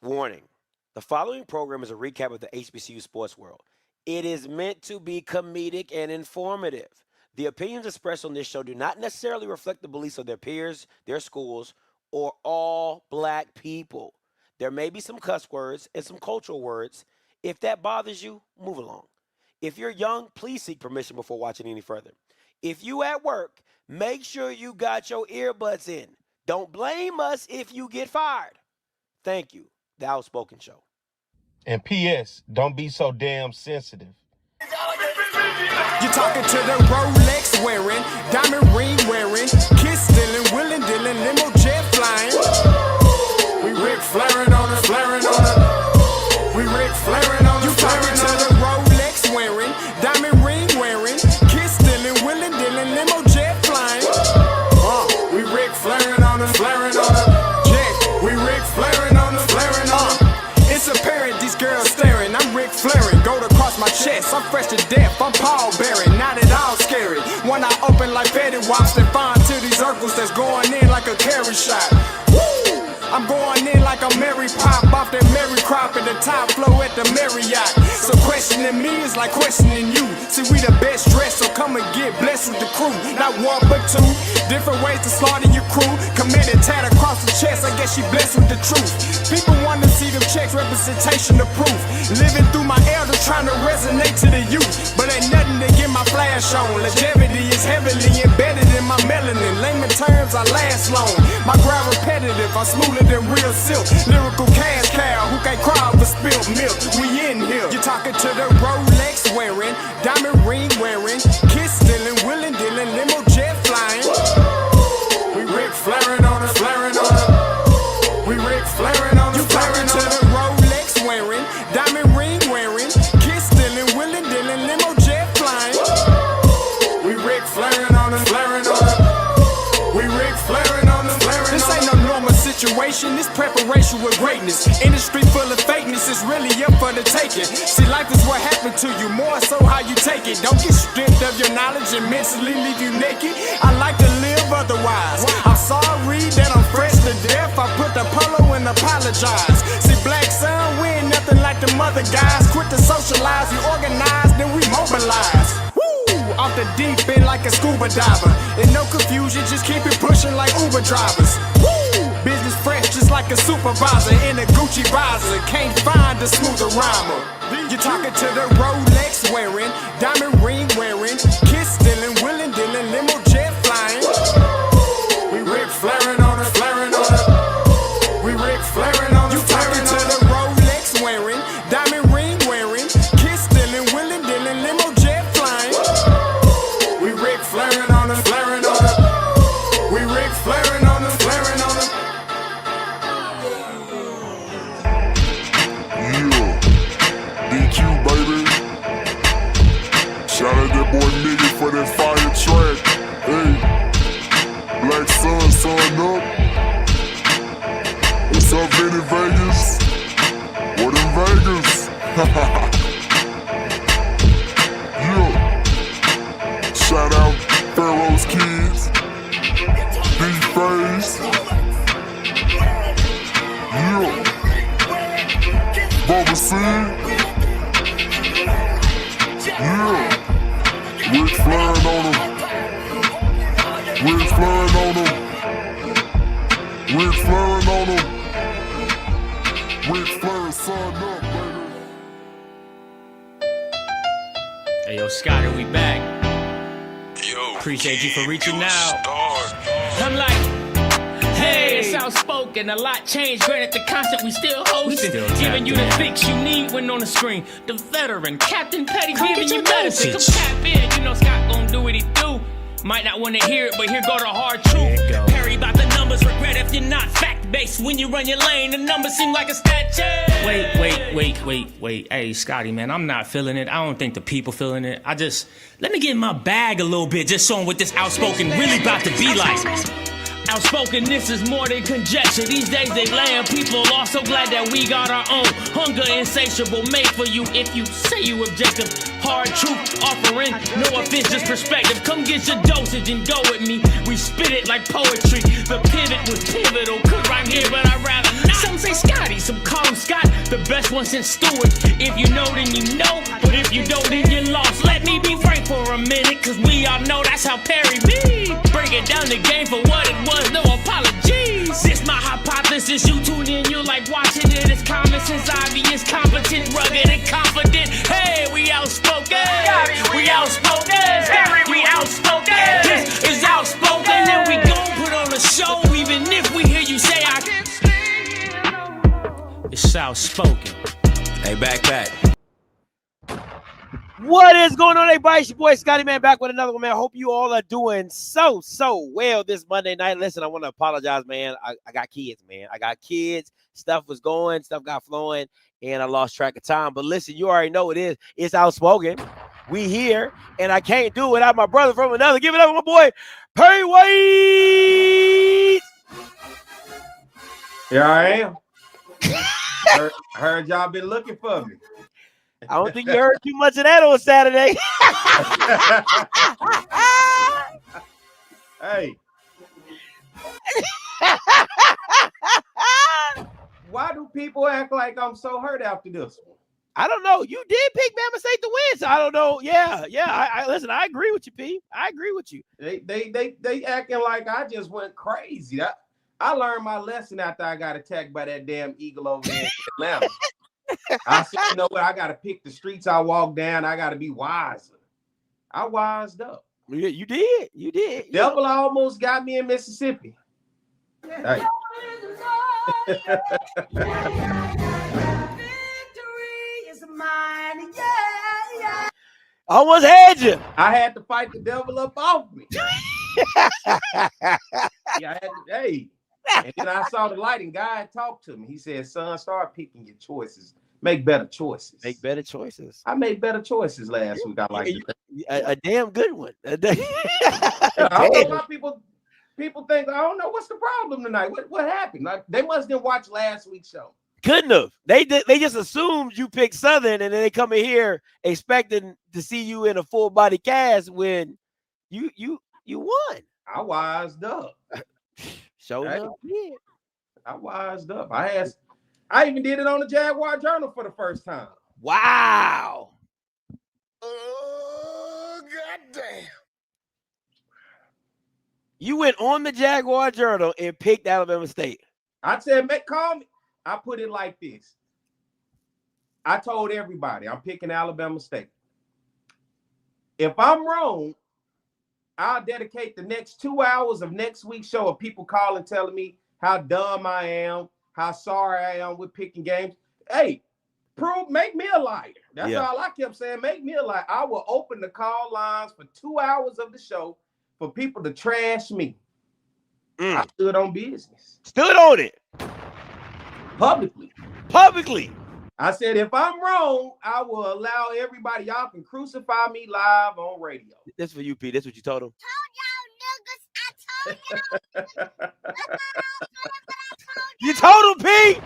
Warning. The following program is a recap of the HBCU sports world. It is meant to be comedic and informative. The opinions expressed on this show do not necessarily reflect the beliefs of their peers, their schools, or all black people. There may be some cuss words and some cultural words. If that bothers you, move along. If you're young, please seek permission before watching any further. If you at work, make sure you got your earbuds in. Don't blame us if you get fired. Thank you. The Outspoken Show. And P.S. Don't be so damn sensitive. You're talking to the Rolex wearing, diamond ring wearing, kiss stealing, willing dealing, limo jet flying. We Rick flaring on us, flaring on us. We Rick flaring on us. You talking to the Rolex wearing, diamond ring wearing, kiss stealing, willing dealing, limo jet flying. We Rick flaring on us, flaring on us. Jet, we Rick flaring on us, flaring on us. It's apparent these girls staring. I'm Rick flaring, gold across my chest. I'm fresh to death, I'm Paul Bearing, not at all scary. One eye open like Betty Wops and find to these circles that's going in like a carry shot. Woo! I'm going in like a Mary Pop off that Mary Crop at the top flow at the Marriott. So questioning me is like questioning you. See, we the best dressed, so come and get blessed with the crew. Not one but two, different ways to slaughter your crew. Committed tat across the chest, I guess she blessed with the truth. People want to see them checks, representation of proof. Living through my elders, trying to resonate to the youth. But ain't nothing to get my flash on. Longevity is heavily embedded in my melanin. Layman terms, I last long. My grind repetitive, I'm smoother than real silk. Lyrical cash cow who can't cry for spilled milk. We in here. You're talking to the Rolex wearing, diamond ring wearing, kiss stealing, willing dealing, limo jet flying. We Rick flaring on us, flaring on us. We Rick flaring on us. You talking to the Rolex wearing, diamond ring wearing, kiss stealing, willing dealing, limo jet flying. We Rick flaring on us, flaring on us. We Rick flaring on us, flaring on us. This ain't no normal situation, this preparation with greatness. Industry full of fakeness is really up for the taking. See, life is what happened to you, more so how you take it. Don't get stripped of your knowledge and mentally leave you naked. I like to live otherwise. I'm sorry that I'm fresh to death. I put the polo and apologize. See, black son, we ain't nothing like the mother guys. Quit to socialize, we organize, then we mobilize. Off the deep end like a scuba diver. And no confusion, just keep it pushing like Uber drivers. Woo! Business fresh just like a supervisor in a Gucci visor. Can't find a smoother rhymer. You're talking to the Rolex wearing, diamond ring wearing, kiss stealing, willing dealing, limo jet flying. We Rick flaring on us, flaring on us. We Rick flaring on us. You talking to the Rolex wearing, diamond ring wearing, kiss stealing, willing dealing, limo jet flying. We Rick flaring on us, flaring on us. We Rick flaring on us, flaring on us. Yeah, DQ baby. Shout out that boy Nigga for that fire track. Hey, Black Sun, sun up. What's up, Vinny Vegas? What in Vegas? Yeah. Shout out Pharaoh's Kids, D-Phase, yeah, Bubba C, yeah, Rick flaring on him, Rick flaring on him, Rick flaring on him, Rick flaring son up, baby. Hey yo, Scottay, we back. Appreciate you for reaching out. I'm like, hey, it's Outspoken. A lot changed, granted the concept we still hosting. Giving you the fix you need when on the screen. The veteran, Captain Petty, giving you medicine. Come tap in, you know Scott gon' do what he do. Might not want to hear it, but here go the hard truth. Perry about the numbers, regret if you're not fact-based. When you run your lane, the numbers seem like a statue. Wait. Hey, Scotty, man, I'm not feeling it. I don't think the people feeling it. Let me get in my bag a little bit, just showing what this Outspoken really about to be like. Outspoken, this is more than conjecture. These days they laying people off. So glad that we got our own. Hunger insatiable, made for you if you say you objective. Hard truth offering, no offense, just perspective. Come get your dosage and go with me. We spit it like poetry. The pivot was pivotal. Could rhyme here, but I'd rather not. Some say Scotty, some call him The best one since Stewart. If you know, then you know. But if you don't, then you lost. Let me be frank for a minute, cause we all know that's how Perry be. Breaking down the game for what it was, no apologies. This my hypothesis, you tune in, you like watching it. It's common sense, obvious, competent, rugged, and confident. Hey, we outspoken. We outspoken. We outspoken. This is outspoken, and we gon' put on a show, even if we hear you say I can't stay. It's outspoken. Hey, back. What is going on, everybody? It's your boy Scotty, man, back with another one, man. I hope you all are doing so well this Monday night. Listen, I want to apologize, man. I got kids, man. I got kids. Stuff was going, stuff got flowing, and I lost track of time. But listen, you already know it is. It's outspoken. We here, and I can't do it without my brother from another. Give it up, my boy, Perry White. Here I am. heard y'all been looking for me. I don't think you heard too much of that on Saturday. Hey. Why do people act like I'm so hurt after this one? I don't know. You did pick Bama State to win, so I don't know. Yeah. I listen. I agree with you, P. I agree with you. They acting like I just went crazy. I learned my lesson after I got attacked by that damn eagle over there in Atlanta. I said, you know what? I got to pick the streets I walk down. I got to be wiser. I wised up. You did. You did. Devil almost got me in Mississippi. Hey. I almost had you. I had to fight the devil up off me. Hey. And then I saw the light and God talked to me. He said, son, start picking your choices. Make better choices. Make better choices. I made better choices last week. I like a damn good one. I don't know why people think, I don't know what's the problem tonight. What happened? Like, they must have watched last week's show. Couldn't have. They just assumed you picked Southern, and then they come in here expecting to see you in a full body cast when you won. I wised up. Show up. Yeah. I wised up. I even did it on the Jaguar Journal for the first time. Wow. Oh, goddamn. You went on the Jaguar Journal and picked Alabama State. I said, call me. I put it like this. I told everybody I'm picking Alabama State. If I'm wrong, I'll dedicate the next 2 hours of next week's show of people calling, telling me how dumb I am, how sorry I am with picking games. Hey, make me a liar. That's all I kept saying. Make me a liar. I will open the call lines for 2 hours of the show for people to trash me. I stood on business. Stood on it. Publicly. I said, if I'm wrong, I will allow everybody. Y'all can crucify me live on radio. This for you, P. This what you told him. You told him, P.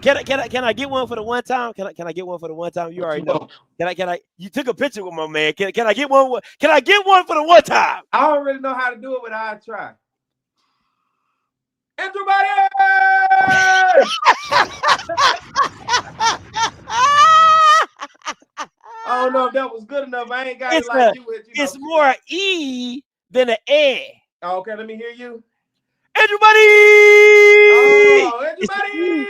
Can I get one for the one time? Can I get one for the one time? You already know. Can I? You took a picture with my man. Can I get one? Can I get one for the one time? I don't really know how to do it, but I'll try. Everybody! I don't know if that was good enough. I ain't got it like you. It's more E than an E. Okay, let me hear you. Everybody! Oh, everybody!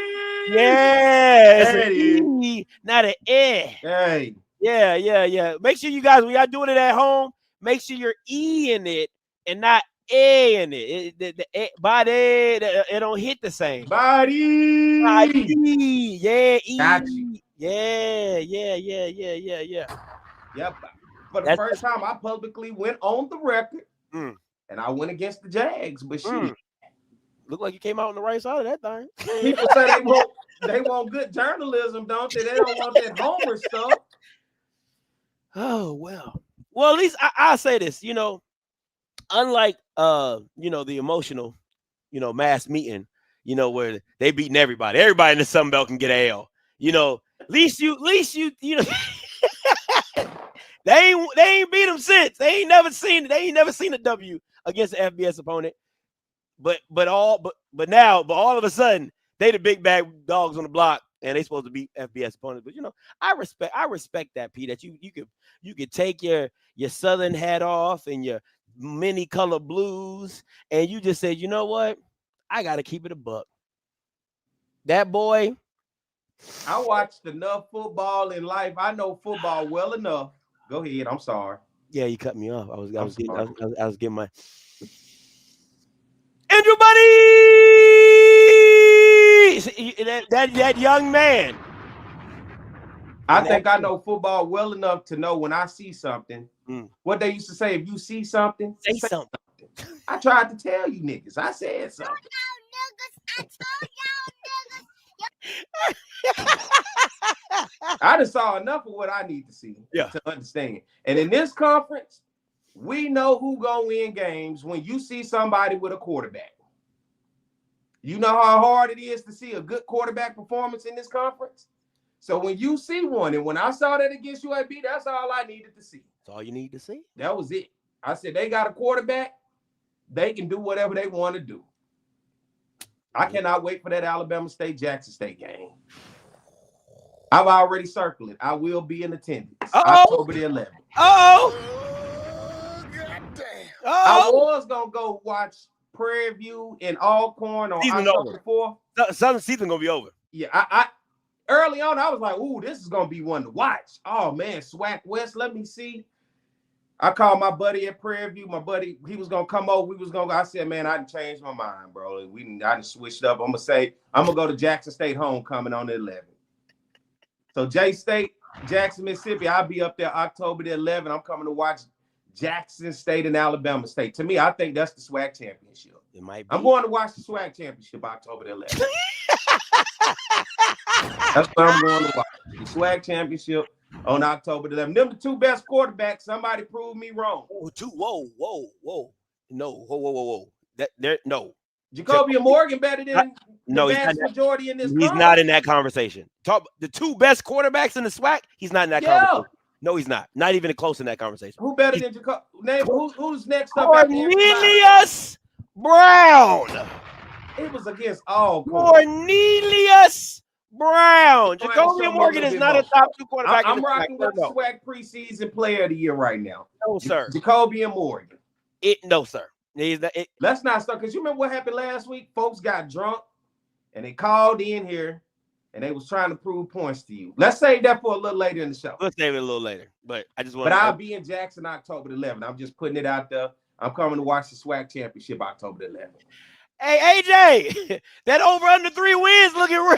Yes, E, not an E. Hey. Yeah. Make sure you guys, when y'all doing it at home, make sure you're E in it and not A in it. The body, it don't hit the same. Body. Yeah, E. Got you. Yeah. Yep. For the first time, I publicly went on the record, and I went against the Jags. But shit, look like you came out on the right side of that thing. People say they want good journalism, don't they? They don't want that Homer stuff. Oh well. Well, at least I say this. You know, unlike the emotional, mass meeting, where they beating everybody. Everybody in the Sun Belt can get an L. At least you they ain't beat them since. They ain't never seen a W against an FBS opponent. But all of a sudden They the big bad dogs on the block, and they supposed to be FBS opponents. But you know, I respect that, P. That you could take your Southern hat off and your many color blues, and you just said, you know what, I got to keep it a buck. That boy. I watched enough football in life. I know football well enough. Go ahead. I'm sorry. Yeah, you cut me off. I was getting my Andrew Buddy. That young man. I think I know football well enough to know when I see something. What they used to say: if you see something, say something. I tried to tell you niggas. I said something. I told y'all niggas. I just saw enough of what I need to see to understand. And in this conference, we know who gonna win games when you see somebody with a quarterback. You know how hard it is to see a good quarterback performance in this conference? So when you see one, and when I saw that against UAB, that's all I needed to see. That's all you need to see. That was it. I said, they got a quarterback. They can do whatever they want to do. I cannot wait for that Alabama State-Jackson State game. I've already circled it. I will be in attendance. October the 11th. I was going to go watch Prairie View in Alcorn on October 4th. Southern season going to be over. Yeah, I early on, I was like, ooh, this is going to be one to watch. Oh, man, SWAC West, let me see. I called my buddy at Prairie View. My buddy, he was going to come over. We was going to go. I said, man, I done changed my mind, bro. I done switched up. I'm going to go to Jackson State homecoming on the 11th. So J-State, Jackson, Mississippi, I'll be up there October the 11th. I'm coming to watch Jackson State and Alabama State. To me, I think that's the SWAC championship. It might be. I'm going to watch the SWAC championship October the 11th. That's what I'm going to watch. The SWAC championship on October the 11th. Them the two best quarterbacks. Somebody proved me wrong. Whoa. No, whoa. No. Jacoby Morgan better than the vast majority in this He's not in that conversation. Talk the two best quarterbacks in the SWAC. He's not in that conversation. No, he's not. Not even close in that conversation. Who better than Jacoby? Name who's next up? Cornelius Brown. It was against all Cornelius Brown. Jacoby Morgan is not a top two quarterback. I'm rocking with the SWAC preseason player of the year right now. No, sir. Jacoby Morgan. No, sir. Let's not start, because you remember what happened last week? Folks got drunk and they called in here and they was trying to prove points to you. Let's save that for a little later in the show. Let's save it a little later. But I just want. But I'll be in Jackson October 11th. I'm just putting it out there. I'm coming to watch the SWAC championship October 11th. Hey AJ, that over under 3 wins looking real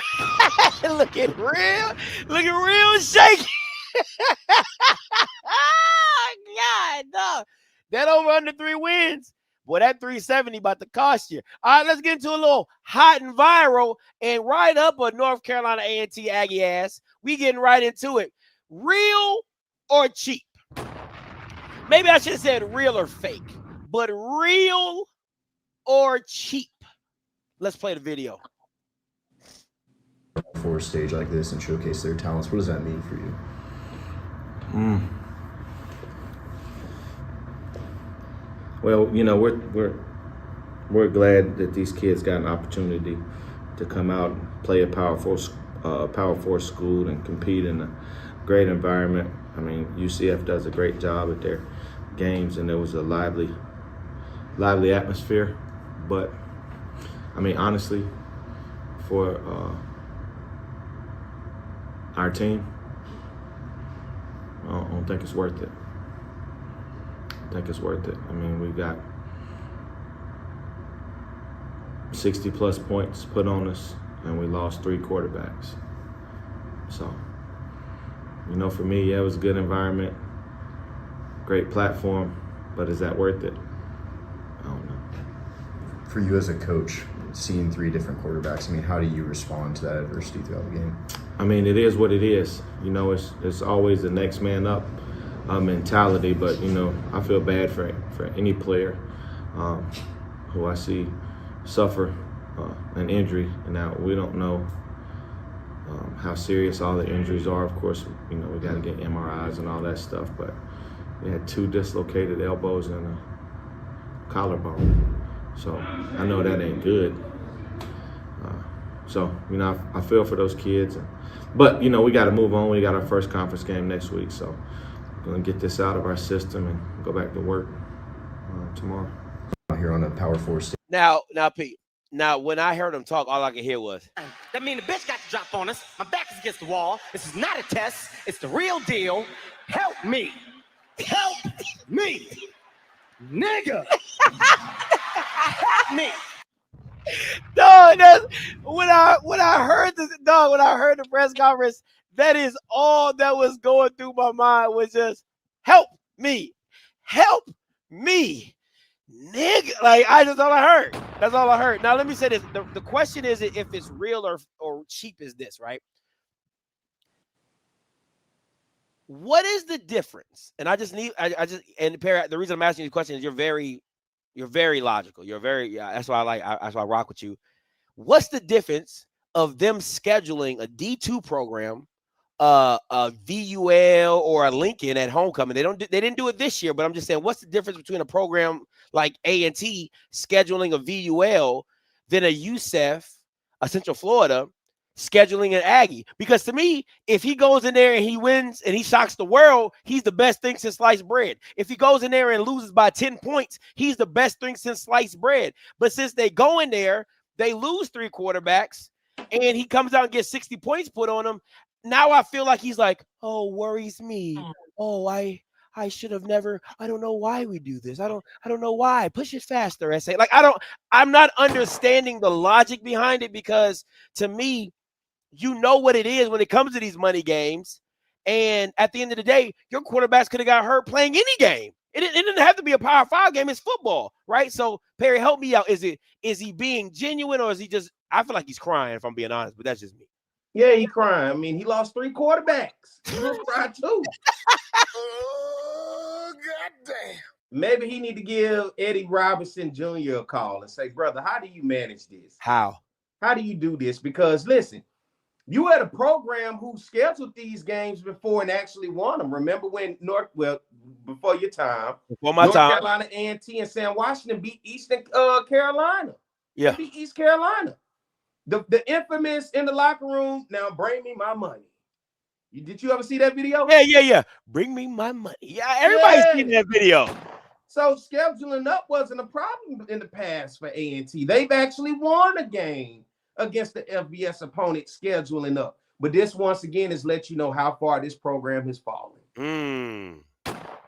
shaky. God, no. That over under 3 wins. Boy, that 370 about to cost you. All right, let's get into a little hot and viral and right up a North Carolina A&T Aggie ass. We getting right into it. Real or cheap? Maybe I should have said real or fake, but real or cheap? Let's play the video. For a stage like this and showcase their talents, what does that mean for you? Well, you know, we're glad that these kids got an opportunity to come out and play a Power 4 school and compete in a great environment. I mean, UCF does a great job at their games, and there was a lively atmosphere. But I mean, honestly, for our team, I don't think it's worth it. I think it's worth it. I mean, we got 60-plus points put on us, and we lost 3 quarterbacks. So, you know, for me, yeah, it was a good environment, great platform, but is that worth it? I don't know. For you as a coach, seeing 3 different quarterbacks, I mean, how do you respond to that adversity throughout the game? I mean, it is what it is. You know, it's always the next man up mentality, but, you know, I feel bad for any player who I see suffer an injury. And now we don't know how serious all the injuries are. Of course, you know, we got to get MRIs and all that stuff, but we had 2 dislocated elbows and a collarbone. So I know that ain't good. So, you know, I feel for those kids. But, you know, we got to move on. We got our first conference game next week. So we're going to get this out of our system and go back to work tomorrow. Here on a Power 4 stage. Now, Pete. Now, when I heard him talk, all I could hear was, That means the bitch got to drop on us. My back is against the wall. This is not a test. It's the real deal. Help me. Help me. Nigga. Help me. dog, that's when I heard this, dog, when I heard the press conference, that is all that was going through my mind was just help me, nigga. Like that's all I heard. That's all I heard. Now let me say this: the question is if it's real or cheap is this, right? What is the difference? And I just and Perry, the reason I'm asking you the question is you're very logical. That's why that's why I rock with you. What's the difference of them scheduling a D2 program, a VUL or a Lincoln at homecoming? They didn't do it this year, but I'm just saying, what's the difference between a program like A&T scheduling a VUL than a USEF, a Central Florida, scheduling an Aggie? Because to me, if he goes in there and he wins and he shocks the world, he's the best thing since sliced bread. If he goes in there and loses by 10 points, he's the best thing since sliced bread. But since they go in there, they lose 3 quarterbacks, and he comes out and gets 60 points put on him. Now I feel like he's like, oh, worries me. Oh, I should have never. I don't know why we do this. I don't know why. Push it faster, SA. Like I'm not understanding the logic behind it, because to me, you know what it is when it comes to these money games. And at the end of the day, your quarterbacks could have got hurt playing any game. It didn't have to be a Power 5 game. It's football, right? So, Perry, help me out. Is he being genuine, or is he just – I feel like he's crying, if I'm being honest, but that's just me. Yeah, he crying. I mean, he lost 3 quarterbacks. He gonna cry too. Oh, goddamn. Maybe he need to give Eddie Robinson Jr. a call and say, brother, how do you manage this? How do you do this? Because, listen, you had a program who scheduled these games before and actually won them. Remember when before your time, North Carolina A&T and Sam Washington beat Eastern Carolina. Yeah. They beat East Carolina. The infamous in the locker room, now bring me my money. Did you ever see that video? Yeah. Bring me my money. Yeah, everybody's seen that video. So scheduling up wasn't a problem in the past for A&T. They've actually won a game against the FBS opponent scheduling up. But this, once again, is let you know how far this program has fallen.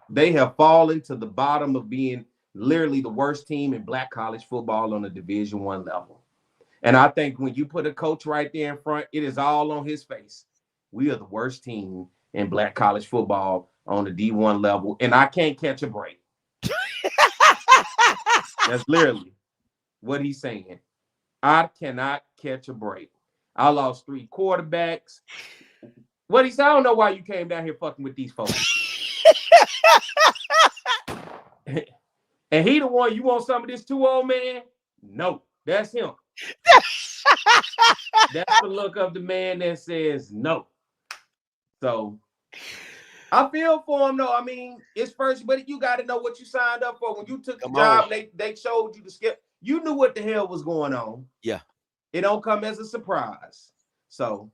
They have fallen to the bottom of being literally the worst team in Black college football on a Division I level. And I think when you put a coach right there in front, it is all on his face. We are the worst team in Black college football on the D1 level, and I can't catch a break. That's literally what he's saying. I cannot catch a break. I lost 3 quarterbacks. What he said, I don't know why you came down here fucking with these folks. And he the one, you want some of this too, old man? No, that's him. That's the look of the man that says no. So I feel for him, though. I mean, it's first, but you got to know what you signed up for. When you took the job, they showed you the skip. You knew what the hell was going on. Yeah. It don't come as a surprise. So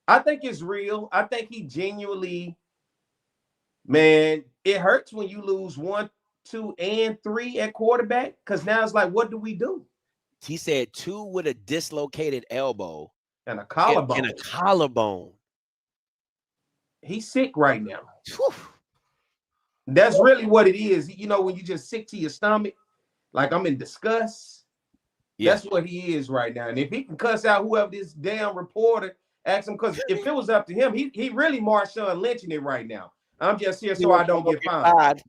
I think it's real. I think he genuinely, man, it hurts when you lose 1, 2, and 3 at quarterback, because now it's like, what do we do? He said 2 with a dislocated elbow and a collarbone. He's sick right now. Whew. That's really what it is. You know, when you just sick to your stomach, like I'm in disgust. Yeah. That's what he is right now. And if he can cuss out whoever this damn reporter asked him, because if it was up to him, he really Marshawn Lynching it right now. I'm just here so I don't get fined.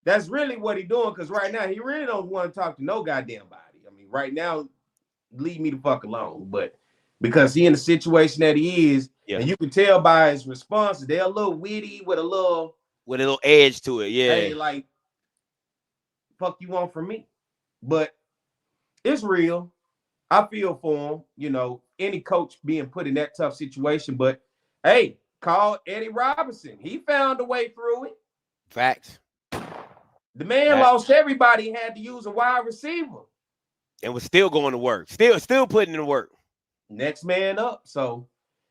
That's really what he's doing, because right now he really don't want to talk to no goddamn body. I mean, right now, leave me the fuck alone. But because he in the situation that he is, and you can tell by his responses, they're a little witty with a little edge to it. Yeah. Hey, like, fuck you want from me? But it's real. I feel for him, you know, any coach being put in that tough situation. But hey, call Eddie Robinson. He found a way through it. Facts. The man lost everybody, had to use a wide receiver. And was still going to work. Still putting in work. next man up. So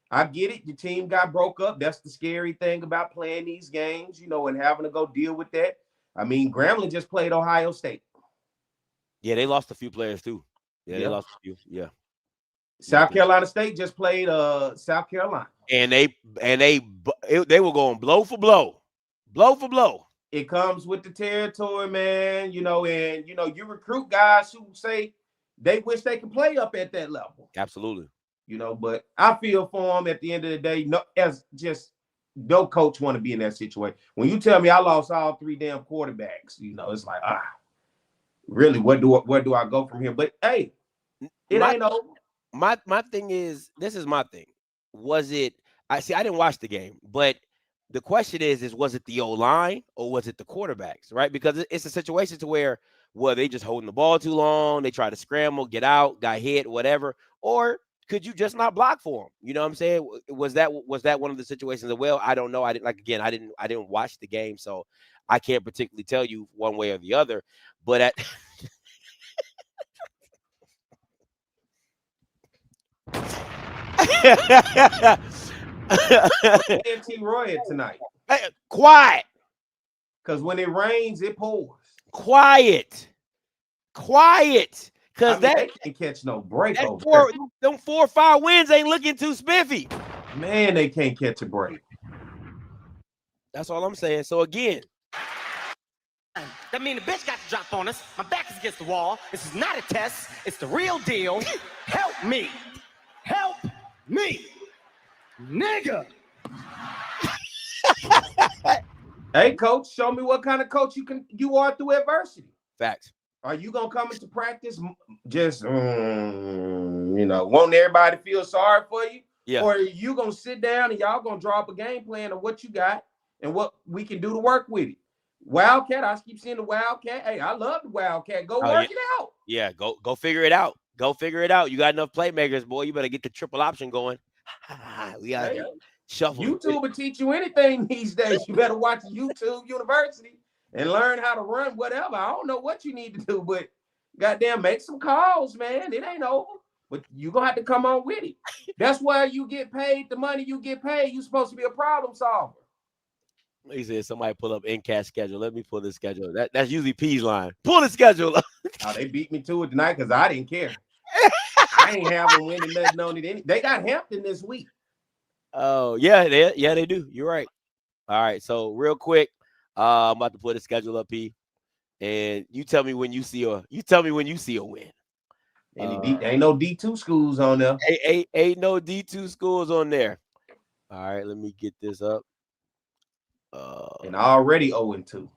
I get it. Your team got broke up. That's the scary thing about playing these games, you know, and having to go deal with that. I mean, Grambling just played Ohio State. Yeah, they lost a few players too. Yeah, they Yeah. lost a few. Yeah. South Carolina State just played South Carolina. And they were going blow for blow. Blow for blow. It comes with the territory, man, you know, and, you know, you recruit guys who say they wish they could play up at that level. Absolutely. You know, but I feel for them at the end of the day. No, as just no coach want to be in that situation. When you tell me I lost all 3 damn quarterbacks, you know, it's like, really, where do I go from here? But hey, it ain't over. My thing is, this is my thing. Was it? I didn't watch the game, but the question is was it the O-line or was it the quarterbacks, right? Because it's a situation to where, well, they just holding the ball too long, they try to scramble, get out, got hit, whatever, or could you just not block for them? You know what I'm saying? Was that one of the situations? Well, I don't know. I didn't watch the game, so I can't particularly tell you one way or the other. But at NT Roy tonight. Hey, quiet. Because when it rains, it pours. Quiet. Because they can't catch no break over there. Them 4 or 5 wins ain't looking too spiffy. Man, they can't catch a break. That's all I'm saying. So again, that means the bitch got to drop on us. My back is against the wall. This is not a test. It's the real deal. Help me. Help me. Nigga. Hey, coach, show me what kind of coach you are through adversity. Facts. Are you gonna come into practice just you know, wanting everybody to feel sorry for you? Yeah. Or are you gonna sit down and y'all gonna draw up a game plan of what you got and what we can do to work with it? Wildcat, I keep seeing the Wildcat. Hey, I love the Wildcat. Go work it out. Yeah, go figure it out. Go figure it out. You got enough playmakers, boy. You better get the triple option going. We got shuffle. YouTube will teach you anything these days. You better watch YouTube University and learn how to run whatever. I don't know what you need to do, but goddamn, make some calls, man. It ain't over. But you're going to have to come on with it. That's why you get paid the money you get paid. You're supposed to be a problem solver. He said somebody pull up NCAT schedule. Let me pull the schedule. That's usually P's line. Pull the schedule up. Oh, they beat me to it tonight because I didn't care. I ain't have them winning nothing on it. They got Hampton this week. Oh, yeah, they do. You're right. All right, so real quick, I'm about to put the schedule up, P. And you tell me when you see a win. Ain't no D2 schools on there. Ain't no D2 schools on there. All right, let me get this up. And already 0-2.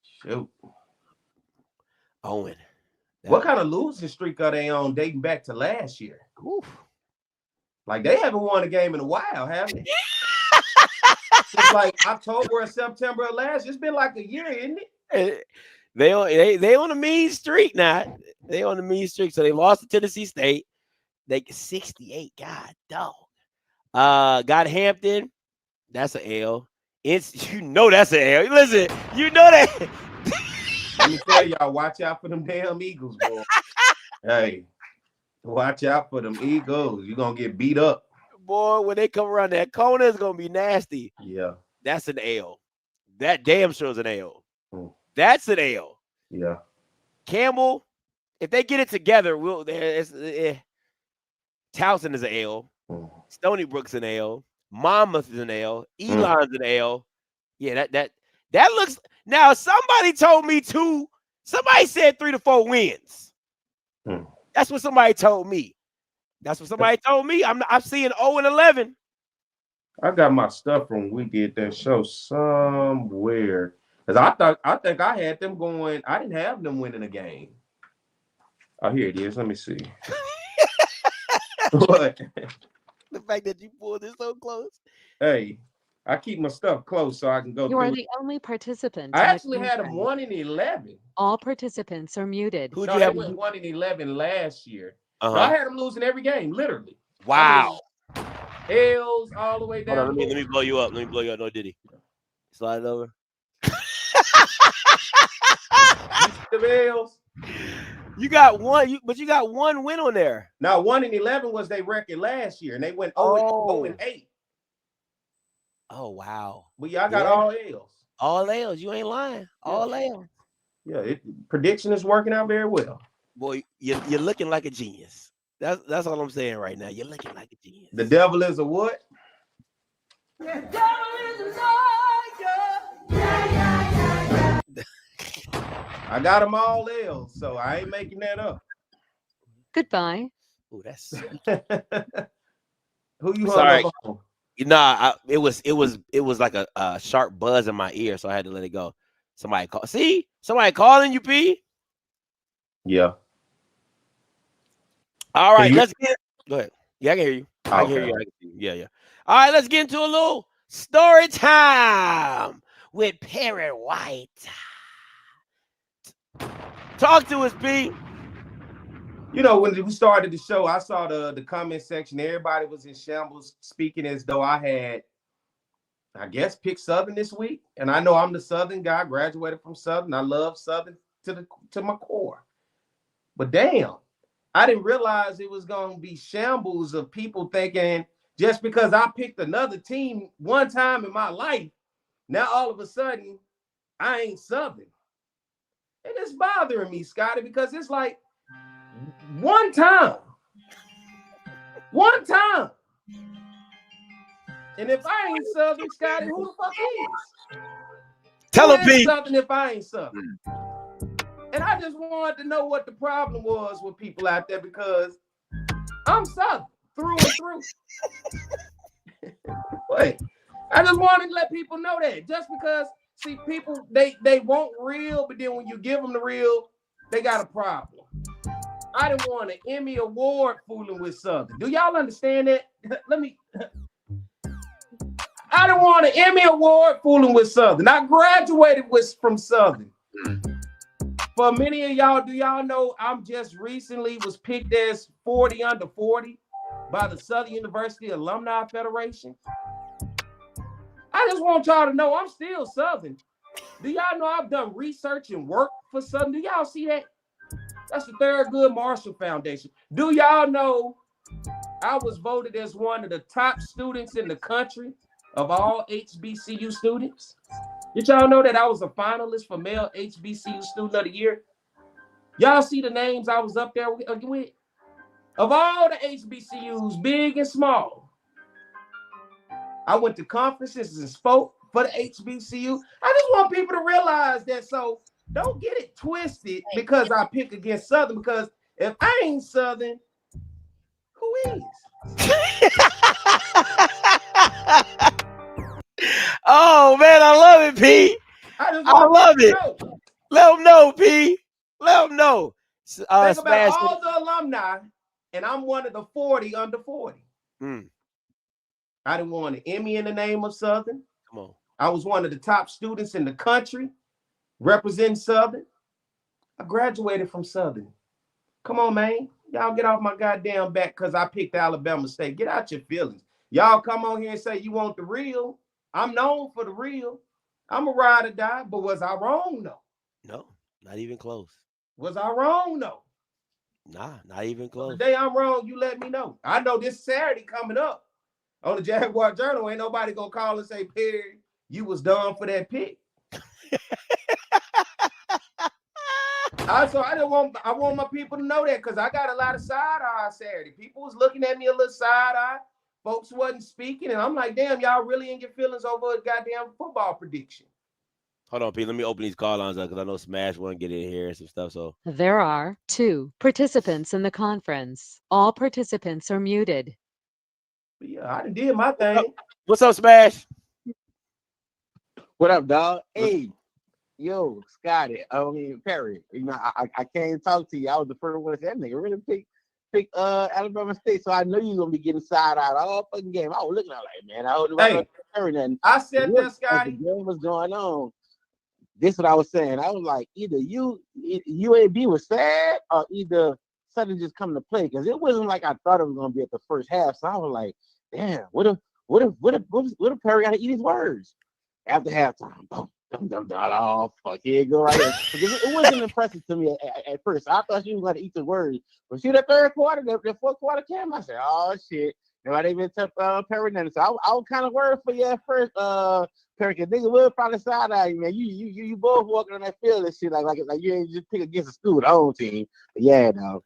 Shoot. Owen. What kind of losing streak are they on dating back to last year? Oof. Like they haven't won a game in a while, have they? It's like October or September of last. It's been like a year, isn't it? They on a mean streak now. They on a mean streak. So they lost to Tennessee State. They 68. God dog. Got Hampton. That's an L. That's an L. Listen, you know that. Let me tell y'all, watch out for them damn Eagles, boy. Hey, watch out for them Eagles. You're going to get beat up. Boy, when they come around that corner, it's going to be nasty. Yeah. That's an L. That damn sure is an L. That's an L. Yeah. Campbell, if they get it together, Towson is an L. Stony Brook's an L. Monmouth is an L. Elon's an L. Yeah, that looks. Now somebody told me somebody said 3 to 4 wins. That's what somebody told me. I'm seeing 0-11. I got my stuff from we did that show somewhere. Because I think I had them going. I didn't have them winning a game. Oh, here it is. Let me see. What? The fact that you pulled this so close. Hey, I keep my stuff close so I can go. You are the only participant. I actually had them 1-11. All participants are muted. Who'd you have? They went 1-11 last year. So I had them losing every game, literally. Wow. L's all the way down. Hold on, let me blow you up. No Diddy. Slide it over. The L's. You got one, but you got one win on there. Now 1-11 was their record last year, and they went 0-8. Oh wow. But y'all got all L's. All L's. You ain't lying. All L's. Yeah, prediction is working out very well. Boy, you're looking like a genius. That's all I'm saying right now. You're looking like a genius. The devil is a what? The devil is a liar. I got them all L's, so I ain't making that up. Goodbye. Oh, that's who you sorry. hung up on? Nah, it was like a sharp buzz in my ear, so I had to let it go. Somebody call. See, somebody calling you, P. Yeah. All right, let's get. Go ahead. Yeah, I can hear you. I can hear you. I can see you. Yeah. All right, let's get into a little story time with Perry White. Talk to us, P. You know, when we started the show, I saw the comment section. Everybody was in shambles, speaking as though I had, I guess, picked Southern this week. And I know I'm the Southern guy, graduated from Southern. I love Southern to my core. But damn, I didn't realize it was going to be shambles of people thinking just because I picked another team one time in my life, now all of a sudden I ain't Southern. And it's bothering me, Scotty, because it's like, one time. And if I ain't Southern, Scotty, who the fuck is? Tell him, P. Southern if I ain't Southern. And I just wanted to know what the problem was with people out there, because I'm Southern through and through. Wait, I just wanted to let people know that. Just because, see, people, they want real, but then when you give them the real, they got a problem. I didn't want an Emmy Award fooling with Southern. Do y'all understand that? I didn't want an Emmy Award fooling with Southern. I graduated from Southern. For many of y'all, do y'all know I'm just recently was picked as 40 under 40 by the Southern University Alumni Federation? I just want y'all to know I'm still Southern. Do y'all know I've done research and work for Southern? Do y'all see that? That's the Thurgood Marshall Foundation. Do y'all know I was voted as one of the top students in the country of all HBCU students? Did y'all know that I was a finalist for Male HBCU Student of the Year? Y'all see the names I was up there with? Of all the HBCUs, big and small. I went to conferences and spoke for the HBCU. I just want people to realize that, so don't get it twisted because I pick against Southern, because if I ain't Southern, who is? Oh man, I love it, P. I love it. Let them know, P. Let them know. Think about all the alumni, and I'm one of the 40 under 40. I didn't want an Emmy in the name of Southern. Come on. I was one of the top students in the country representing Southern. I graduated from Southern. Come on, man. Y'all get off my goddamn back because I picked Alabama State. Get out your feelings. Y'all come on here and say you want the real. I'm known for the real. I'm a ride or die, but was I wrong? No. No, not even close. Was I wrong? No. Nah, not even close. The day I'm wrong, you let me know. I know this Saturday coming up on the Jaguar Journal, ain't nobody gonna call and say, Perry, you was done for that pick. I want my people to know that, because I got a lot of side eye Saturday. People was looking at me a little side eye. Folks wasn't speaking, and I'm like, damn, y'all really in your feelings over a goddamn football prediction. Hold on, Pete. Let me open these call lines up because I know Smash want to get in here and some stuff. So There are 2 participants in the conference. All participants are muted. But yeah, I did my thing. What's up, Smash? What up, dog? Hey, yo, Scotty. Perry. You know, I can't talk to you. I was the first one to say that nigga really pick Alabama State, so I know you're gonna be getting side-eyed all fucking game. I was looking at like, man, I said that, Scotty. The game was going on. This is what I was saying. I was like, either UAB was sad or either Southern just come to play, because it wasn't like I thought it was gonna be at the first half. So I was like, damn, what if Perry gotta eat his words after halftime? Boom. Oh, fuck, here you go right here. Because it wasn't impressive to me at first. I thought she was going to eat the words. But see, the third quarter, the fourth quarter came, I said, oh, shit. Nobody even took Perry Nunn. So I was kind of worried for you at first, Perry, because nigga will probably side eye you, man. You both walking on that field and shit like you ain't just pick against a school, the own team. But yeah, no.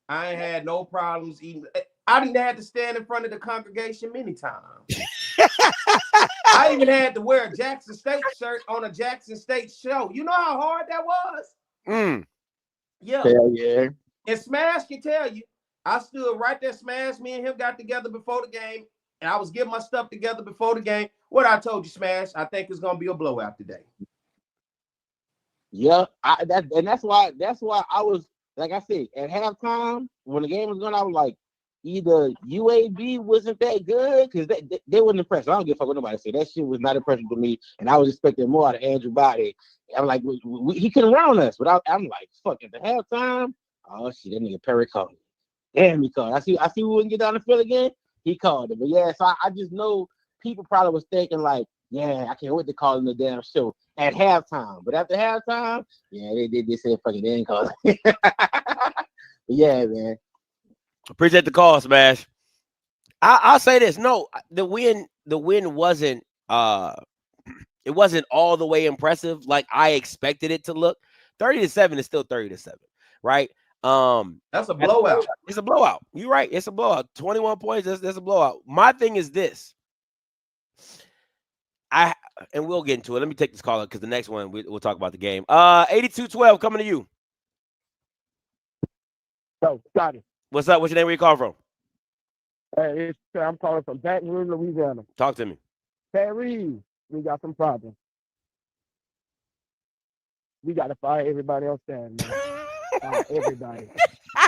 I ain't had no problems eating. I didn't have to stand in front of the congregation many times. I even had to wear a Jackson State shirt on a Jackson State show. You know how hard that was? Yeah. Hell yeah. And Smash can tell you, I stood right there. Smash, me and him got together before the game, and I was getting my stuff together before the game. What I told you, Smash, I think it's gonna be a blowout today. Yeah, that's why I was, like I said, at halftime when the game was going, I was like, either UAB wasn't that good because they wasn't impressed. I don't give a fuck what nobody said. That shit was not impressive to me, and I was expecting more out of Andrew Body. I'm like, he couldn't round us, but I'm like, fuck, at the halftime, oh shit, that nigga Perry called me. Damn, he called. I see we wouldn't get down the field again. He called it, but yeah, so I just know people probably was thinking like, yeah, I can't wait to call him the damn show at halftime. But after halftime, yeah, they said fucking they ain't call it. But yeah, man. Appreciate the call, Smash. I'll say this. No, the win wasn't it wasn't all the way impressive like I expected it to look. 30-7 is still 30-7, right? That's a blowout. It's a blowout. You're right. It's a blowout. 21 points. That's a blowout. My thing is this. And we'll get into it. Let me take this caller because the next one we'll talk about the game. 8212 coming to you. So, Scotty. What's up? What's your name? Where you calling from? I'm calling from Baton Rouge, Louisiana. Talk to me. Perry, we got some problems. We got to fire everybody else there, man. Everybody.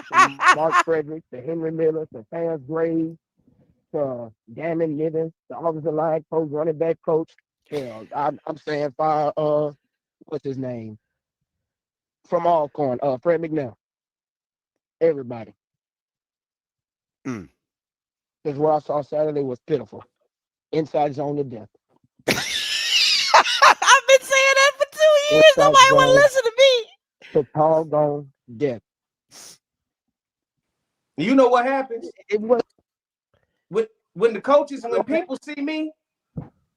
From Mark Frederick, to Henry Miller, to Fans Graves, to Damon Nivens, the offensive line coach, running back coach. Hell, I'm saying fire, what's his name? From Alcorn, Fred McNeil. Everybody. Because what I saw Saturday was pitiful. Inside zone to death. I've been saying that for 2 years. Inside Nobody want to zone listen to me. To doggone death. You know what happens? It was when the coaches, when people see me,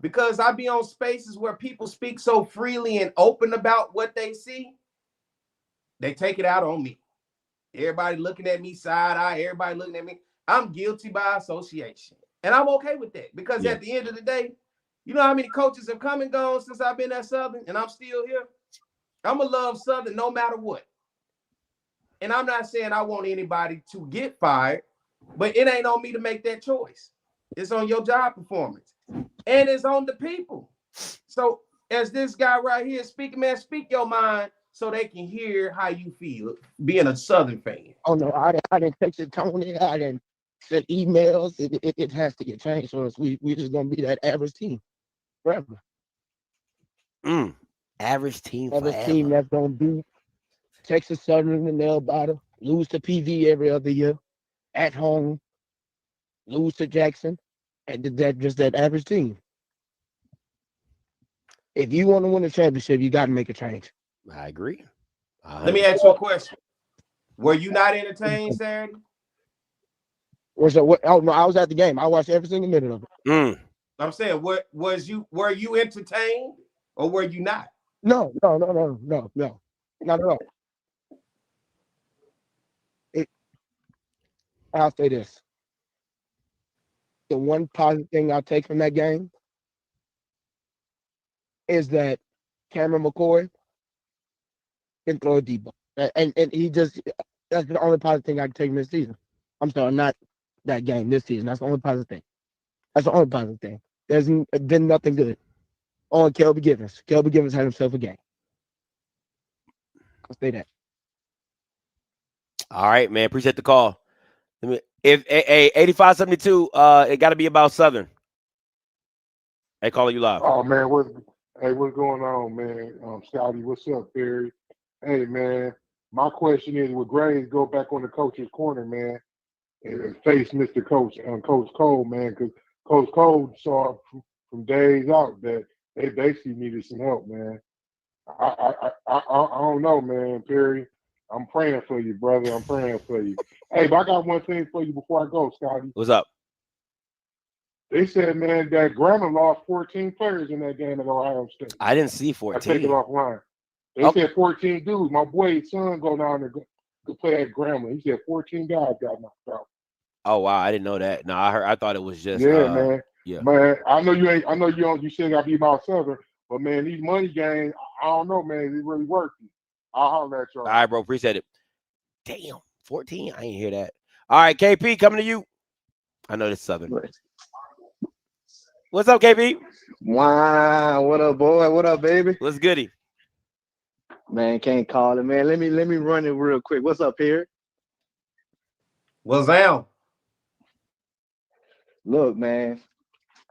because I be on spaces where people speak so freely and open about what they see, they take it out on me. Everybody looking at me side eye, everybody looking at me. I'm guilty by association. And I'm okay with that because at the end of the day, you know how many coaches have come and gone since I've been at Southern and I'm still here? I'm going to love Southern no matter what. And I'm not saying I want anybody to get fired, but it ain't on me to make that choice. It's on your job performance. And it's on the people. So as this guy right here speaking, man, speak your mind so they can hear how you feel being a Southern fan. Oh, no, I didn't text it, Tony. I didn't send emails. It has to get changed for us. We just going to be that average team forever. Average team Average forever. team that's going to beat Texas Southern in the nail bottom, lose to PV every other year, at home, lose to Jackson, and that average team. If you want to win a championship, you got to make a change. I agree. Let me ask you a question. Were you not entertained Saturday? Oh no, I was at the game. I watched every single minute of it. I'm saying, were you entertained or were you not? No, not at all. I'll say this. The one positive thing I'll take from that game is that Cameron McCoy can throw a deep ball. And that's the only positive thing I can take from this season. I'm sorry, not that game, this season. That's the only positive thing. That's the only positive thing. There's been nothing good on Kelby Givens. Kelby Givens had himself a game. I'll say that. All right, man. Appreciate the call. If 8572, it got to be about Southern. Hey, calling you live. Oh man, what's going on, man? Scotty, what's up, Perry? Hey man, my question is: would Graves go back on the coach's corner, man, and face Mr. Coach Cole, man? Because Coach Cole saw from days out that they basically needed some help, man. I don't know, man, Perry. I'm praying for you, brother. I'm praying for you. Hey, but I got one thing for you before I go, Scotty. What's up? They said, man, that Grambling lost 14 players in that game at Ohio State. I didn't see I 14. take it offline. They Okay. said 14 dudes. My boy's son go down there to play at Grambling. He said 14 guys got knocked out. Oh wow, I didn't know that. No, I thought it was just Yeah, man. yeah. Man, I know you ain't. I know you don't. You still got to be about Southern, but man, these money games, I don't know, man. It really working. I'll holler at y'all. All right, bro. Appreciate it. Damn, 14. I ain't hear that. All right, KP, coming to you. I know this Southern. What's up, KP? Wow, what up, boy? What up, baby? What's goody? Man, can't call it, man. Let me run it real quick. What's up here? What's down? Look, man,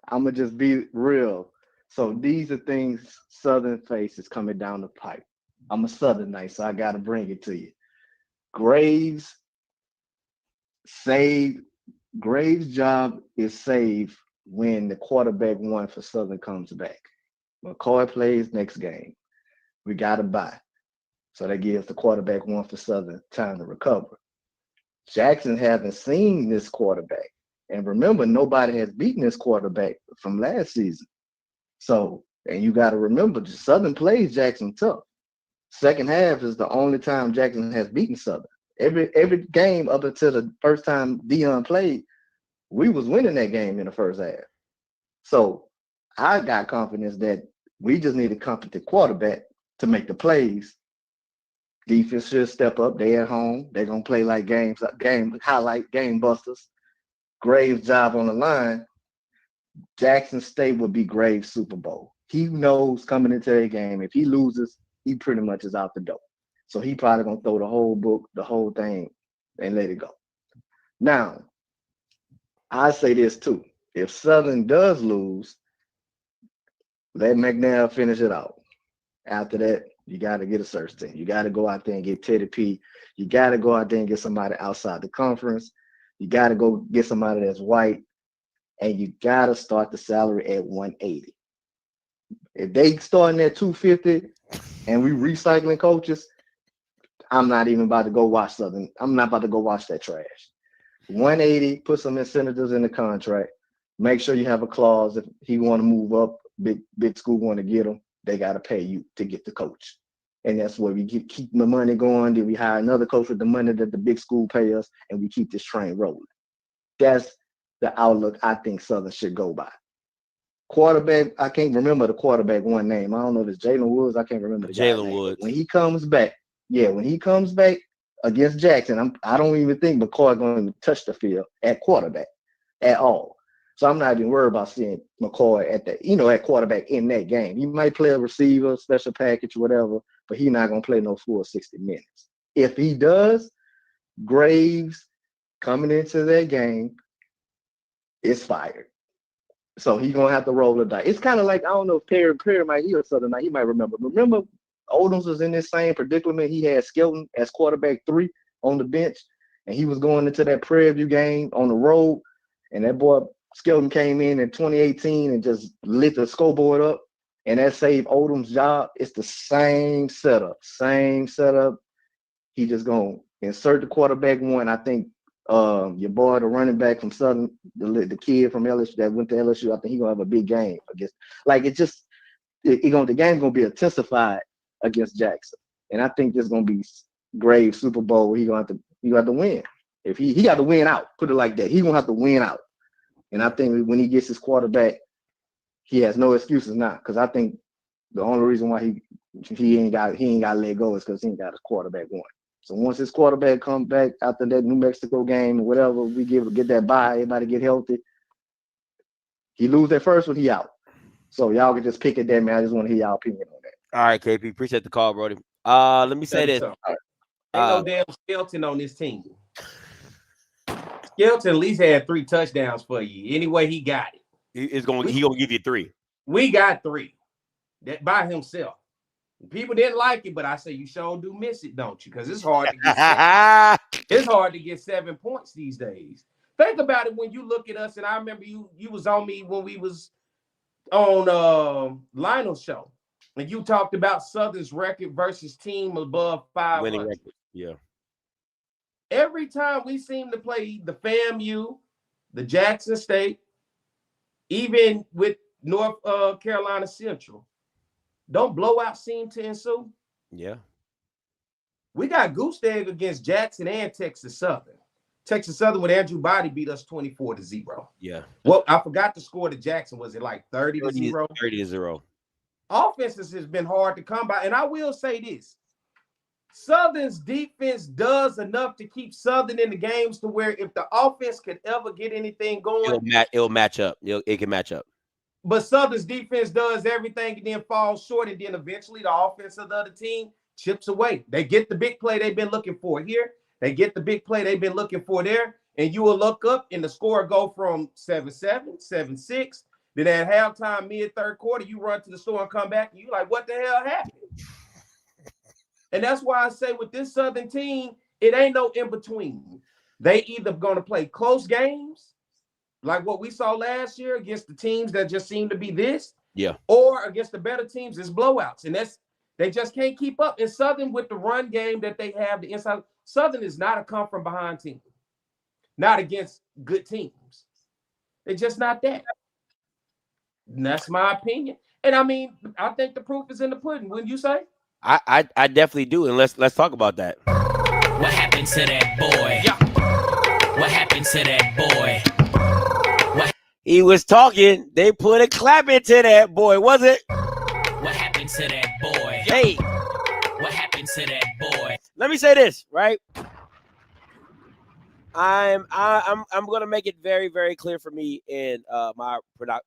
I'ma just be real. So these are things Southern faces coming down the pipe. I'm a Southernite, so I gotta bring it to you. Graves job is saved when the quarterback one for Southern comes back. McCoy plays next game. We gotta bye. So that gives the quarterback one for Southern time to recover. Jackson haven't seen this quarterback. And remember, nobody has beaten this quarterback from last season. So, and you got to remember, Southern plays Jackson tough. Second half is the only time Jackson has beaten Southern. Every game up until the first time Dion played, we was winning that game in the first half. So I got confidence that we just need a competent quarterback to make the plays. Defense should step up. They at home. They're gonna play like game busters. Graves' job on the line. Jackson State will be Graves' Super Bowl. He knows coming into that game, if he loses, he pretty much is out the door. So he probably gonna throw the whole book, the whole thing, and let it go. Now, I say this too. If Southern does lose, let McNair finish it out. After that, you got to get a search team. You got to go out there and get Teddy P. You got to go out there and get somebody outside the conference. You got to go get somebody that's white. And you got to start the salary at 180. If they starting at 250 and we recycling coaches, I'm not even about to go watch Southern. I'm not about to go watch that trash. 180, put some incentives in the contract. Make sure you have a clause if he want to move up, big school want to get him, they got to pay you to get the coach. And that's where we keep the money going. Then we hire another coach with the money that the big school pay us, and we keep this train rolling. That's the outlook I think Southern should go by. Quarterback, I can't remember the quarterback one name. I don't know if it's Jalen Woods. I can't remember the Jalen Woods. When he comes back, against Jackson, I don't even think McCoy going to touch the field at quarterback at all. So I'm not even worried about seeing McCoy at quarterback in that game. He might play a receiver, special package, whatever, but he's not going to play no full 60 minutes. If he does, Graves coming into that game is fired. So he's going to have to roll the dice. It's kind of like, I don't know if Perry might hear Southern night. He might remember. Remember, Odoms was in this same predicament. He had Skelton as quarterback 3 on the bench, and he was going into that Prairie View game on the road, and that boy Skelton came in 2018 and just lit the scoreboard up, and that saved Odom's job. It's the same setup. He just going to insert the quarterback one. I think your boy, the running back from Southern, the kid from LSU that went to LSU, I think he's going to have a big game against. Like, the game's going to be intensified against Jackson. And I think this is going to be Graves' Super Bowl where he going to have to win. If he got to win out, put it like that. He's going to have to win out. And I think when he gets his quarterback, he has no excuses now. Because I think the only reason why he ain't got to let go is because he ain't got his quarterback one. So once his quarterback comes back after that New Mexico game or whatever, we get that bye, everybody get healthy. He lose that first one, he out. So y'all can just pick it there, man. I just want to hear y'all opinion on that. All right, KP. Appreciate the call, Brody. Let me say this. Ain't no damn Skelton on this team. Skelton at least had 3 touchdowns for you. Anyway, he got it. He gonna give you 3. We got 3 that by himself. People didn't like it, but I say you sure do miss it, don't you? Because it's hard to get 7 points these days. Think about it when you look at us, and I remember you was on me when we was on Lionel's show, and you talked about Southern's record versus team above 500. Winning record. Yeah. Every time we seem to play the FAMU, the Jackson State, even with North Carolina Central, don't blowouts seem to ensue? Yeah. We got goose egg against Jackson and Texas Southern. Texas Southern with Andrew Body beat us 24-0. Yeah. Well, I forgot the score to Jackson. Was it like 30-0? 30-0. Offenses has been hard to come by. And I will say this. Southern's defense does enough to keep Southern in the games to where if the offense could ever get anything going, it'll match up. It can match up. But Southern's defense does everything and then falls short, and then eventually the offense of the other team chips away. They get the big play they've been looking for here. They get the big play they've been looking for there, and you will look up and the score go from 7-7, 7-6. Then at halftime, mid-third quarter, you run to the store and come back, and you're like, what the hell happened? And that's why I say with this Southern team, it ain't no in-between. They either going to play close games, like what we saw last year against the teams that just seem to be this, yeah, or against the better teams, it's blowouts. And they just can't keep up. And Southern, with the run game that they have, the inside, Southern is not a come-from-behind team. Not against good teams. It's just not that. And that's my opinion. And I mean, I think the proof is in the pudding, wouldn't you say? I definitely do, and let's talk about that. What happened to that boy? What happened to that boy? He was talking. They put a clap into that boy, was it? What happened to that boy? Hey, what happened to that boy? Let me say this, right? I'm gonna make it very, very clear for me in my product.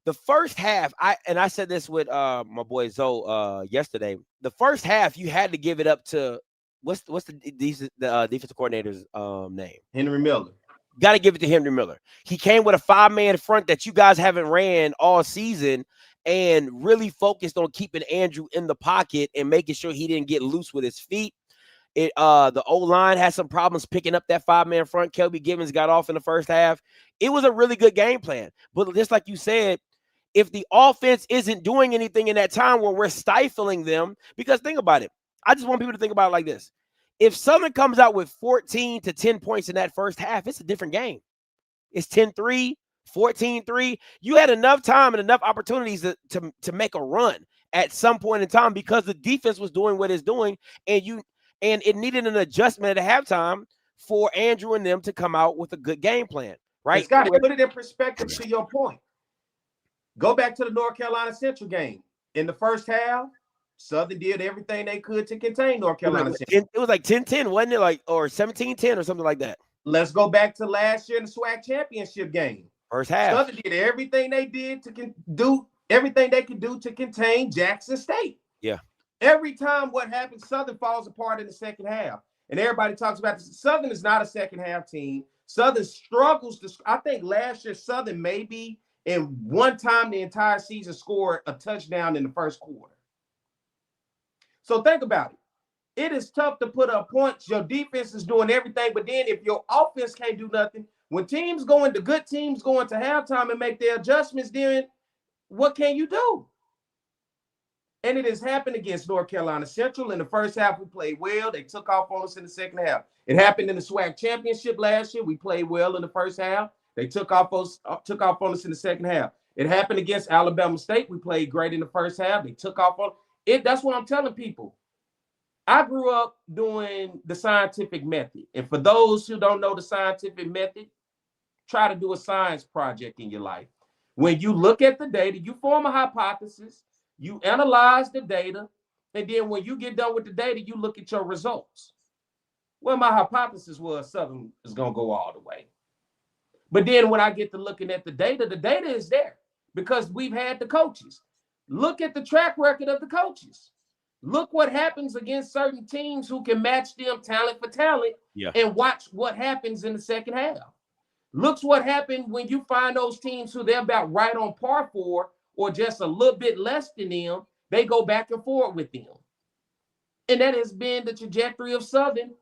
The first half, I said this with my boy Zoe yesterday. The first half, you had to give it up to what's the defensive coordinator's name? Henry Miller. Got to give it to Henry Miller. He came with a 5-man front that you guys haven't ran all season, and really focused on keeping Andrew in the pocket and making sure he didn't get loose with his feet. The O-line had some problems picking up that 5-man front. Kelby Gibbs got off in the first half. It was a really good game plan. But just like you said, if the offense isn't doing anything in that time where we're stifling them, because think about it. I just want people to think about it like this. If Southern comes out with 14 to 10 points in that first half, it's a different game. It's 10-3, 14-3. You had enough time and enough opportunities to make a run at some point in time because the defense was doing what it's doing, and it needed an adjustment at halftime for Andrew and them to come out with a good game plan, right? Scott, put it in perspective to your point. Go back to the North Carolina Central game. In the first half, Southern did everything they could to contain North Carolina Central. It was like 10-10, wasn't it? Or 17-10 or something like that. Let's go back to last year in the SWAC championship game. First half. Southern did everything they did to do everything they could do to contain Jackson State. Yeah. Every time what happens, Southern falls apart in the second half. And everybody talks about this. Southern is not a second half team. Southern struggles to, I think last year Southern maybe in one time the entire season scored a touchdown in the first quarter. So think about it. It is tough to put up points. Your defense is doing everything, but then if your offense can't do nothing, when the good teams go into halftime and make their adjustments, then what can you do? And it has happened against North Carolina Central. In the first half, we played well. They took off on us in the second half. It happened in the SWAC championship last year. We played well in the first half. They took off on us in the second half. It happened against Alabama State. We played great in the first half. They took off on it. That's what I'm telling people. I grew up doing the scientific method. And for those who don't know the scientific method, try to do a science project in your life. When you look at the data, you form a hypothesis, you analyze the data, and then when you get done with the data, you look at your results. Well, my hypothesis was Southern is going to go all the way. But then when I get to looking at the data is there because we've had the coaches. Look at the track record of the coaches. Look what happens against certain teams who can match them talent for talent, and watch what happens in the second half. Look what happened when you find those teams who they're about right on par for or just a little bit less than them, they go back and forth with them. And that has been the trajectory of Southern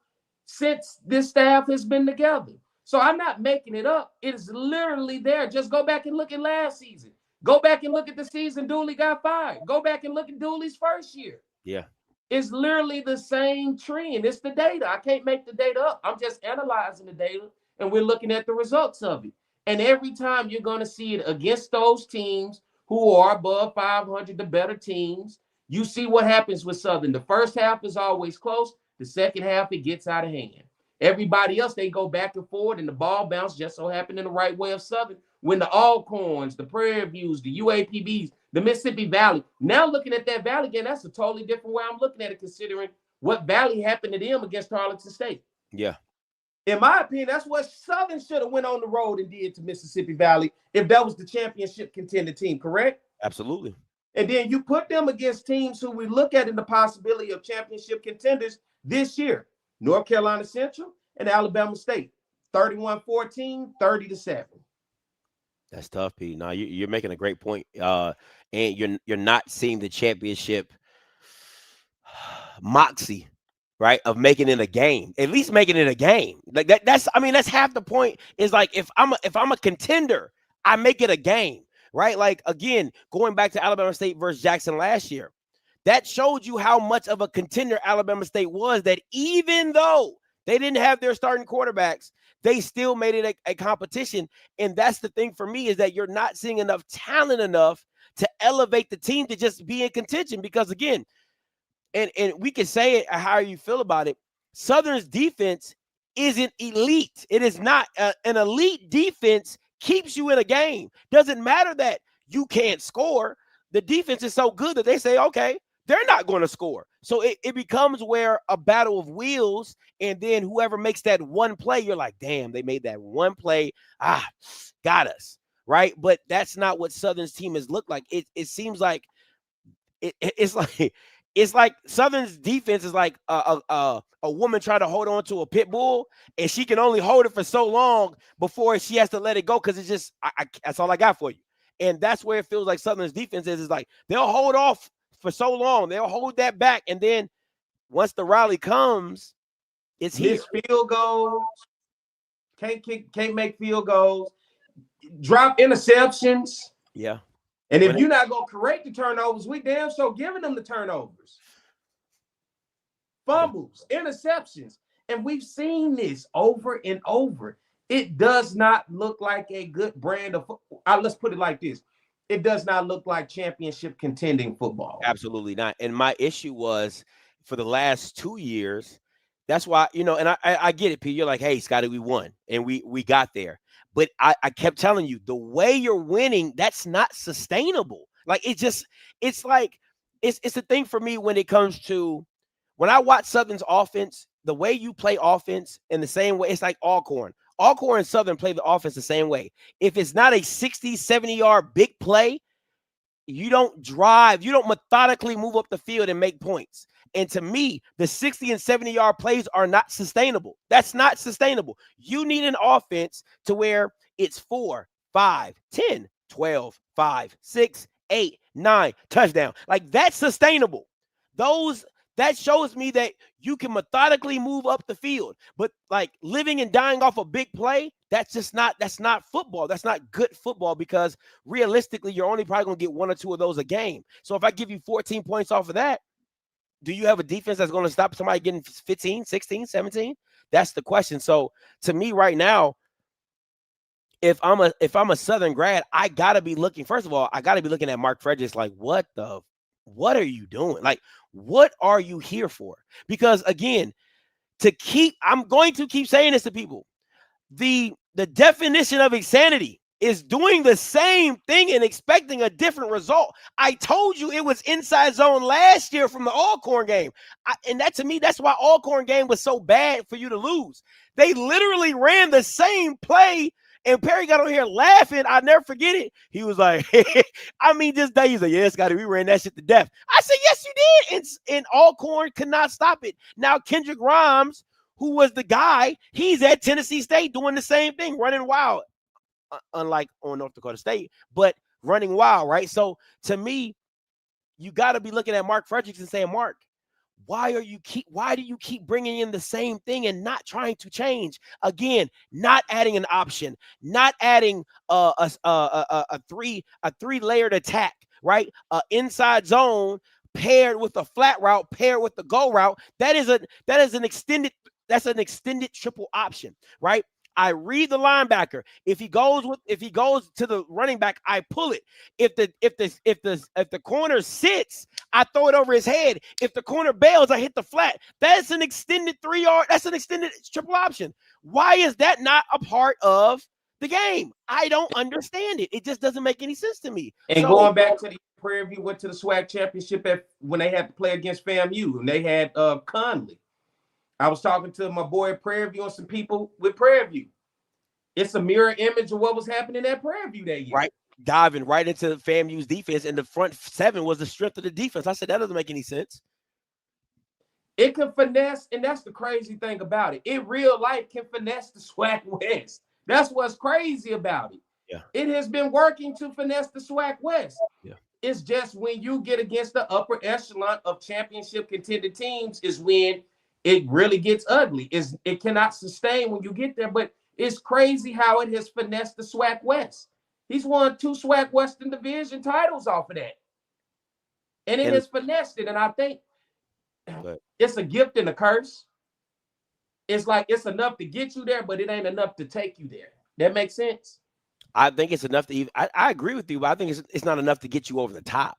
since this staff has been together. So I'm not making it up. It is literally there. Just go back and look at last season. Go back and look at the season Dooley got fired. Go back and look at Dooley's first year. Yeah. It's literally the same trend. It's the data. I can't make the data up. I'm just analyzing the data, and we're looking at the results of it. And every time you're going to see it against those teams who are above 500, the better teams, you see what happens with Southern. The first half is always close. The second half, it gets out of hand. Everybody else, they go back and forward, and the ball bounce just so happened in the right way of Southern. When the Alcorns, the Prairie Views, the UAPBs, the Mississippi Valley, now looking at that Valley game, that's a totally different way I'm looking at it, considering what Valley happened to them against Arlington State. Yeah. In my opinion, that's what Southern should have went on the road and did to Mississippi Valley if that was the championship contender team, correct? Absolutely. And then you put them against teams who we look at in the possibility of championship contenders this year. North Carolina Central and Alabama State. 31-14, 30-7. That's tough, Pete. Now you're making a great point. And you're not seeing the championship moxie, right? Of making it a game. At least making it a game. Like that's half the point. Is like if I'm a contender, I make it a game, right? Like again, going back to Alabama State versus Jackson last year. That showed you how much of a contender Alabama State was, that even though they didn't have their starting quarterbacks, they still made it a competition. And that's the thing for me, is that you're not seeing enough talent enough to elevate the team to just be in contention. Because again, and we can say it how you feel about it, Southern's defense isn't elite. It is not. An elite defense keeps you in a game. Doesn't matter that you can't score. The defense is so good that they say, okay, they're not going to score. So it becomes where a battle of wheels, and then whoever makes that one play, you're like, damn, they made that one play. Got us, right? But that's not what Southern's team has looked like. It seems like it's like Southern's defense is like a woman trying to hold on to a pit bull, and she can only hold it for so long before she has to let it go, because it's just that's all I got for you. And that's where it feels like Southern's defense is like they'll hold off for so long. They'll hold that back. And then once the rally comes, it's here. Miss field goals. Can't make field goals. Drop interceptions. Yeah. And if you're not going to correct the turnovers, we damn sure giving them the turnovers. Fumbles, interceptions. And we've seen this over and over. It does not look like a good brand of football. Let's put it like this. It does not look like championship contending football. Absolutely not. And my issue was for the last 2 years, that's why, and I get it, Pete. You're like, hey, Scotty, we won and we got there. But I kept telling you, the way you're winning, that's not sustainable. Like it's a thing for me when it comes to when I watch Southern's offense, the way you play offense in the same way, it's like Alcorn. Alcorn and Southern play the offense the same way. If it's not a 60, 70-yard big play, you don't drive. You don't methodically move up the field and make points. And to me, the 60 and 70-yard plays are not sustainable. That's not sustainable. You need an offense to where it's 4, 5, 10, 12, 5, 6, 8, 9, touchdown. Like that's sustainable. That shows me that you can methodically move up the field. But like living and dying off a big play, that's not football. That's not good football, because realistically, you're only probably going to get 1 or 2 of those a game. So if I give you 14 points off of that, do you have a defense that's going to stop somebody getting 15, 16, 17? That's the question. So to me right now, if I'm a Southern grad, I got to be looking, first of all, I got to be looking at Mark Fredericks like, what are you doing? Like, what are you here for? Because again, I'm going to keep saying this to people. The definition of insanity is doing the same thing and expecting a different result. I told you it was inside zone last year from the Alcorn game. And that, to me, that's why Alcorn game was so bad for you to lose. They literally ran the same play, and Perry got on here laughing. I'll never forget it. He was like, this day, he's like, yeah, Scotty, we ran that shit to death. I said, yes, you did. And Alcorn could not stop it. Now, Kendrick Grimes, who was the guy, he's at Tennessee State doing the same thing, running wild. Unlike on North Dakota State, but running wild, right? So to me, you got to be looking at Mark Fredericks and saying, Mark, Why do you keep bringing in the same thing and not trying to change? Again, not adding an option, not adding a three-layered attack, right? Inside zone paired with a flat route, paired with the go route. That's an extended triple option, right? I read the linebacker. If he goes to the running back, I pull it. If the corner sits, I throw it over his head. If the corner bails, I hit the flat. That's an extended 3-yard. That's an extended triple option. Why is that not a part of the game? I don't understand it. It just doesn't make any sense to me. And going back to the Prairie View, went to the SWAC championship when they had to play against FAMU, and they had Conley. I was talking to my boy at Prairie View and some people with Prairie View. It's a mirror image of what was happening at Prairie View that year. Right. Diving right into FAMU's defense, and the front seven was the strength of the defense. I said, that doesn't make any sense. It can finesse, and that's the crazy thing about it. In real life, can finesse the SWAC West. That's what's crazy about it. Yeah. It has been working to finesse the SWAC West. Yeah. It's just when you get against the upper echelon of championship contended teams is when it really gets ugly. It cannot sustain when you get there, but it's crazy how it has finessed the SWAC West. He's won 2 SWAC Western Division titles off of that. And it has finessed it. And I think it's a gift and a curse. It's like it's enough to get you there, but it ain't enough to take you there. That makes sense? I think it's enough to even, I agree with you, but I think it's not enough to get you over the top,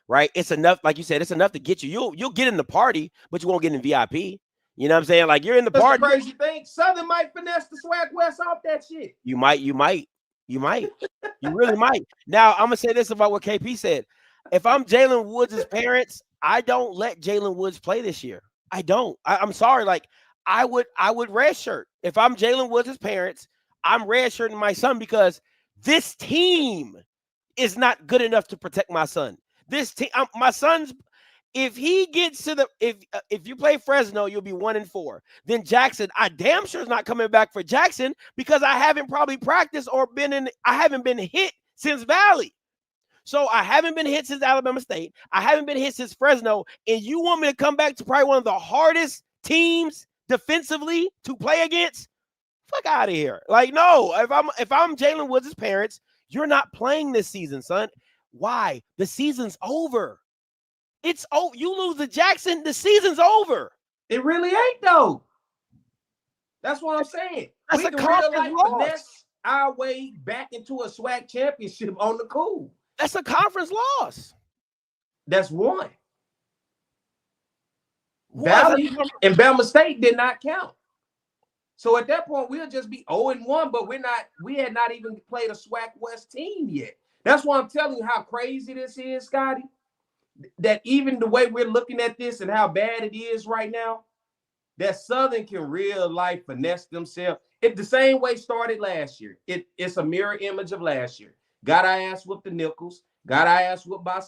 right? It's enough, like you said, it's enough to get you. You'll get in the party, but you won't get in VIP. You know what I'm saying? Like, you're in the party. That's the crazy thing. Southern might finesse the SWAC West off that shit. You might. You really might. Now, I'm gonna say this about what KP said. If I'm Jalen Woods' parents, I don't let Jalen Woods play this year. I don't. I'm sorry. Like, I would redshirt. If I'm Jalen Woods' parents, I'm redshirting my son because this team is not good enough to protect my son. This team, my son's. If he gets to if you play Fresno, you'll be 1-4. Then Jackson, I damn sure is not coming back for Jackson because I haven't probably practiced or I haven't been hit since Valley. So I haven't been hit since Alabama State. I haven't been hit since Fresno. And you want me to come back to probably one of the hardest teams defensively to play against? Fuck out of here. Like, no, if I'm Jalen Woods' parents, you're not playing this season, son. Why? The season's over. It's over. You lose to Jackson, the season's over. It really ain't though. That's what I'm saying. That's we a can real conference life loss. finesse our way back into a SWAC championship on the cool. That's a conference loss. That's one. Valley and Bama State did not count. So at that point, we'll just be 0-1, but we had not even played a SWAC West team yet. That's why I'm telling you how crazy this is, Scotty. That even the way we're looking at this and how bad it is right now, that Southern can real life finesse themselves. It the same way started last year. It's a mirror image of last year. Got our ass whooped the Nichols. Got our ass whooped by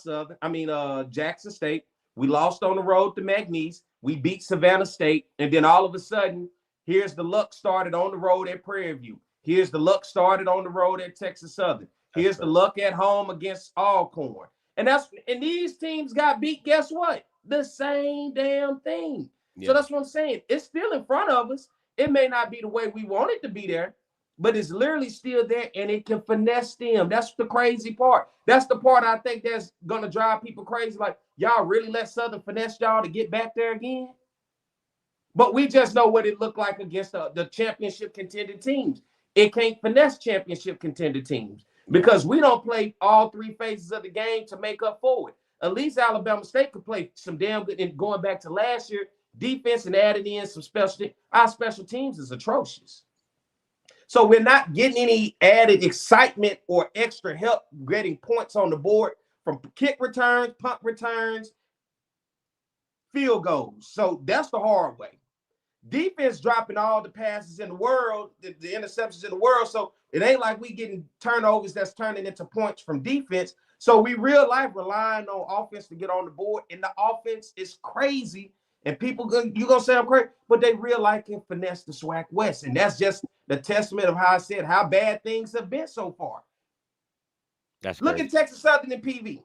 Jackson State. We lost on the road to McNeese. We beat Savannah State. And then all of a sudden, here's the luck started on the road at Prairie View. Here's the luck started on the road at Texas Southern. Here's the luck at home against Alcorn. And these teams got beat, guess what? The same damn thing. Yeah. So that's what I'm saying. It's still in front of us. It may not be the way we want it to be there, but it's literally still there, and it can finesse them. That's the crazy part. That's the part I think that's going to drive people crazy. Like, y'all really let Southern finesse y'all to get back there again? But we just know what it looked like against the championship contended teams. It can't finesse championship contended teams because we don't play all 3 phases of the game to make up for it. At least Alabama State could play some damn good. And going back to last year, defense and adding in some our special teams is atrocious. So we're not getting any added excitement or extra help getting points on the board from kick returns, punt returns, field goals. So that's the hard way. Defense dropping all the passes in the world, the interceptions in the world. So it ain't like we getting turnovers that's turning into points from defense. So we real life relying on offense to get on the board. And the offense is crazy. And people, you're going to say I'm crazy, but they real life can finesse the SWAC West. And that's just the testament of how I said how bad things have been so far. That's Look at Texas Southern and PV.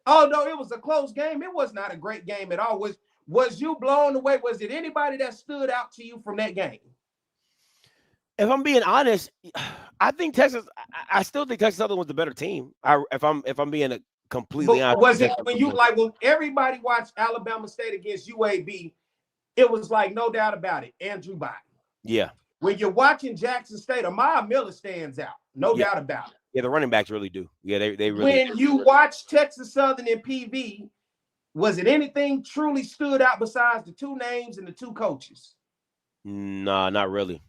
Although it was a close game, it was not a great game at all. Was you blown away? Was it anybody that stood out to you from that game? If I'm being honest, I think Texas. I still think Texas Southern was the better team. If I'm being completely honest. Was it when everybody watched Alabama State against UAB? It was like no doubt about it, Andrew Biden. Yeah. When you're watching Jackson State, Amaya Miller stands out, no doubt about it. Yeah, the running backs really do. Yeah, they really. When you watch Texas Southern and PV, was it anything truly stood out besides the two names and the two coaches? Nah, not really.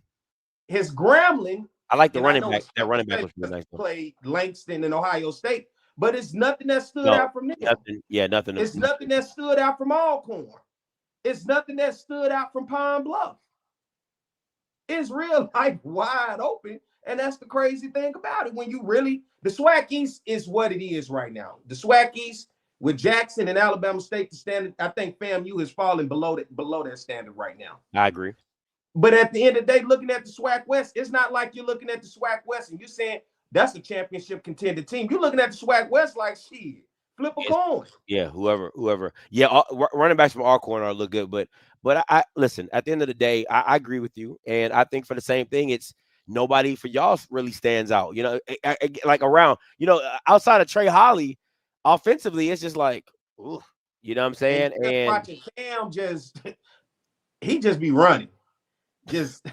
His Grambling. I like the running back. That running back was really nice. Played Langston and Ohio State, but it's nothing that stood out from them. Nothing. Yeah, nothing. It's nothing that stood out from Alcorn. It's nothing that stood out from Pine Bluff. It's real life wide open, and that's the crazy thing about it. When you really, the SWAC East is what it is right now. The SWAC East with Jackson and Alabama State, the standard. I think FAMU is falling below that standard right now. I agree. But at the end of the day, looking at the SWAC West, it's not like you're looking at the SWAC West and you're saying that's a championship contender team. You're looking at the SWAC West like, shit, flip a coin. Yeah, whoever. Yeah, running backs from Alcorn are look good, but I listen. At the end of the day, I agree with you, and I think for the same thing, it's nobody for y'all really stands out. You know, like around. You know, outside of Trey Holly, offensively, it's just like, ooh, you know what I'm saying? And watching Cam he just be running. Just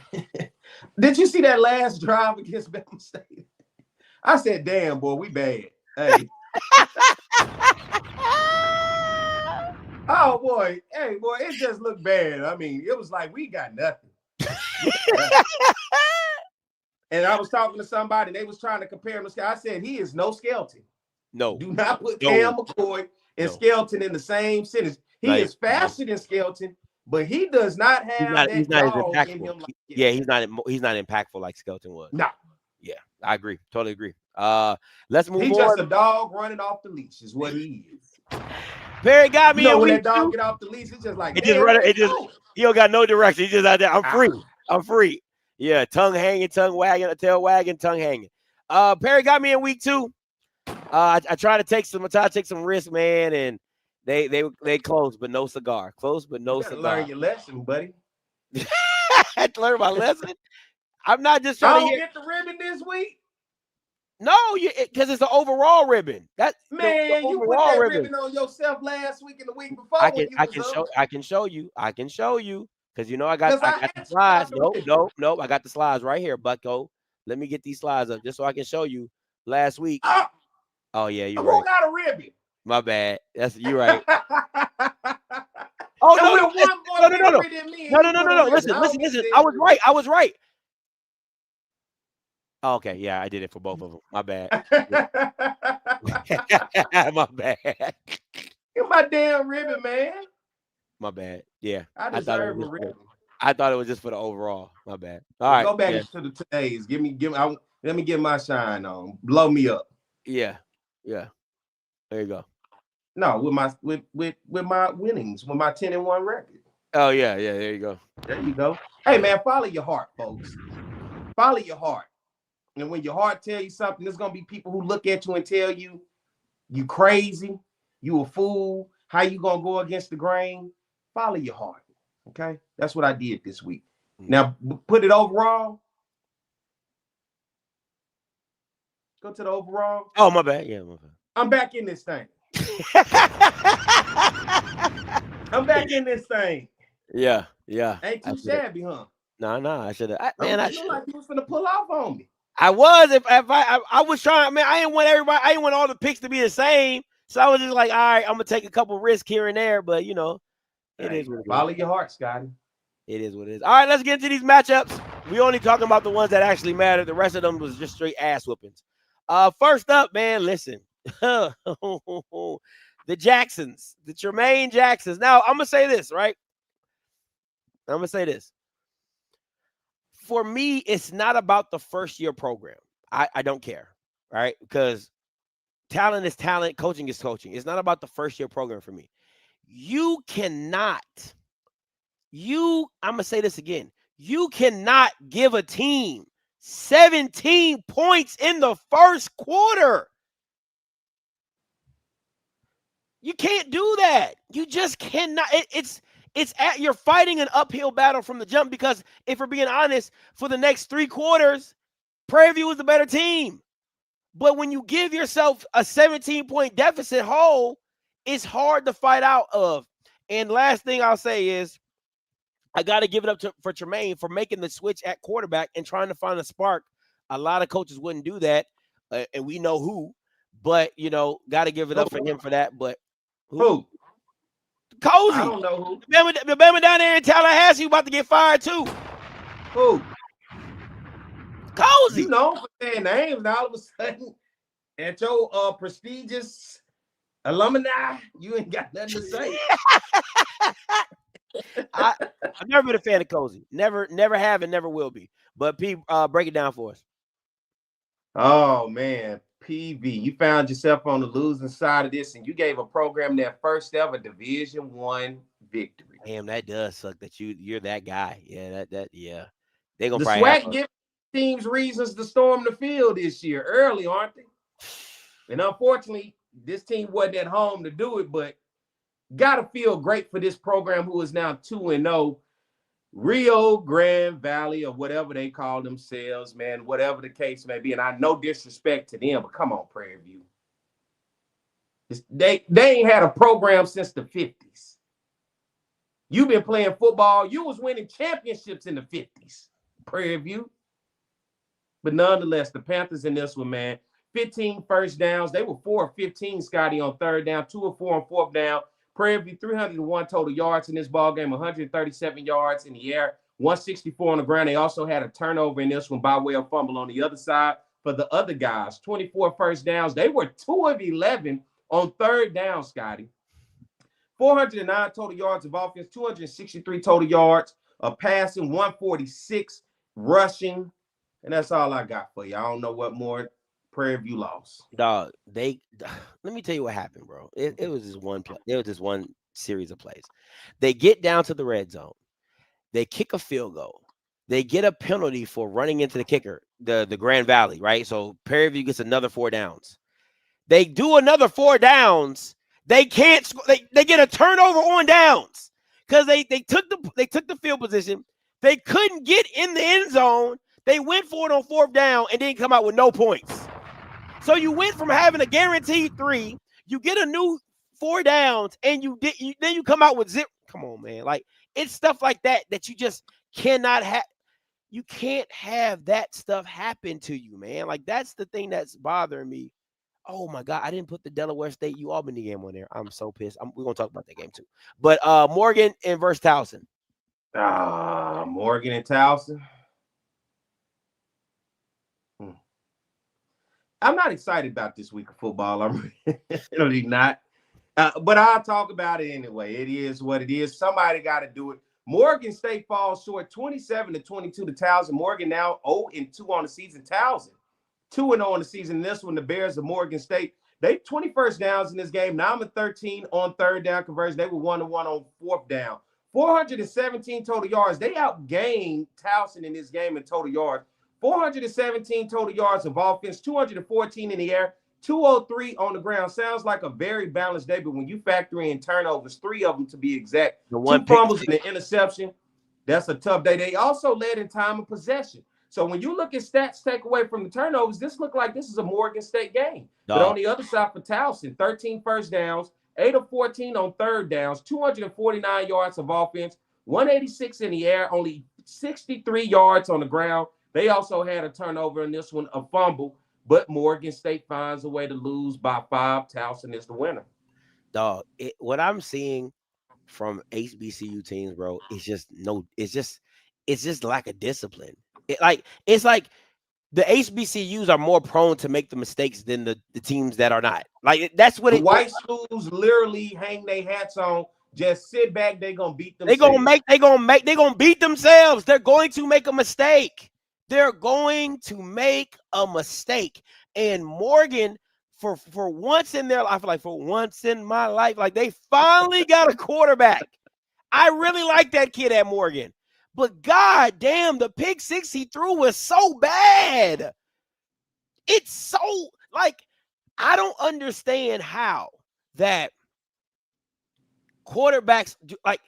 did you see that last drive against Bama State? I said, damn, boy, we bad. Hey. Oh boy, hey boy, it just looked bad. I mean, it was like we got nothing. And I was talking to somebody, and they was trying to compare him to. I said, he is no Skelton. No, do not put Cam McCoy and Skelton in the same sentence. He is faster than Skelton. But he does not have he's not as dog impactful. in him like he's not impactful like Skelton was. No. Yeah, I agree. Totally agree. Let's move on. He's just a dog running off the leash is what he is. Perry got me. When that dog get off the leash, it's just like he don't got no direction. He's just out there. I'm free. I'm free. Yeah, tongue hanging, tongue wagging, tail wagging, tongue hanging. Perry got me in week 2. I tried to take some risks, man, and they closed, but no cigar. Closed, but no cigar. Learn your lesson, buddy. I had to learn my lesson. I'm not just trying to get the ribbon this week. No, because it's the overall ribbon. That man, you put that ribbon on yourself last week and the week before. I can show you because you know I got the slides. Nope. I got the slides right here, Bucko. Let me get these slides up just so I can show you last week. Oh yeah, you right. Who got a ribbon? My bad. That's you right. Oh no. Listen. I was right. Oh, okay, yeah, I did it for both of them. My bad. My bad. Get my damn ribbon, man. My bad. Yeah. I deserve a ribbon. I thought it was just for the overall. My bad. All right. Go back to the today's. Let me get my shine on. Blow me up. Yeah. There you go. No, with my winnings, with my 10-1 record. Oh yeah, there you go. There you go. Hey man, follow your heart, folks. Follow your heart. And when your heart tells you something, there's gonna be people who look at you and tell you you crazy, you a fool, how you gonna go against the grain? Follow your heart. Okay? That's what I did this week. Now put it overall. Go to the overall. Oh, my bad. Yeah, my bad. I'm back in this thing. I'm back in this thing. Yeah. Ain't too shabby, huh? No, I should have. I feel like you was gonna pull off on me. I was. If I was trying, man, I didn't want everybody. I didn't want all the picks to be the same. So I was just like, all right, I'm gonna take a couple risks here and there, but you know, it is what it is. Follow your heart, Scotty. It is what it is. All right, let's get into these matchups. We only talking about the ones that actually matter. The rest of them was just straight ass whoopings. First up, man, listen. The Jacksons, the Tremaine Jacksons. Now, I'm gonna say this, right? For me, it's not about the first-year program. I don't care, right? Because talent is talent, coaching is coaching. It's not about the first-year program for me. I'm going to say this again. You cannot give a team 17 points in the first quarter. You can't do that. You just cannot. You're fighting an uphill battle from the jump because if we're being honest, for the next 3 quarters, Prairie View was the better team. But when you give yourself a 17-point deficit hole, it's hard to fight out of. And last thing I'll say is I got to give it up for Tremaine for making the switch at quarterback and trying to find a spark. A lot of coaches wouldn't do that, and we know who. But, got to give it up for him for that. But who? Cozy. I don't know who. The Bama down there in Tallahassee about to get fired too. Who? Cozy. You know, for saying names, and all of a sudden, at your prestigious alumni, you ain't got nothing to say. I've never been a fan of Cozy. Never have and never will be. But P, break it down for us. Oh man, PV, you found yourself on the losing side of this, and you gave a program their first ever Division I victory. Damn, that does suck that you're that guy. Yeah, yeah. They gonna the probably SWAC give teams reasons to storm the field this year early, aren't they? And unfortunately, this team wasn't at home to do it, but gotta feel great for this program who is now 2-0. Rio Grande Valley, or whatever they call themselves, man, whatever the case may be. And I no disrespect to them, but come on, Prairie View. They ain't had a program since the 50s. You've been playing football. You was winning championships in the 50s, Prairie View. But nonetheless, the Panthers in this one, man, 15 first downs. They were 4 of 15, Scotty, on third down, 2 of 4 on fourth down. Prairie View, 301 total yards in this ball game, 137 yards in the air, 164 on the ground. They also had a turnover in this one by way of fumble on the other side for the other guys. 24 first downs. They were 2 of 11 on third down, Scotty. 409 total yards of offense, 263 total yards of passing, 146 rushing. And that's all I got for you. I don't know what more Prairie View lost. Dog, let me tell you what happened, bro. It was just one play. It was just one series of plays. They get down to the red zone. They kick a field goal. They get a penalty for running into the kicker, the Grand Valley, right? So Prairie View gets another 4 downs. They do another 4 downs. They can't score. They get a turnover on downs because they took the field position. They couldn't get in the end zone. They went for it on 4th down and didn't come out with no points. So you went from having a guaranteed 3, you get a new 4 downs, and then you come out with 0. Come on, man. Like, it's stuff like that you just cannot have. You can't have that stuff happen to you, man. Like, that's the thing that's bothering me. Oh my God, I didn't put the Delaware State Albany game on there. I'm so pissed. We're gonna talk about that game too. But Morgan and versus Towson. Morgan and Towson. I'm not excited about this week of football. I'm really not. But I'll talk about it anyway. It is what it is. Somebody got to do it. Morgan State falls short 27-22 to Towson. Morgan now 0-2 on the season. Towson 2-0 on the season. This one, the Bears of Morgan State. They 21st downs in this game. 9-13 on third down conversion. They were 1-1 on 4th down. 417 total yards. They outgained Towson in this game in total yards. 417 total yards of offense, 214 in the air, 203 on the ground. Sounds like a very balanced day, but when you factor in turnovers, 3 of them to be exact, 2 fumbles and an interception, that's a tough day. They also led in time of possession. So when you look at stats take away from the turnovers, this looked like this is a Morgan State game. But on the other side for Towson, 13 first downs, 8 of 14 on third downs, 249 yards of offense, 186 in the air, only 63 yards on the ground. They also had a turnover in this one, a fumble, but Morgan State finds a way to lose by 5. Towson is the winner. Dog, what I'm seeing from HBCU teams, bro, it's just lack of discipline. It's like the HBCUs are more prone to make the mistakes than the teams that are not. Like, that's what the white schools literally hang their hats on. Just sit back, they're gonna beat themselves. They're gonna beat themselves. They're going to make a mistake. They're going to make a mistake. And Morgan, for once in their life, I feel like for once in my life, like, they finally got a quarterback. I really like that kid at Morgan. But God damn, the pick 6 he threw was so bad. It's so, like, I don't understand how that quarterbacks like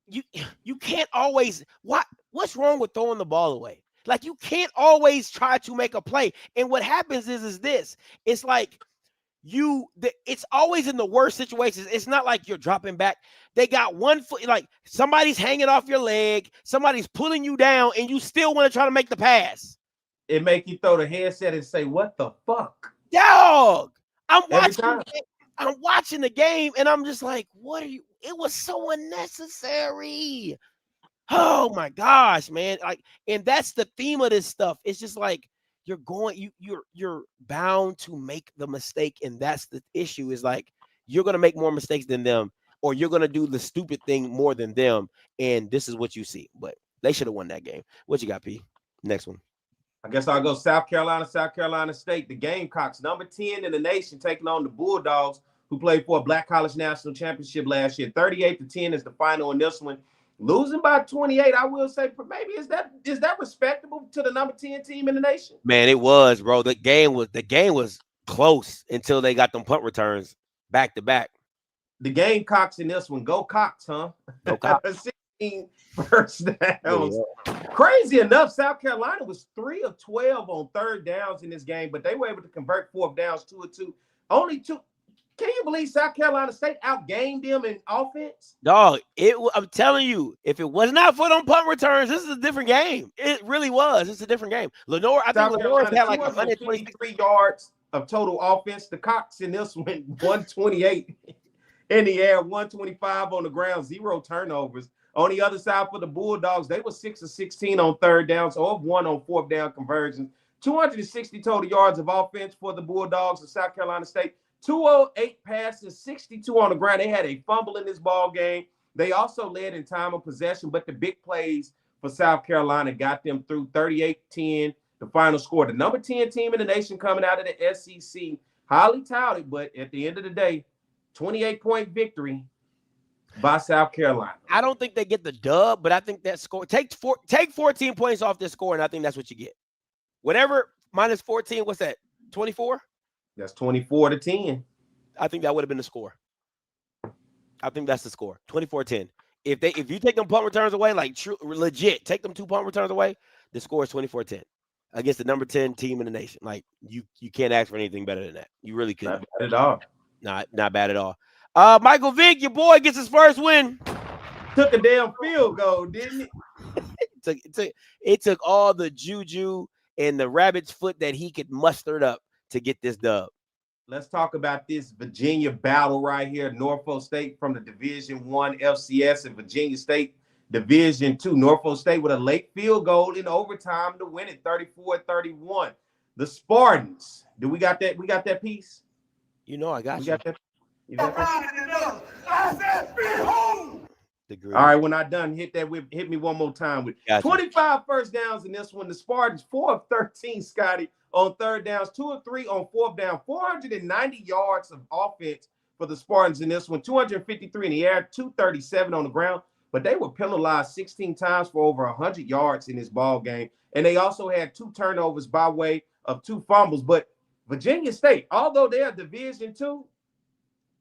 you can't always what's wrong with throwing the ball away? Like you can't always try to make a play. And what happens is this. It's like it's always in the worst situations. It's not like you're dropping back. They got 1 foot, like somebody's hanging off your leg, somebody's pulling you down, and you still want to try to make the pass. It make you throw the headset and say, "What the fuck?" Dog, I'm watching the game, and I'm just like, "What are you?" It was so unnecessary. Oh my gosh, man! Like, and that's the theme of this stuff. It's just like you're bound to make the mistake, and that's the issue. Is like you're gonna make more mistakes than them, or you're gonna do the stupid thing more than them, and this is what you see. But they should have won that game. What you got, P? Next one. I guess I'll go South Carolina State. The Gamecocks, number 10 in the nation, taking on the Bulldogs, who played for a Black College National Championship last year. 38-10 is the final in this one. Losing by 28, I will say, maybe is that respectable to the number 10 team in the nation? Man, it was, bro. The game was close until they got them punt returns back to back. The Gamecocks in this one, go Cox, huh? Go Cox. 16 first downs. Yeah. Crazy enough, South Carolina was 3 of 12 on third downs in this game, but they were able to convert fourth downs 2 of 2. Only 2. Can you believe South Carolina State outgained them in offense? Dog, I'm telling you, if it was not for them punt returns, this is a different game. It really was. It's a different game. Lenore, I think Lenore had like 123 yards of total offense. The Cox in this one, 128 in the air, 125 on the ground, 0 turnovers. On the other side for the Bulldogs, they were 6 of 16 on third downs, so of 1 on fourth down conversions. 260 total yards of offense for the Bulldogs of South Carolina State. 208 passes, 62 on the ground. They had a fumble in this ball game. They also led in time of possession, but the big plays for South Carolina got them through 38-10, the final score. The number 10 team in the nation coming out of the SEC, highly touted, but at the end of the day, 28-point victory by South Carolina. I don't think they get the dub, but I think that score, take 14 points off this score, and I think that's what you get. Whatever, minus 14, what's that, 24? That's 24-10. I think that would have been the score. I think that's the score. 24-10. If you take them punt returns away, like legit, take them 2 punt returns away, the score is 24-10 against the number 10 team in the nation. Like you can't ask for anything better than that. You really couldn't. Not bad at all. Not bad at all. Michael Vick, your boy, gets his first win. Took a damn field goal, didn't it? It took all the juju and the rabbit's foot that he could muster up to get this dub. Let's talk about this Virginia battle right here. Norfolk State from the Division I FCS and Virginia State Division II. Norfolk State with a late field goal in overtime to win it, 34-31. The Spartans. Do we got that? We got that piece? You know I got you. Got that? You got that? I said, behold! All right, when I'm done, hit me one more time with 25 first downs in this one. The Spartans 4 of 13, Scotty, on third downs, 2 of 3 on fourth down, 490 yards of offense for the Spartans in this one, 253 in the air, 237 on the ground. But they were penalized 16 times for over 100 yards in this ball game, and they also had 2 turnovers by way of 2 fumbles. But Virginia State, although they are Division II,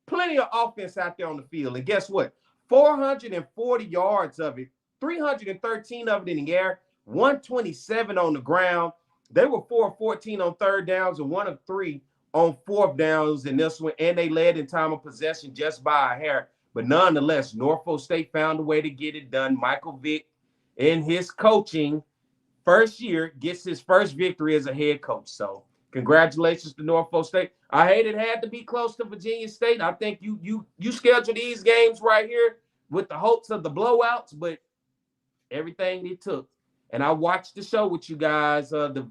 plenty of offense out there on the field, and guess what? 440 yards of it, 313 of it in the air, 127 on the ground. They were 4 of 14 on third downs and 1 of 3 on fourth downs in this one, and they led in time of possession just by a hair. But nonetheless, Norfolk State found a way to get it done. Michael Vick, in his coaching first year, gets his first victory as a head coach. So congratulations to Norfolk State. I hate it had to be close to Virginia State. I think you schedule these games right here with the hopes of the blowouts, but everything it took. And I watched the show with you guys, the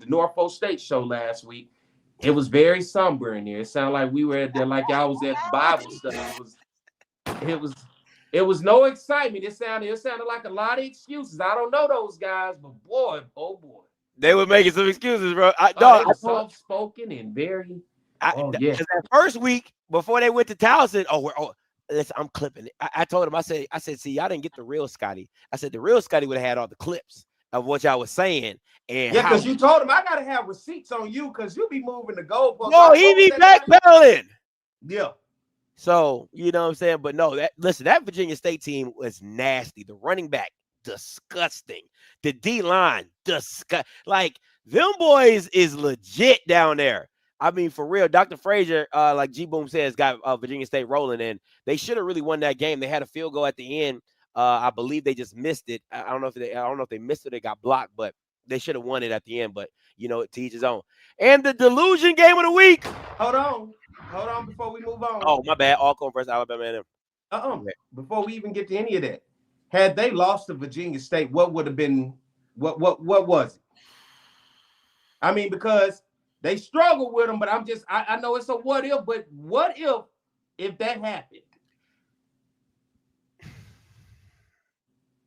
Norfolk State show last week. It was very somber in there. It sounded like we were at there, like I was at Bible study. It was no excitement. It sounded like a lot of excuses. I don't know those guys, but boy, oh boy. They were making some excuses, bro. They were soft-spoken and very. Yeah. That first week before they went to Towson, listen, I'm clipping it. I told him, I said, see, y'all didn't get the real Scotty. I said the real Scotty would have had all the clips of what y'all was saying. And yeah, because you told him I gotta have receipts on you because you be moving the goalposts. No, he be backpedaling. Yeah. So, you know what I'm saying? But no, that Virginia State team was nasty. The running back, disgusting. The D-line, like, them boys is legit down there. I mean, for real, Dr. Frazier, like G Boom says, got Virginia State rolling, and they should have really won that game. They had a field goal at the end. I believe they just missed it. I don't know if they missed it, they got blocked, but they should have won it at the end. But to each his own. And the delusion game of the week. Hold on before we move on. Oh, my bad. Alcorn versus Alabama A&M. Before we even get to any of that, had they lost to Virginia State, what would have been? What was it? I mean, because they struggled with them, but I know it's a what if, but what if that happened?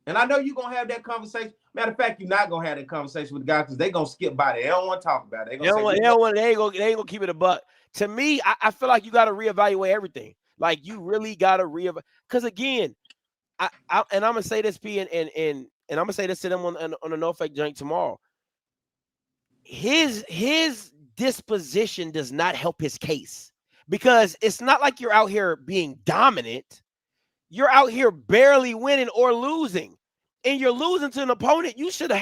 And I know you're gonna have that conversation. Matter of fact, you're not gonna have that conversation with the guys because they're gonna skip by it. They don't want to talk about it. They ain't gonna keep it a buck. To me, I feel like you gotta reevaluate everything. Like, you really gotta reevaluate. Because again, and I'm gonna say this, P, and I'm gonna say this to them on the No Fake Joint tomorrow. His disposition does not help his case, because it's not like you're out here being dominant. You're out here barely winning or losing, and you're losing to an opponent you should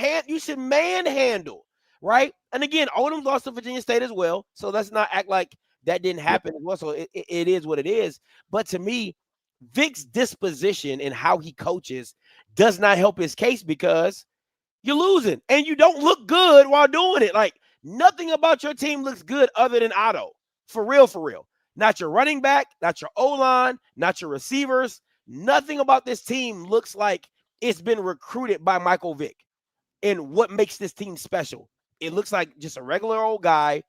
manhandle, right? And again, Odom lost to Virginia State as well, so let's not act like that didn't happen as well. So it is what it is. But to me, Vic's disposition and how he coaches does not help his case, because you're losing and you don't look good while doing it. Like, nothing about your team looks good other than Otto. For real, for real. Not your running back, not your O-line, not your receivers. Nothing about this team looks like it's been recruited by Michael Vick. And what makes this team special? It looks like just a regular old guy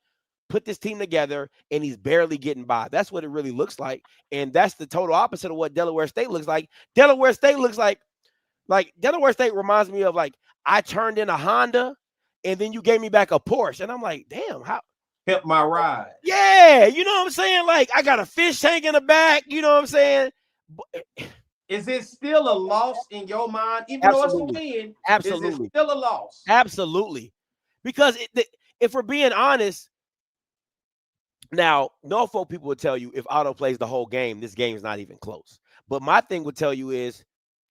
put this team together, and he's barely getting by. That's what it really looks like. And that's the total opposite of what Delaware State looks like. Delaware State looks like Delaware State reminds me of, like, I turned in a Honda and then you gave me back a Porsche. And I'm like, damn, how? Help my ride. Yeah, you know what I'm saying? Like, I got a fish tank in the back, you know what I'm saying? Is it still a loss in your mind? Even though it's a win, absolutely. Is it still a loss? Absolutely. Because if we're being honest, now, Norfolk people would tell you if Otto plays the whole game, this game's not even close. But my thing would tell you is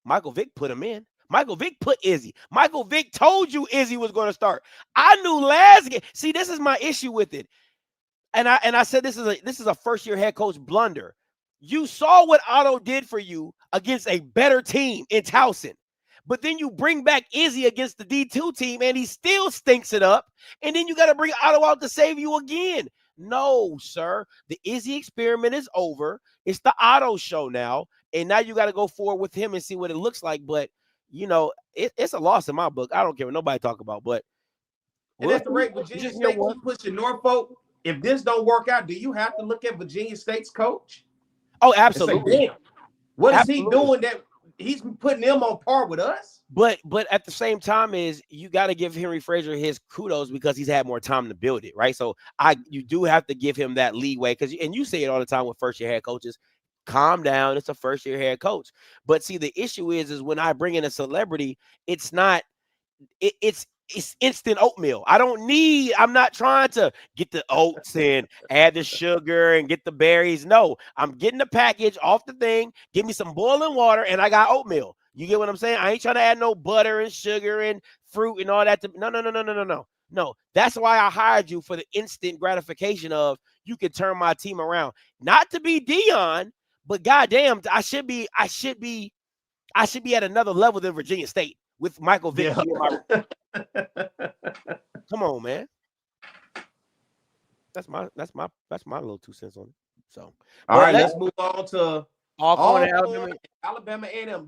Michael Vick put him in. Michael Vick put Izzy. Michael Vick told you Izzy was going to start. I knew last game. See, this is my issue with it. And I said this is a first-year head coach blunder. You saw what Otto did for you against a better team in Towson. But then you bring back Izzy against the D2 team, and he still stinks it up. And then you got to bring Otto out to save you again. No, sir. The Izzy experiment is over. It's the Otto show now. And now you got to go forward with him and see what it looks like. But, it's a loss in my book. I don't care what nobody talk about. But and at the rate Virginia State keep pushing Norfolk, if this don't work out, do you have to look at Virginia State's coach? Oh, absolutely. Say, damn, what is he doing that he's putting them on par with us? But at the same time is you got to give Henry Frazier his kudos because he's had more time to build it, right? So you do have to give him that leeway and you say it all the time with first-year head coaches. Calm down. It's a first-year head coach. But see, the issue is when I bring in a celebrity, it's not it's instant oatmeal. I'm not trying to get the oats and add the sugar and get the berries. No, I'm getting the package off the thing. Give me some boiling water and I got oatmeal. You get what I'm saying? I ain't trying to add no butter and sugar and fruit and all that. No. That's why I hired you, for the instant gratification of you can turn my team around. Not to be Dion, but goddamn, I should be at another level than Virginia State with Michael Vick. Yeah. Come on, man. That's my little 2 cents on it. So all right, let's move on to Alabama A&M.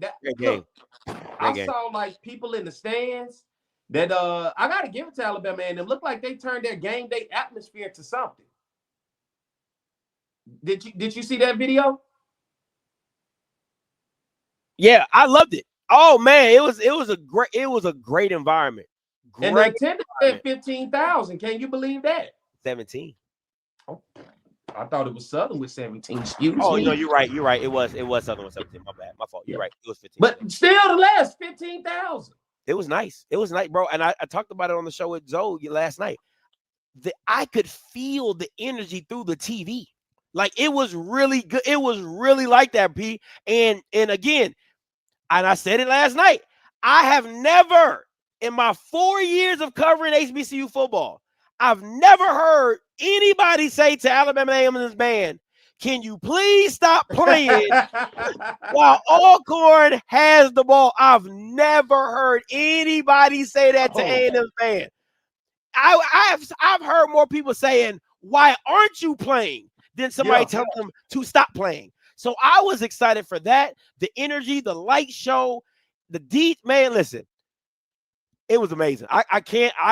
I saw like people in the stands that I gotta give it to Alabama A&M. Look like they turned their game day atmosphere into something. Did you see that video? Yeah, I loved it. Oh man, it was a great environment. And the attendance at 15,000. Can you believe that? 17. Oh, I thought it was Southern with 17. Excuse me. Oh no, you're right. It was Southern with 17. My bad. My fault. You're right. It was 15. But still, the last 15,000. It was nice. It was nice, bro. And I talked about it on the show with Zoe last night. I could feel the energy through the TV. Like, it was really good. It was really like that, P. And again, and I said it last night, I have never, in my 4 years of covering HBCU football, I've never heard anybody say to Alabama A&M and his band, can you please stop playing while Alcorn has the ball? I've never heard anybody say that to A&M's band. I've heard more people saying, why aren't you playing, than somebody telling them to stop playing. So I was excited for that. The energy, the light show, the deep, man, listen, it was amazing. I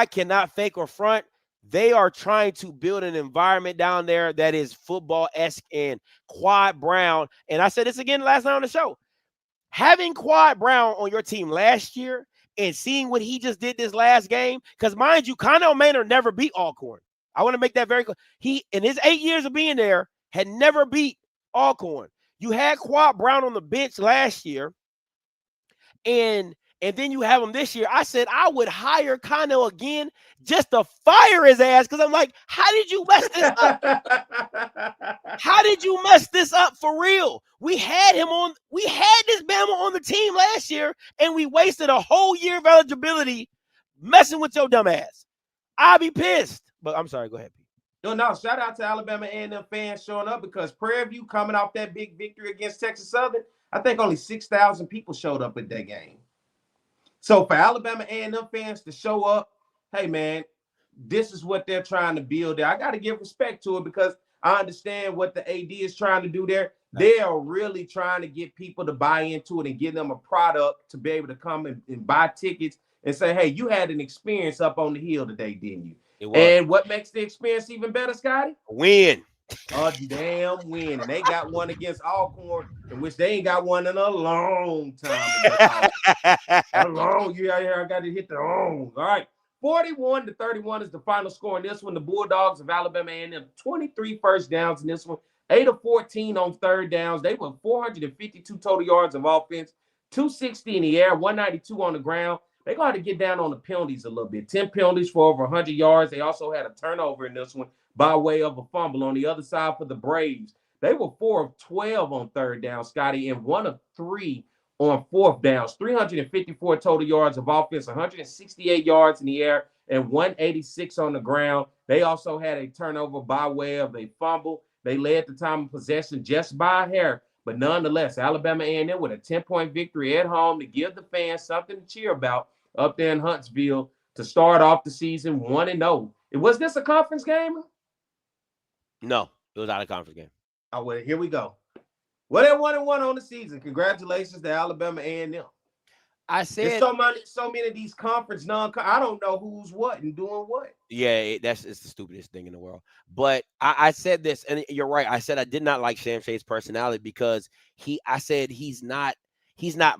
cannot fake or front. They are trying to build an environment down there that is football-esque, and Quad Brown, and I said this again last night on the show, having Quad Brown on your team last year and seeing what he just did this last game, because mind you, Connell Maynard never beat Alcorn. I want to make that very clear. He, in his 8 years of being there, had never beat Alcorn. You had Quad Brown on the bench last year, and then you have him this year. I said I would hire Connell again just to fire his ass, because I'm like, how did you mess this up? How did you mess this up for real? We had this Bama on the team last year, and we wasted a whole year of eligibility messing with your dumb ass. I'll be pissed. But I'm sorry, go ahead. No, shout out to Alabama A&M fans showing up, because Prairie View coming off that big victory against Texas Southern, I think only 6,000 people showed up at that game. So for Alabama A&M fans to show up, hey, man, this is what they're trying to build there. I got to give respect to it, because I understand what the AD is trying to do there. They are really trying to get people to buy into it and give them a product to be able to come and buy tickets and say, hey, you had an experience up on the hill today, didn't you? And what makes the experience even better, Scotty? Win. A damn win. And they got one against Alcorn, in which they ain't got one in a long time. I got to hit the on. All right. 41-31 is the final score in this one. The Bulldogs of Alabama A&M, 23 first downs in this one, 8 of 14 on third downs. They went 452 total yards of offense, 260 in the air, 192 on the ground. They're going to get down on the penalties a little bit. 10 penalties for over 100 yards. They also had a turnover in this one by way of a fumble. On the other side for the Braves, they were 4 of 12 on third down, Scotty, and 1 of 3 on fourth downs. 354 total yards of offense, 168 yards in the air, and 186 on the ground. They also had a turnover by way of a fumble. They led the time of possession just by a hair. But nonetheless, Alabama A&M with a 10-point victory at home to give the fans something to cheer about up there in Huntsville to start off the season 1-0. Was this a conference game? No, it was not a conference game. Oh, well, here we go. Well, they're 1-1 on the season. Congratulations to Alabama A&M. I said there's so many of these conference I don't know who's what and doing what. Yeah, it's the stupidest thing in the world. But I said this, and you're right. I said I did not like Sam Shade's personality because I said he's not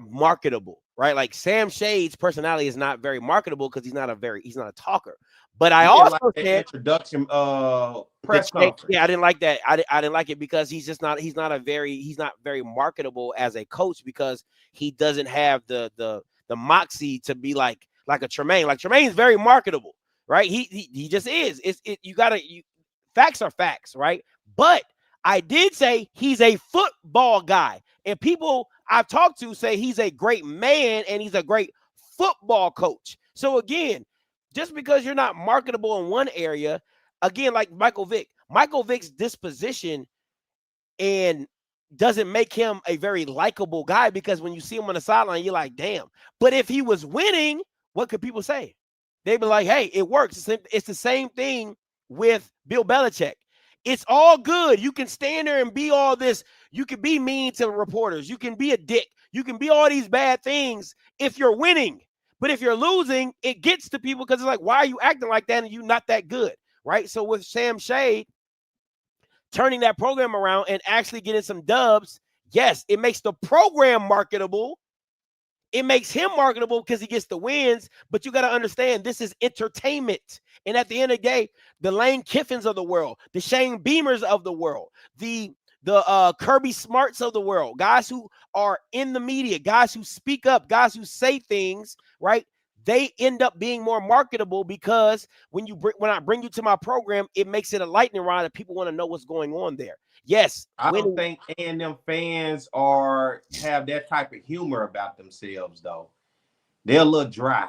marketable, right? Like Sam Shade's personality is not very marketable because he's not a talker. But I also like said introduction press conference. Yeah, I didn't like that. I didn't like it because he's not very marketable as a coach because he doesn't have the moxie to be like a Tremaine. Like Tremaine's very marketable, right? He just is. Facts are facts, right? But I did say he's a football guy, and people I've talked to say he's a great man and he's a great football coach. So again, just because you're not marketable in one area, again, like Michael Vick's disposition and doesn't make him a very likable guy because when you see him on the sideline, you're like, damn. But if he was winning, what could people say? They'd be like, hey, it works. It's the same thing with Bill Belichick. It's all good. You can stand there and be all this. You can be mean to reporters. You can be a dick. You can be all these bad things if you're winning. But if you're losing, it gets to people because it's like, why are you acting like that and you're not that good, right? So with Sam Shade turning that program around and actually getting some dubs, yes, it makes the program marketable. It makes him marketable because he gets the wins, but you got to understand this is entertainment. And at the end of the day, the Lane Kiffins of the world, the Shane Beamers of the world, the Kirby Smarts of the world, guys who are in the media, guys who speak up, guys who say things, right? they end up being more marketable because when I bring you to my program, it makes it a lightning rod that people want to know what's going on there. Yes, I don't think A&M fans have that type of humor about themselves, though. They're a little dry.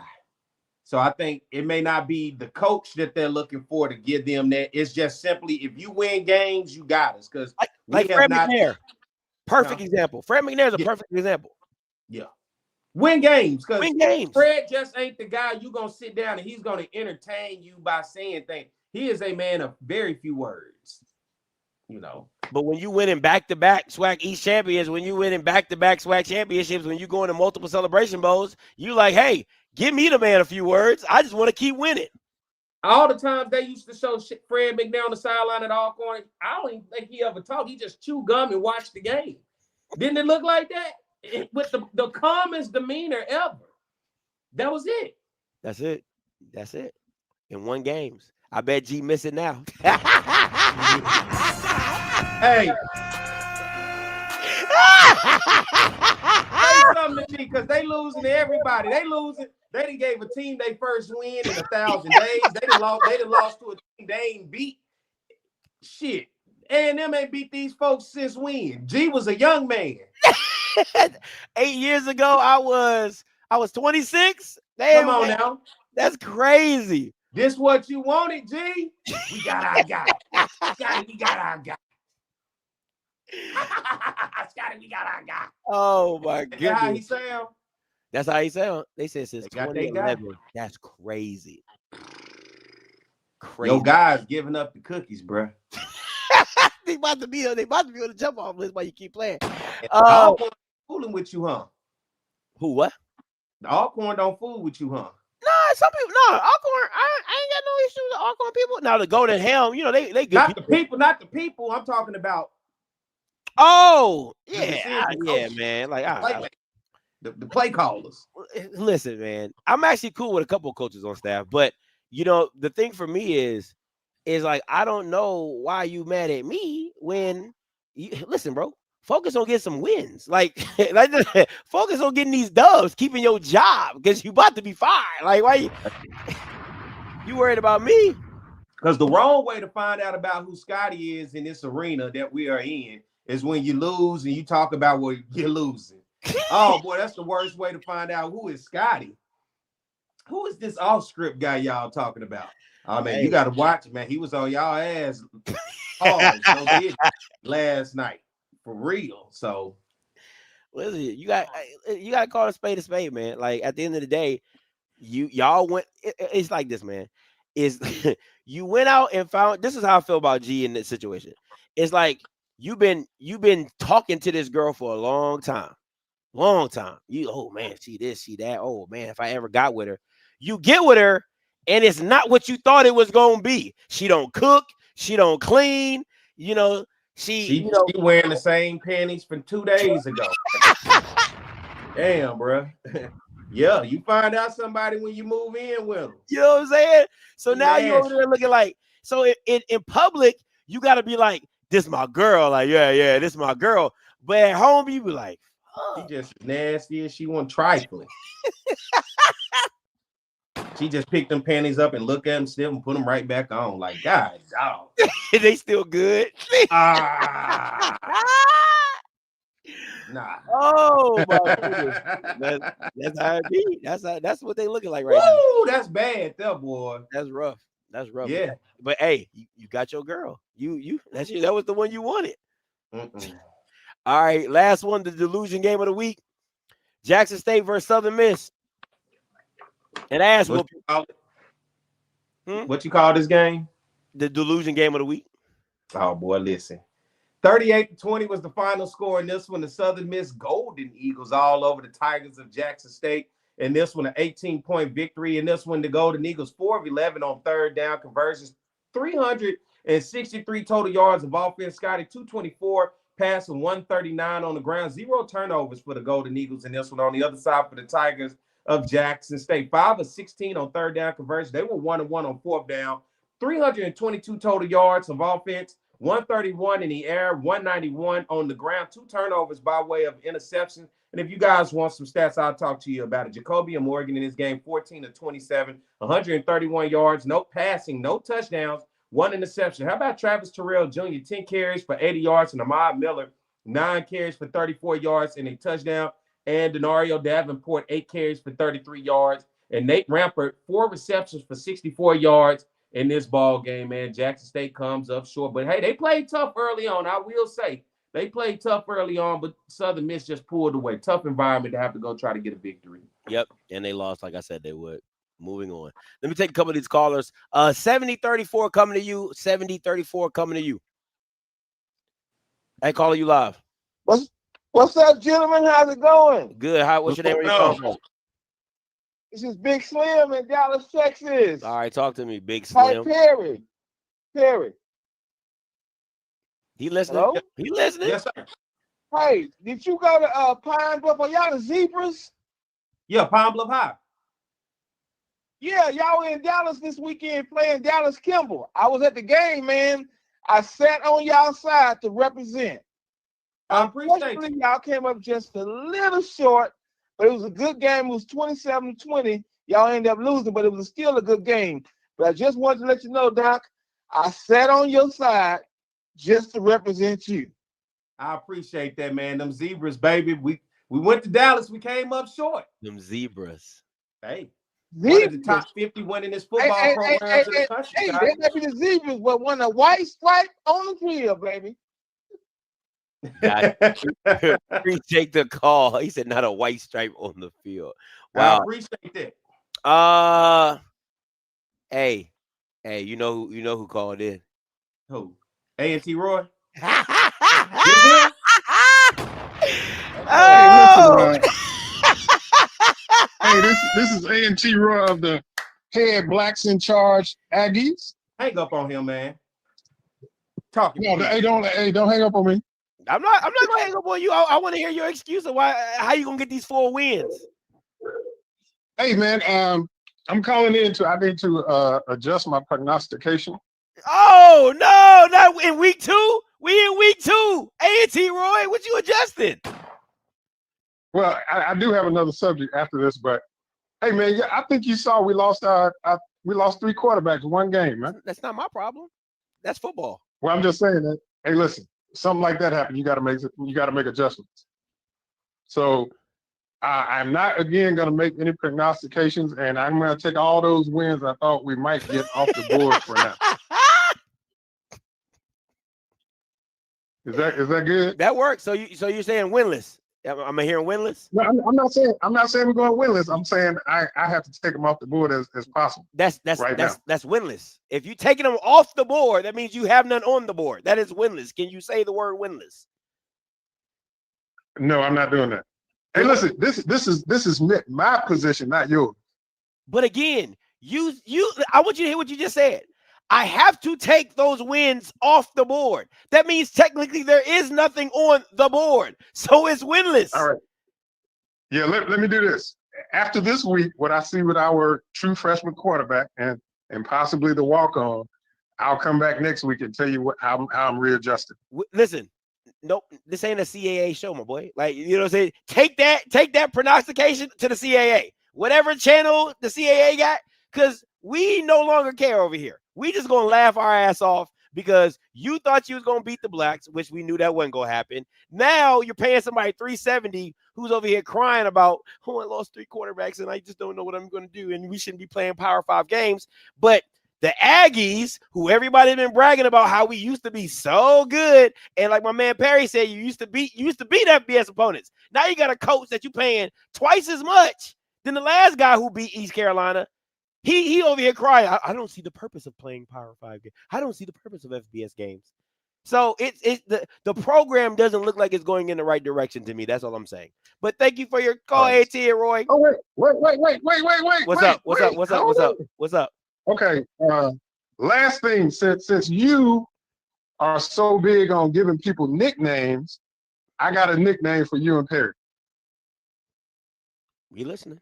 So I think it may not be the coach that they're looking for to give them that. It's just simply, if you win games, you got us. Because like Fred McNair. Perfect example. Fred McNair is a perfect example. Yeah. Win games. Because win games. Fred just ain't the guy you're going to sit down and he's going to entertain you by saying things. He is a man of very few words. You know. But when you win in back-to-back SWAC East champions, when you win in back-to-back SWAC championships, when you go into multiple celebration bowls, you like, hey, give me the man a few words. I just want to keep winning. All the times they used to show Fred McNair on the sideline at Alcorn, I don't even think he ever talked. He just chewed gum and watched the game. Didn't it look like that? With the calmest demeanor ever. That was it. That's it. That's it. In one games. I bet G miss it now. Hey. Say something to G, because they losing to everybody. They losing. They done gave a team their first win in 1,000 days. They done lost to a team they ain't beat. Shit. A&M ain't beat these folks since when? G was a young man. 8 years ago, I was 26. Come on now. That's crazy. This what you wanted, G? We got our guy. Scotty, we got our guy. Scotty, we got our guy. Oh my goodness. That's how he sound. That's how he sound. They said since 2011. That's crazy. Crazy. Yo, guys giving up the cookies, bro. They about to be on the jump off list while you keep playing. Alcorn fooling with you, huh? Who what? The Alcorn don't fool with you, huh? Nah, some people. No, Alcorn. I ain't got no issue with Alcorn people. Now the Golden Helm, they good. Not the people. I'm talking about. Oh yeah, man. Like the play callers. Listen, man. I'm actually cool with a couple of coaches on staff, but the thing for me is like I don't know why you mad at me when listen, bro. Focus on getting some wins. Like focus on getting these dubs, keeping your job because you about to be fired. Like, why you worried about me? Because the wrong way to find out about who Scotty is in this arena that we are in is when you lose and you talk about what you're losing. Oh boy, that's the worst way to find out who is Scotty. Who is this off-script guy y'all talking about? Oh man, you got to watch it, man. He was on y'all ass last night. For real. So listen, you got to call a spade, man. Like at the end of the day, y'all went. It's like this, man. Is you went out and found. This is how I feel about G in this situation. It's like you've been talking to this girl for a long time. Oh man, see this, see that. Oh man, if I ever got with her, you get with her, and it's not what you thought it was gonna be. She don't cook. She don't clean. She wearing the same panties from 2 days ago. Damn, bro. Yeah, you find out somebody when you move in with them. You know what I'm saying? So now you're over there looking like, so in public, you got to be like, this my girl. Like, yeah, this my girl. But at home, you be like, she just nasty as she want trifling. She just picked them panties up and look at them still and put them right back on. Like, God, dog. They still good. Nah. Oh my goodness. That's how it be. That's what they looking like right now. That's bad, though, boy. That's rough. Yeah. But hey, you got your girl. That was the one you wanted. All right, last one, the delusion game of the week. Jackson State versus Southern Miss. And ask what you call this game? The delusion game of the week. Oh boy, listen. 38-20 was the final score in this one. The Southern Miss Golden Eagles all over the Tigers of Jackson State. And this one, an 18-point victory. And this one, the Golden Eagles 4 of 11 on third down conversions, 363 total yards of offense. Scotty 224 passing, 139 on the ground. 0 turnovers for the Golden Eagles in this one. On the other side for the Tigers of Jackson State, 5 of 16 on third down conversion. They were 1-1 on fourth down. 322 total yards of offense, 131 in the air, 191 on the ground. 2 turnovers by way of interception. And And if you guys want some stats, I'll talk to you about it. Jacoby Morgan in this game, 14 of 27, 131 yards, no passing, no touchdowns, 1 interception. How about Travis Terrell Jr., 10 carries for 80 yards, and Ahmad Miller, 9 carries for 34 yards and a touchdown. And Denario Davenport, 8 carries for 33 yards. And Nate Rampart, 4 receptions for 64 yards in this ball game, man. Jackson State comes up short. But, hey, they played tough early on, I will say. They played tough early on, but Southern Miss just pulled away. Tough environment to have to go try to get a victory. Yep, and they lost like I said they would. Moving on. Let me take a couple of these callers. 7034 coming to you. 7034 coming to you. Hey, caller, you live. What's up, gentlemen? How's it going? Good. What's your name? Where you come from? This is Big Slim in Dallas, Texas. All right, talk to me, Big Slim. Hey, Perry. He listening? Hello? He listening? Yes, sir. Hey, did you go to Pine Bluff? Are y'all the Zebras? Yeah, Pine Bluff High. Yeah, y'all in Dallas this weekend playing Dallas Kimball. I was at the game, man. I sat on y'all side to represent. I appreciate you. Y'all came up just a little short, but it was a good game. It was 27-20. Y'all ended up losing, but it was still a good game. But I just wanted to let you know, Doc, I sat on your side just to represent you. I appreciate that, man. Them Zebras, baby. We went to Dallas. We came up short. Them Zebras. Hey. One of the top 50 winning this football programs in the country. Hey, they may be the Zebras, but one a white stripe on the field, baby. Appreciate the call. He said not a white stripe on the field. Wow. I appreciate that. Hey, you know who called in? Who? A&T Roy? Oh! Hey, this is A&T Roy of the Head Blacks in Charge Aggies. Hang up on him, man. Talking. No, don't hang up on me. I'm not gonna hang up on you. I want to hear your excuse of how you gonna get these 4 wins. Hey, man, I'm calling in I need to adjust my prognostication. Oh no, not in week 2. We in week 2. A&T Roy, what you adjusted? Well, I do have another subject after this, but hey, man, yeah, I think you saw we lost 3 quarterbacks in one game, man. That's not my problem. That's football. Well, I'm just saying that. Hey, listen, something like that happened. You got to make adjustments. So I'm not again going to make any prognostications, and I'm going to take all those wins I thought we might get off the board for now. Is that good? That works. So you're saying winless? Am I hearing winless? No, I'm not saying we're going winless. I'm saying I have to take them off the board as possible. That's winless. If you're taking them off the board, that means you have none on the board. That is winless. Can you say the word winless? No, I'm not doing that. Hey, listen, this is my position, not yours. But again, I want you to hear what you just said. I have to take those wins off the board. That means technically there is nothing on the board. So it's winless. All right. Yeah, let me do this. After this week, what I see with our true freshman quarterback and possibly the walk-on, I'll come back next week and tell you how I'm readjusted. Listen, nope, this ain't a CAA show, my boy. Like, you know what I'm saying? Take that prognostication to the CAA. Whatever channel the CAA got, because we no longer care over here. We just gonna laugh our ass off because you thought you was gonna beat the Blacks, which we knew that wasn't gonna happen. Now you're paying somebody $370 who's over here crying about, I lost 3 quarterbacks and I just don't know what I'm gonna do, and we shouldn't be playing Power 5 games. But the Aggies, who everybody's been bragging about how we used to be so good, and like my man Perry said, you used to beat FBS opponents. Now you got a coach that you paying twice as much than the last guy who beat East Carolina. He over here crying. I don't see the purpose of playing Power 5 games. I don't see the purpose of FBS games. So the program doesn't look like it's going in the right direction to me. That's all I'm saying. But thank you for your call, AT and Roy. Oh wait. What's up? Okay. Last thing, since you are so big on giving people nicknames, I got a nickname for you and Perry. We listening.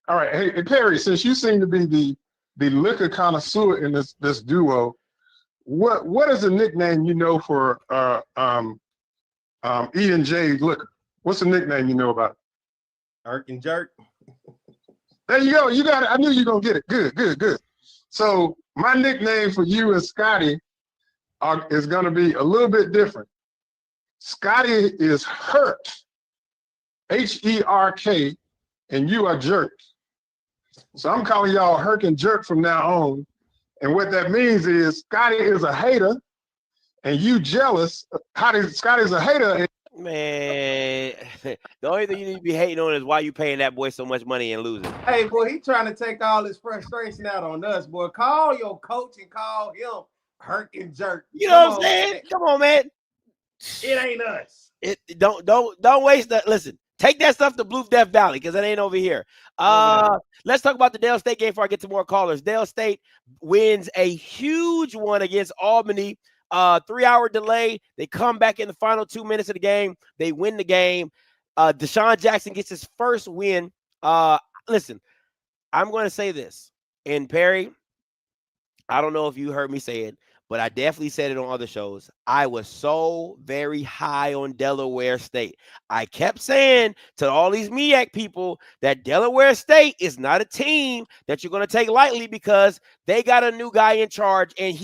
All right, hey Perry, since you seem to be the liquor connoisseur in this duo, what is a nickname you know for E&J liquor? What's the nickname you know about it? Irk and Jerk. There you go. You got it. I knew you were going to get it. Good, good, good. So my nickname for you and Scotty is going to be a little bit different. Scotty is Herk, H-E-R-K, and you are Jerk. So I'm calling y'all Herk and Jerk from now on. And what that means is Scotty is a hater and you jealous. Scotty's a hater. Man, the only thing you need to be hating on is why you paying that boy so much money and losing. Hey, boy, he trying to take all his frustration out on us, boy. Call your coach and call him Herk and Jerk. You know what I'm saying? Come on, man. It ain't us. Don't waste that. Listen, take that stuff to Blue Death Valley because it ain't over here. Let's talk about the Dale State game before I get to more callers. Dale State wins a huge one against Albany. 3-hour delay. They come back in the final 2 minutes of the game. They win the game. Deshaun Jackson gets his first win. Listen, I'm going to say this. And Perry, I don't know if you heard me say it, but I definitely said it on other shows. I was so very high on Delaware State. I kept saying to all these MEAC people that Delaware State is not a team that you're going to take lightly because they got a new guy in charge and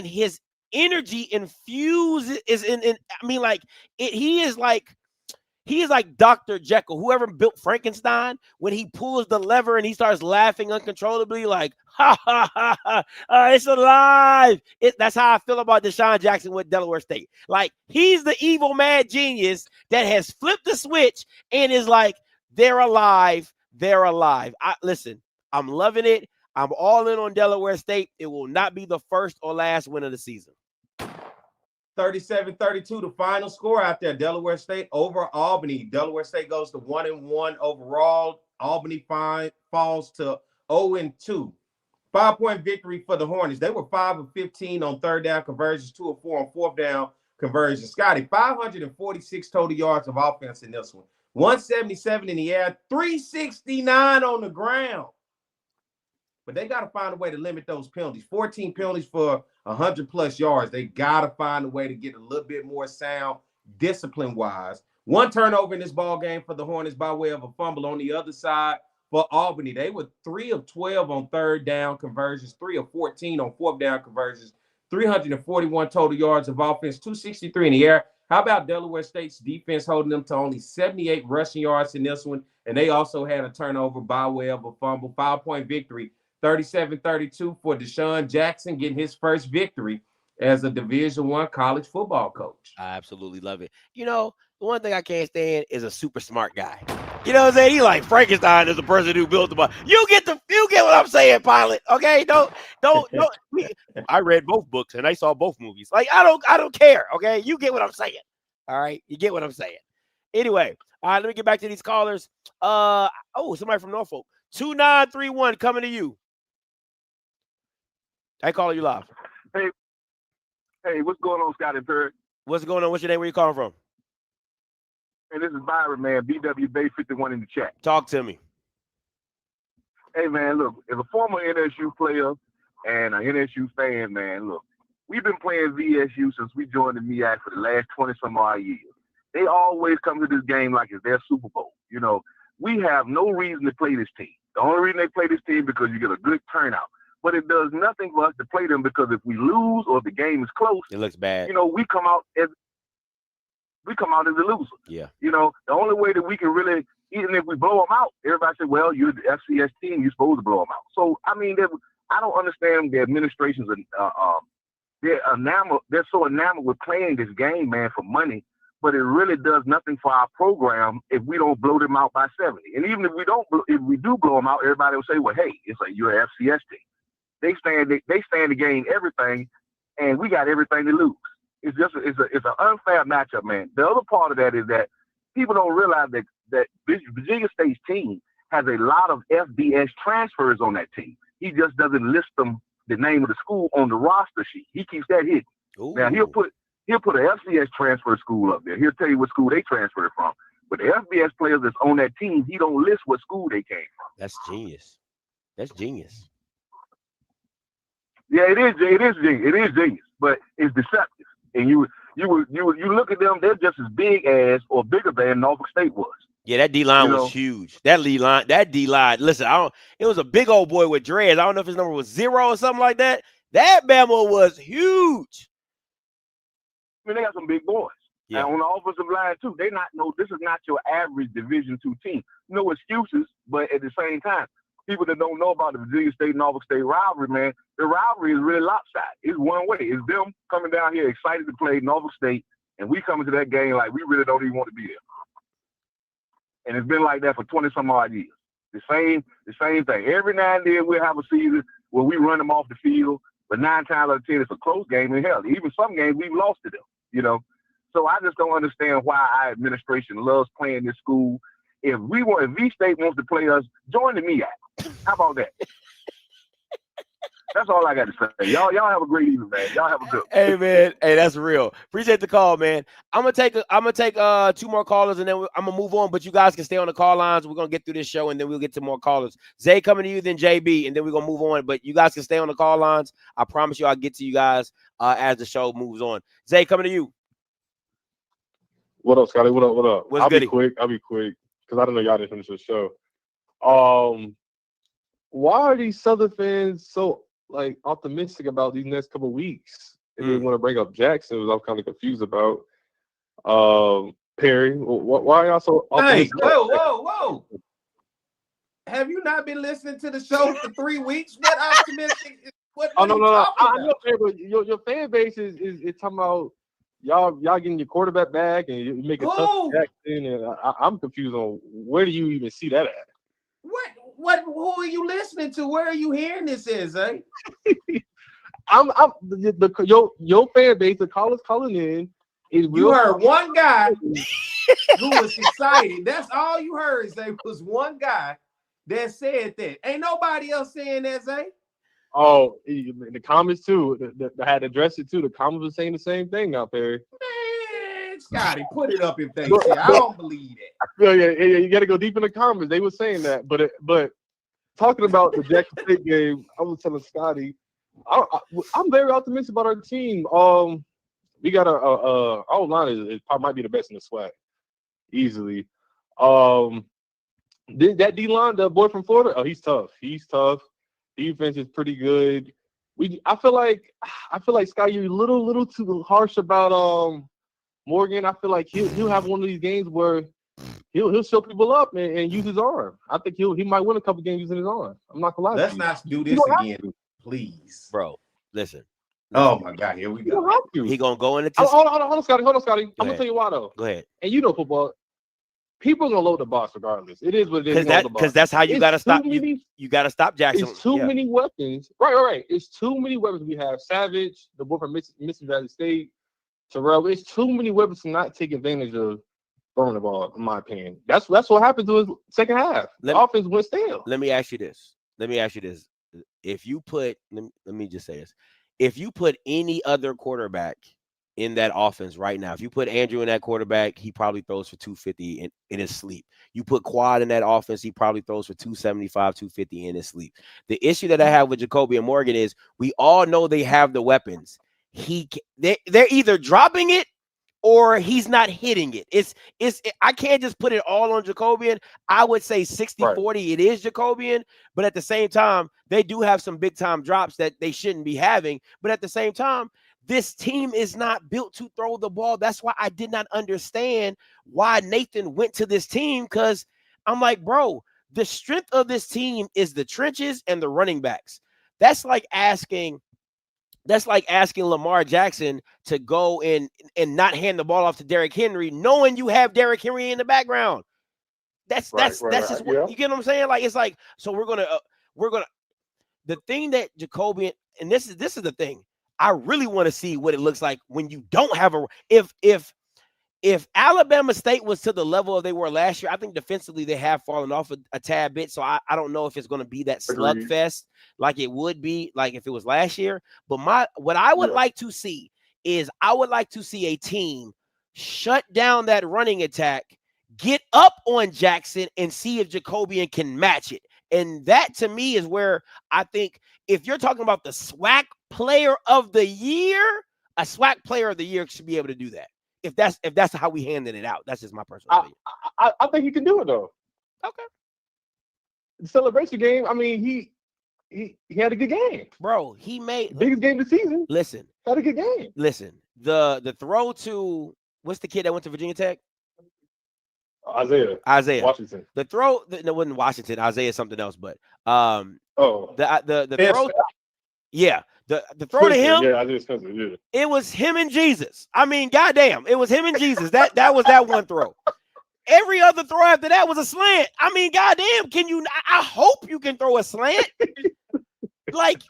his energy infused is he is like Dr. Jekyll, whoever built Frankenstein, when he pulls the lever and he starts laughing uncontrollably, like, ha, ha, ha, ha, it's alive. That's how I feel about Deshaun Jackson with Delaware State. Like, he's the evil mad genius that has flipped the switch and is like, they're alive. They're alive. Listen, I'm loving it. I'm all in on Delaware State. It will not be the first or last win of the season. 37-32, the final score out there. Delaware State over Albany. Delaware State goes to 1-1 overall. Albany falls to 0-2. 5-point victory for the Hornets. They were 5 of 15 on third down conversions, 2 of 4 on fourth down conversions. Scotty, 546 total yards of offense in this one. 177 in the air, 369 on the ground. But they got to find a way to limit those penalties. 14 penalties for 100-plus yards. They got to find a way to get a little bit more sound discipline-wise. 1 turnover in this ball game for the Hornets by way of a fumble. On the other side for Albany, they were 3 of 12 on third down conversions, 3 of 14 on fourth down conversions, 341 total yards of offense, 263 in the air. How about Delaware State's defense holding them to only 78 rushing yards in this one? And they also had a turnover by way of a fumble. 5-point victory. 37-32 for Deshaun Jackson, getting his first victory as a Division I college football coach. I absolutely love it. You know, the one thing I can't stand is a super smart guy. You know what I'm saying? He like Frankenstein is the person who built the ball. You get what I'm saying, pilot. Okay, don't. I read both books and I saw both movies. Like I don't care. Okay, you get what I'm saying. All right, you get what I'm saying. Anyway, all right, let me get back to these callers. Somebody from Norfolk, 2931 coming to you. I call you live. Hey, what's going on, Scottay Perry? What's going on? What's your name? Where you calling from? Hey, this is Byron, man. BW Bay 51 in the chat. Talk to me. Hey, man, look, as a former NSU player and an NSU fan, man, look, we've been playing VSU since we joined the MEAC for the last 20-some-odd years. They always come to this game like it's their Super Bowl. You know, we have no reason to play this team. The only reason they play this team is because you get a good turnout. But it does nothing for us to play them because if we lose or if the game is close, it looks bad. You know, we come out as a loser. Yeah. You know, the only way that we can really, even if we blow them out, everybody said, well, you're the FCS team, you're supposed to blow them out. So, I mean, I don't understand the administration's, they're so enamored with playing this game, man, for money, but it really does nothing for our program if we don't blow them out by 70. And even if we do blow them out, everybody will say, well, hey, it's like you're an FCS team. They stand to gain everything, and we got everything to lose. It's an unfair matchup, man. The other part of that is that people don't realize that Virginia State's team has a lot of FBS transfers on that team. He just doesn't list them, the name of the school on the roster sheet. He keeps that hidden. Ooh. Now he'll put an FCS transfer school up there. He'll tell you what school they transferred from. But the FBS players that's on that team, he don't list what school they came from. That's genius. That's genius. Yeah, it is genius, but it's deceptive. And you you look at them, they're just as big as or bigger than Norfolk State was. Yeah, that D line was huge. That D line. Listen, it was a big old boy with dreads. I don't know if his number was 0 or something like that. That Bama was huge. I mean, they got some big boys. Yeah. And on the offensive line too, this is not your average Division II team. No excuses, but at the same time, people that don't know about the Virginia State Norfolk State rivalry, man, the rivalry is really lopsided. It's one way. It's them coming down here excited to play Norfolk State, and we coming to that game like we really don't even want to be there. And it's been like that for 20 some odd years. The same thing. Every now and then we'll have a season where we run them off the field, but 9 times out of 10 it's a close game. And hell, even some games we've lost to them. So I just don't understand why our administration loves playing this school. If V-State wants to play us, join the MEAC. How about that? That's all I got to say. Y'all have a great evening, man. Y'all have a good one. Hey, man. Hey, that's real. Appreciate the call, man. I'm gonna take 2 more callers, and then I'm gonna move on. But you guys can stay on the call lines. We're gonna get through this show, and then we'll get to more callers. Zay coming to you, then JB, and then we're gonna move on. But you guys can stay on the call lines. I promise you, I'll get to you guys as the show moves on. Zay coming to you. What up, Scotty? What up? What's I'll goody? be quick because I don't know y'all didn't finish the show. Why are these Southern fans so optimistic about these next couple of weeks? And they want to bring up Jackson, which I'm kind of confused about. Perry, why are y'all so optimistic? Hey, whoa. Have you not been listening to the show for 3 weeks? What optimistic? What no. I know, about? but your fan base is talking about y'all getting your quarterback back and you make a tough Jackson, and I'm confused on where do you even see that at? Who are you listening to? Where are you hearing this is, eh? Your fan base, the callers calling in, is real. You heard one guy who was excited. That's all you heard. There was one guy that said that. Ain't nobody else saying that, Zay. Oh, in the comments too. I had addressed it too. The comments were saying the same thing now, Perry. Man, Scotty, put it up if they say. I don't believe that. Yeah, you got to go deep in the comments. They were saying that, but talking about the Jackson State game, I was telling Scotty, I'm very optimistic about our team. We got our line might be the best in the SWAC, easily. That D line, the boy from Florida, he's tough. Defense is pretty good. I feel like Scott, you're a little too harsh about Morgan. I feel like he'll have one of these games where he'll show people up and use his arm. I think he might win a couple games using his arm. I'm not gonna lie. Let's not do this again, please, bro. Listen. Oh my God, here we go. He gonna go in the hold on, Scotty. I'm gonna tell you why though. Go ahead. And you know football. People are gonna load the box regardless. It is what it is. Because that's how you gotta stop. You gotta stop Jackson. It's too many weapons. Right. It's too many weapons. We have Savage, the boy from Mississippi Valley State, Terrell. It's too many weapons to not take advantage of throwing the ball, in my opinion. That's what happened to his second half. The offense went stale. Let me ask you this. If you put, let me just say this. If you put any other quarterback in that offense right now, if you put Andrew in that quarterback, he probably throws for 250 in his sleep. You put Quad in that offense, he probably throws for 275, 250 in his sleep. The issue that I have with Jacoby and Morgan is we all know they have the weapons. They're either dropping it or he's not hitting it. I can't just put it all on Jacobian. I would say 60-40 it is Jacobian, but at the same time, they do have some big time drops that they shouldn't be having. But at the same time, this team is not built to throw the ball. That's why I did not understand why Nathan went to this team, because I'm like, bro, the strength of this team is the trenches and the running backs. That's like asking Lamar Jackson to go and not hand the ball off to Derrick Henry, knowing you have Derrick Henry in the background. That's just what you get what I'm saying? Like, it's like, so we're gonna the thing that Jacoby, and this is the thing. I really want to see what it looks like when you don't have if Alabama State was to the level they were last year. I think defensively they have fallen off a tad bit. So I don't know if it's going to be that slugfest like it would be like if it was last year. But what I would like to see is I would like to see a team shut down that running attack, get up on Jackson, and see if Jacobian can match it. And that to me is where I think if you're talking about the SWAC player of the year, A SWAC player of the year should be able to do that. If that's how we handed it out. That's just my personal opinion. I think he can do it though. Okay. The celebration game. I mean, he had a good game, bro. He made biggest game of the season. Listen, had a good game. Listen, the throw to what's the kid that went to Virginia Tech? Isaiah Washington. The throw, no, it wasn't Washington. Isaiah something else, but the throw. Yeah, the throw to him. Yeah, Isaiah Spencer. Yeah, it was him and Jesus. I mean, goddamn, it was him and Jesus. That was that one throw. Every other throw after that was a slant. I mean, goddamn, can you? I hope you can throw a slant. Like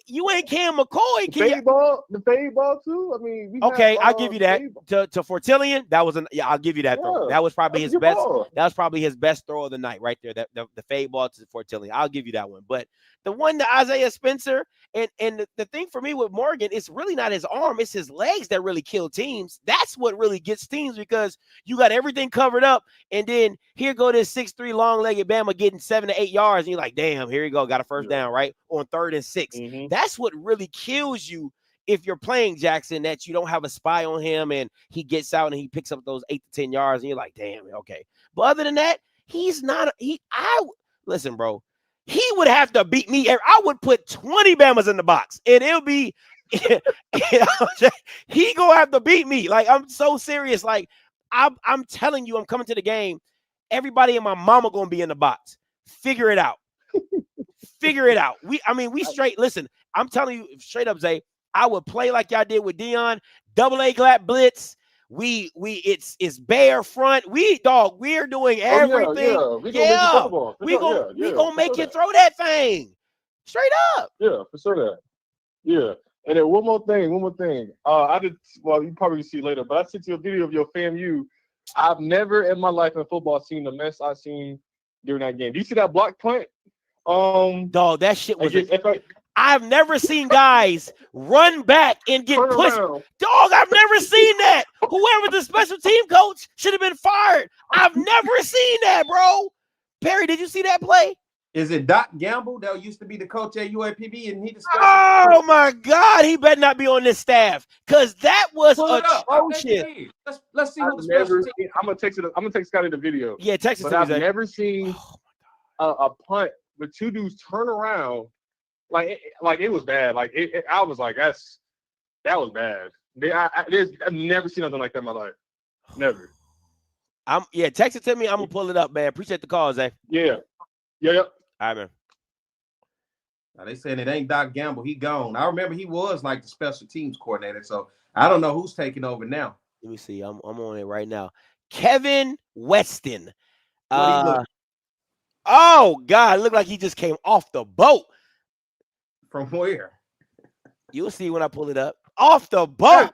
you ain't Cam McCoy. The fade ball too. I mean, okay, I'll give you that. To Fortillion, that was I'll give you that throw. That was probably his best. That was probably his best throw of the night, right there. The fade ball to Fortillion. I'll give you that one. But the one to Isaiah Spencer, and the thing for me with Morgan, it's really not his arm, it's his legs that really kill teams. That's what really gets teams, because you got everything covered up, and then here go this 6'3" long-legged Bama getting 7 to 8 yards, and you're like, damn, here you go, got a first down, right? On 3rd and 6. That's what really kills you if you're playing Jackson, that you don't have a spy on him and he gets out and he picks up those 8 to 10 yards, and you're like, damn, okay. But other than that, he's not listen, bro. He would have to beat me. I would put 20 Bamas in the box, and it'll be he gonna have to beat me. Like, I'm so serious. Like, I'm telling you, I'm coming to the game. Everybody and my mama gonna be in the box. Figure it out. Figure it out. We straight. Listen, I'm telling you straight up, Zay. I would play like y'all did with Dion. Double A glat blitz. It's bare front. We're doing everything. We gonna make you throw that thing straight up. Yeah, for sure that. Yeah. And then one more thing. You probably see later, but I sent you a video of your FAMU. I've never in my life in football seen the mess I seen during that game. Do you see that block punt? Dog, that shit was I've never seen guys run back and get pushed. Dog, I've never seen that. Whoever the special team coach should have been fired. I've never seen that, bro. Perry, did you see that play? Is it Doc Gamble that used to be the coach at UAPB, and he the special Oh my God, he better not be on this staff, because that was atrocious. Let's see what the special team. I'm gonna text Scotty the video. Yeah, text it to me. I've Zay. never seen a punt with two dudes turn around. Like it was bad. I was like, that was bad. I've never seen nothing like that in my life. Never. Text it to me. I'm gonna pull it up, man. Appreciate the call, Zay. Yeah. All right, man. Now they saying it ain't Doc Gamble. He gone. I remember he was like the special teams coordinator. So I don't know who's taking over now. Let me see. I'm on it right now. Kevin Weston. Oh God, it looked like he just came off the boat. From where? You'll see when I pull it up. Off the boat.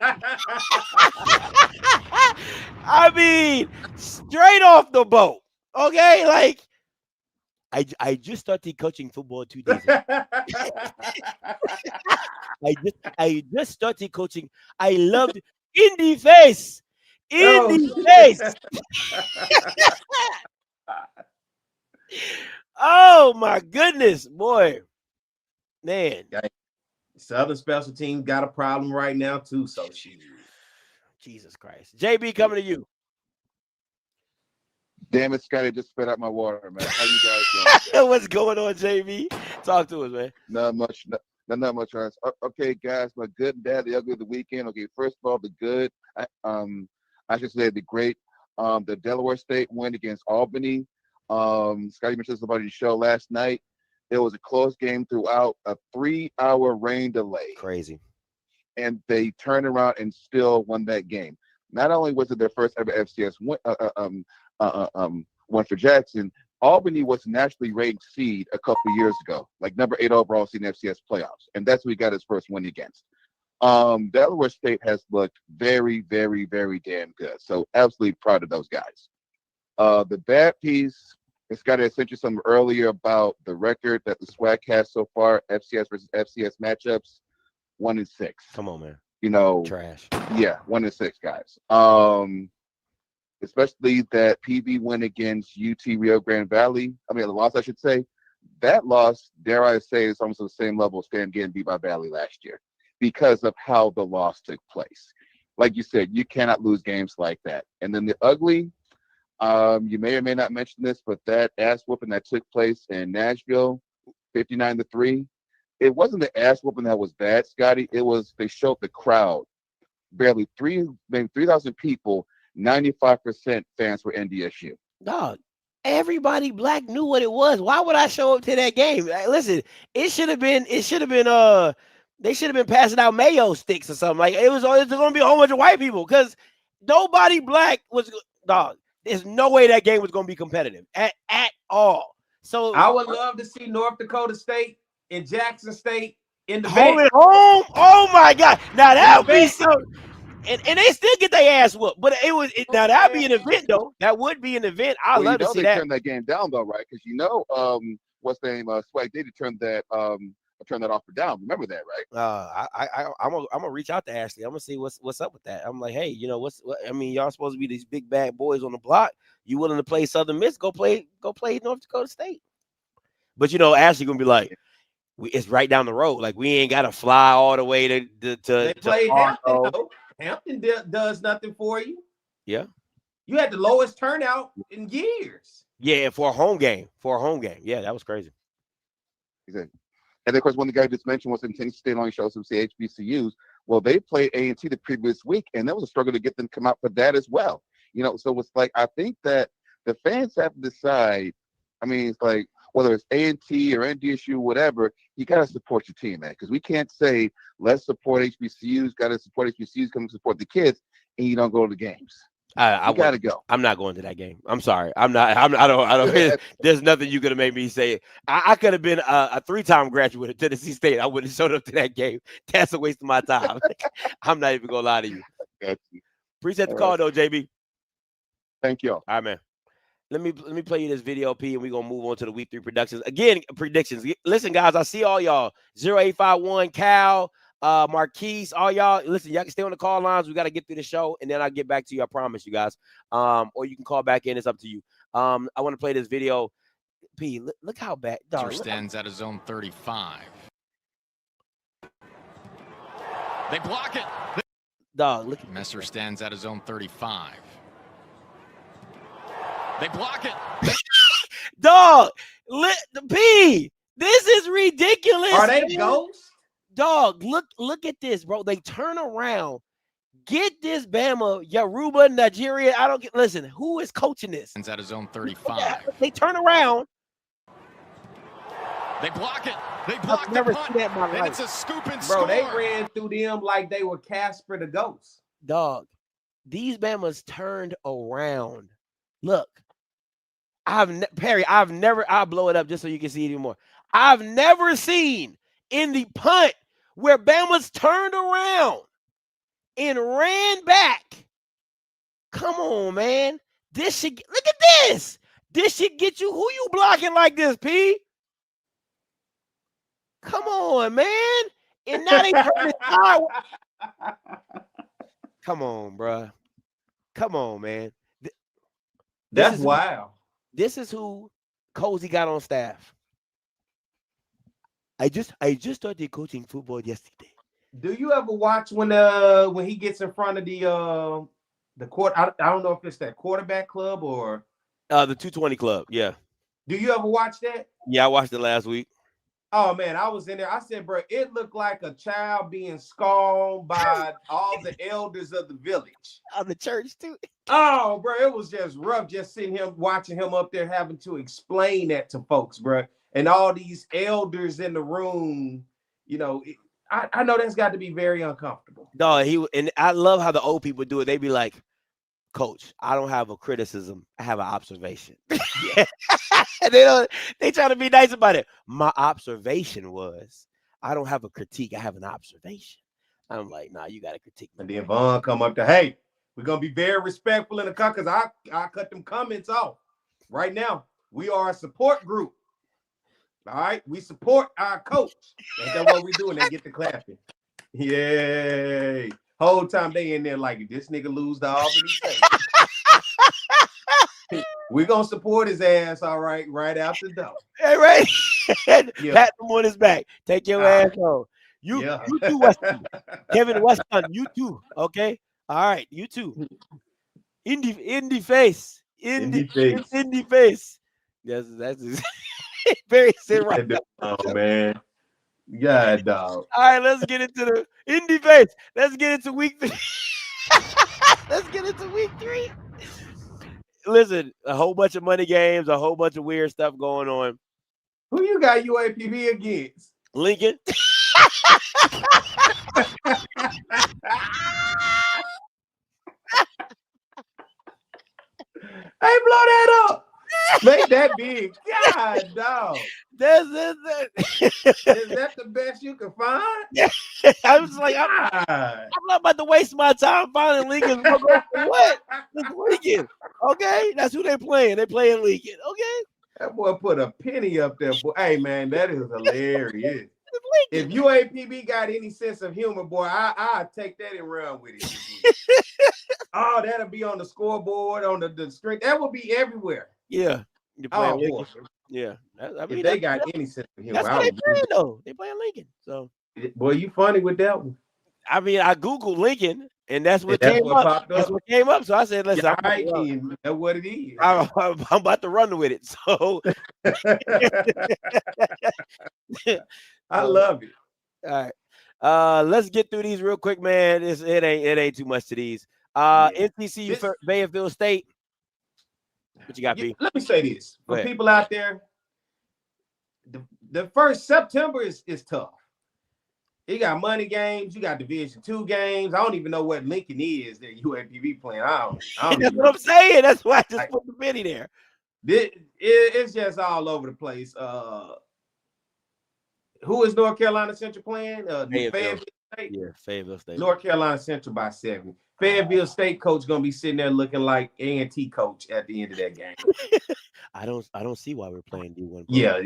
I mean, straight off the boat. Okay, like I just started coaching football 2 days ago. I just started coaching. I loved in the face. Oh my goodness, boy. Man. Southern special team got a problem right now too. So Jesus Christ. JB, coming to you. Damn it, Scotty, just spit out my water, man. How you guys doing? What's going on, JB? Talk to us, man. Not much. Not much. Okay, guys, my good and bad, the ugly of the weekend. Okay, first of all, the good. I should say the great. The Delaware State win against Albany. Scotty mentioned this about your show last night. It was a close game throughout, a 3-hour rain delay. Crazy. And they turned around and still won that game. Not only was it their first ever FCS win for Jackson, Albany was a nationally ranked seed a couple years ago, like number 8 overall seed in FCS playoffs. And that's who he got his first win against. Delaware State has looked very, very, very damn good. So absolutely proud of those guys. The bad piece, Scotty, I sent you some earlier about the record that the SWAC has so far, FCS versus FCS matchups, 1-6. Come on, man. You know, trash. Yeah, 1-6, guys. Especially that PV win against UT Rio Grande Valley. I mean, the loss, I should say. That loss, dare I say, is almost on the same level as Stan getting beat by Valley last year. because of how the loss took place. Like you said, you cannot lose games like that. And then the ugly, you may or may not mention this, but that ass whooping that took place in Nashville, 59-3, it wasn't the ass whooping that was bad, Scotty. It was they showed the crowd, maybe 3,000 people, 95% fans were NDSU. Dog, everybody black knew what it was. Why would I show up to that game? Listen, they should have been passing out mayo sticks or something. Like it was going to be a whole bunch of white people because nobody black was, dog. There's no way that game was going to be competitive at all. So I would love to see North Dakota State and Jackson State in the home vet. and home. Oh my God! Now that would be so. And they still get their ass whooped, but now that'd be an event though. That would be an event. I love to see they that. turned that game down though, right? Because what's the name? Swag did turn that offer down. Remember that, right? I'm gonna reach out to Ashley. I'm gonna see what's up with that. I'm like, hey, I mean, y'all supposed to be these big bad boys on the block. You willing to play Southern Miss? Go play North Dakota State. But Ashley gonna be like, it's right down the road. Like we ain't gotta fly all the way to They play Hampton though. Hampton does nothing for you. Yeah. You had the lowest turnout in years. Yeah, for a home game. Yeah, that was crazy. Exactly. And of course, one of the guys just mentioned was in Tennessee State only shows some HBCUs. Well, they played A&T the previous week, and there was a struggle to get them to come out for that as well. So it's like I think that the fans have to decide. I mean, it's like whether it's A&T or NDSU, whatever, you got to support your team, man. Because we can't say, let's support HBCUs, got to support HBCUs, come support the kids, and you don't go to the games. I got to go. I'm not going to that game. I'm sorry. I don't. There's nothing you could have made me say. I could have been a 3-time graduate of Tennessee State. I wouldn't have showed up to that game. That's a waste of my time. I'm not even going to lie to you. Appreciate the call, though, JB. Thank you. All right, man. Let me play you this video, P, and we're going to move on to the Week 3 predictions. Again, predictions. Listen, guys, I see all y'all. 0851, Cal, Marquise, all y'all. Listen, y'all can stay on the call lines. We got to get through the show, and then I'll get back to you. I promise you guys. Or you can call back in. It's up to you. I want to play this video. P, look how bad. Dog, stands out of zone 35. They block it. Dog, look. Messer stands out of zone 35. They block it. Dog, P, this is ridiculous. Are they ghosts? Dog, look at this, bro. They turn around, get this Bama, Yoruba, Nigeria. Listen, who is coaching this? Stands out of zone 35. They turn around. They block it. They block I've never the punt, seen that in my and life. it's a scoop and Bro, score. they ran through them like they were Casper the Ghost. Dog, these Bamas turned around. Look. Perry, I'll blow it up just so you can see it even more. I've never seen in the punt where Bama's turned around and ran back. Come on, man. Look at this. This should get you. Who you blocking like this, P? Come on, man. And now they turn it sideways. Come on, bro. Come on, man. That's wild. This is who Cozy got on staff. I just started coaching football yesterday. Do you ever watch when he gets in front of the court? I don't know if it's that quarterback club or the 220 club. Yeah. Do you ever watch that? Yeah, I watched it last week. Oh man, I was in there. I said, bro, it looked like a child being scorned by all the elders of the village. Of the church too. Oh, bro, it was just rough just sitting him watching him up there having to explain that to folks, bro. And all these elders in the room, I know that's got to be very uncomfortable. No, and I love how the old people do it. They be like, Coach, I don't have a criticism. I have an observation. They try to be nice about it. My observation was, I don't have a critique. I have an observation. I'm like, nah, you got to critique. And then Vaughn come up to, hey, we're going to be very respectful in the cut because I cut them comments off. Right now, we are a support group. All right? We support our coach. That's what we do, and they get to clapping. Yay. Whole time they in there like, this nigga lose the Albany State. We're going to support his ass, all right out the door. Hey, right? Yeah. Pat him on his back. Take your ass home. You Yeah. you too, Weston. Kevin Weston, you too. Okay. All right, you too. Indie face. Indie face. Indie face. That's very said right. Oh man. Yeah, dog. All right, let's get into the indie face. Let's get into week 3. Let's get into week 3. Listen, a whole bunch of money games, a whole bunch of weird stuff going on. Who you got UAPB against? Lincoln. Hey, blow that up. Make that big. God, dog. Is that the best you can find? I was like, I'm not about to waste my time finding Lincoln. What? It's Lincoln. Okay, that's who they're playing. They're playing Lincoln. Okay. That boy put a penny up there, boy. Hey, man, that is hilarious. If UAPB got any sense of humor, boy, I'll take that and run with it. Oh, that'll be on the scoreboard, on the screen. That will be everywhere. Yeah. Oh, boy. Yeah. I mean, if they got any sense of humor, that's what they playing, though. They playing Lincoln. So, boy, you funny with that one. I mean, I Googled Lincoln, and that's what came up. That's what came up. So I said, listen, yeah, that's what it is. I'm about to run with it. So I love it. All right. Let's get through these real quick, man. It ain't too much to these. NCCU Fayetteville State. What you got, B? Let me say this. For people out there, the first September is tough. You got money games, you got Division II games. I don't even know what Lincoln is that UAPB playing. I don't That's what I'm saying. That's why I just put the penny there. It's just all over the place. Who is North Carolina Central playing? Fayetteville State. Yeah, Fayetteville State. North Carolina Central by 7. Fayetteville State coach gonna be sitting there looking like A&T coach at the end of that game. I don't see why we're playing D1. Yeah,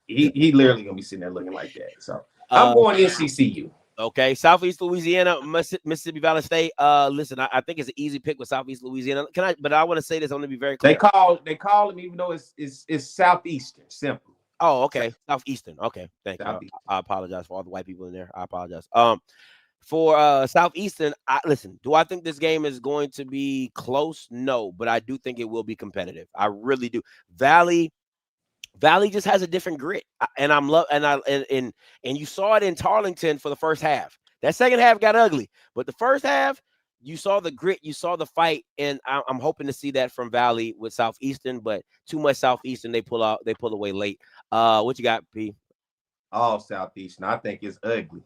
he literally gonna be sitting there looking like that. So I'm going NCCU. Okay, Southeast Louisiana, Mississippi Valley State. Listen, I think it's an easy pick with Southeast Louisiana. But I want to say this. I want to be very clear. They call them, even though it's Southeastern. Simple. Oh, okay, Southeastern. Okay, thank you. I apologize for all the white people in there. I apologize. For Southeastern, listen, do I think this game is going to be close? No, but I do think it will be competitive. I really do. Valley just has a different grit, and and you saw it in Tarleton for the first half. That second half got ugly, but the first half, you saw the grit, you saw the fight, and I'm hoping to see that from Valley with Southeastern. But too much Southeastern, they pull away late. What you got, P? All Southeastern. I think it's ugly.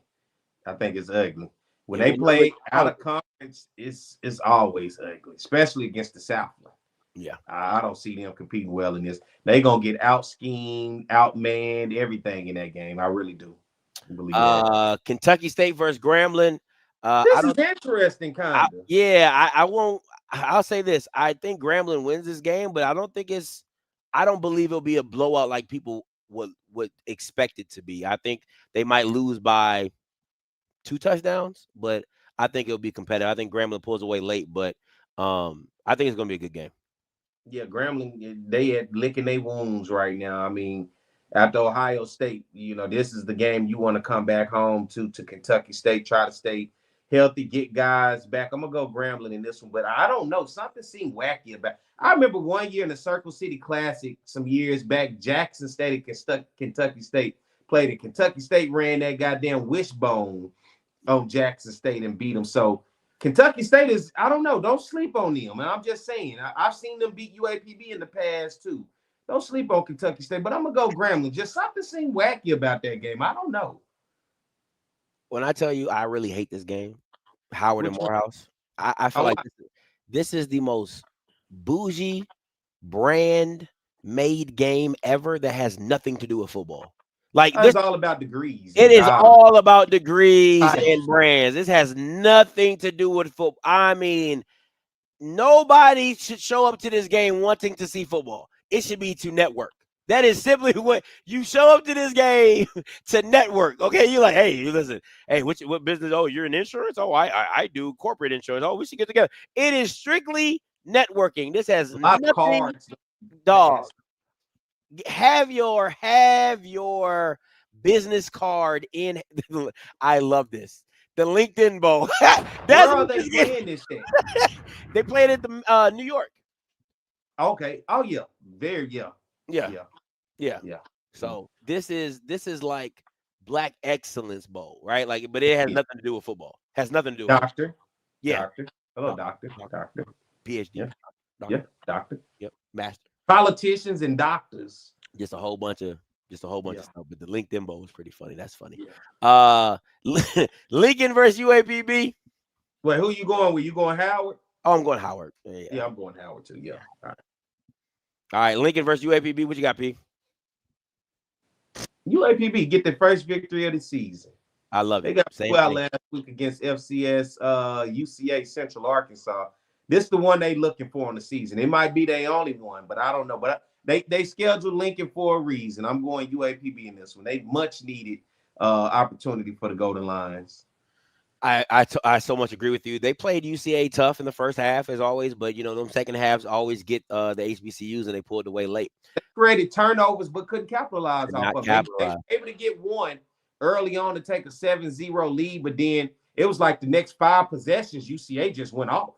When they play out of conference, it's always ugly, especially against the Southland. Yeah, I don't see them competing well in this. They're gonna get out schemed, outmanned, everything in that game. I really do. Believe that. Kentucky State versus Grambling. This is interesting, kind of. I won't. I'll say this. I think Grambling wins this game, but I don't believe it'll be a blowout like people would expect it to be. I think they might lose by 2 touchdowns, but I think it'll be competitive. I think Grambling pulls away late, but I think it's gonna be a good game. Yeah, Grambling, they are licking their wounds right now. I mean, after Ohio State, this is the game you want to come back home to Kentucky State, try to stay healthy, get guys back. I'm going to go Grambling in this one, but I don't know. Something seemed wacky about it. I remember one year in the Circle City Classic some years back, Jackson State and Kentucky State played it. Kentucky State ran that goddamn wishbone on Jackson State and beat them. So Kentucky State is, I don't know. Don't sleep on them. And I'm just saying, I've seen them beat UAPB in the past too. Don't sleep on Kentucky State, but I'm going to go Grambling. Just something seemed wacky about that game. I don't know. When I tell you I really hate this game, Howard and Morehouse, I feel like this is the most bougie brand made game ever that has nothing to do with football. Like it's all about degrees. It is all about degrees and brands. This has nothing to do with football. I mean, nobody should show up to this game wanting to see football. It should be to network. That is simply what you show up to this game to network. Okay, you're like, hey, listen, hey, what business? Oh, you're in insurance? Oh, I do corporate insurance. Oh, we should get together. It is strictly networking. This has nothing. Cards. Dog. Have your business card in. I love this. The LinkedIn Bowl. Where are they playing this thing? They played at the New York. Okay. Oh yeah. Yeah. So this is like Black Excellence Bowl, right? Like, but it has nothing to do with football. Has nothing to do with Doctor. Yeah. Doctor. Hello, doctor. Doctor. PhD. Yeah. Doctor. Yeah. Doctor. Yep. Master. Politicians and doctors. Just a whole bunch of stuff. But the LinkedIn Bowl was pretty funny. That's funny. Lincoln versus UAPB. Wait, who you going with? You going Howard? Oh, I'm going Howard. Yeah, I'm going Howard too. Yeah. All right. Lincoln versus UAPB. What you got, P? UAPB get their first victory of the season. I love it. They got Same out thing. last week against FCS UCA Central Arkansas. This is the one they looking for in the season. It might be their only one, but I don't know. But they scheduled Lincoln for a reason. I'm going UAPB in this one. They much needed opportunity for the Golden Lions. I so much agree with you. They played UCA tough in the first half as always, but them second halves always get the HBCUs and they pulled away late. They created turnovers but couldn't capitalize off of it. They were able to get one early on to take a 7-0 lead, but then it was like the next 5 possessions UCA just went off.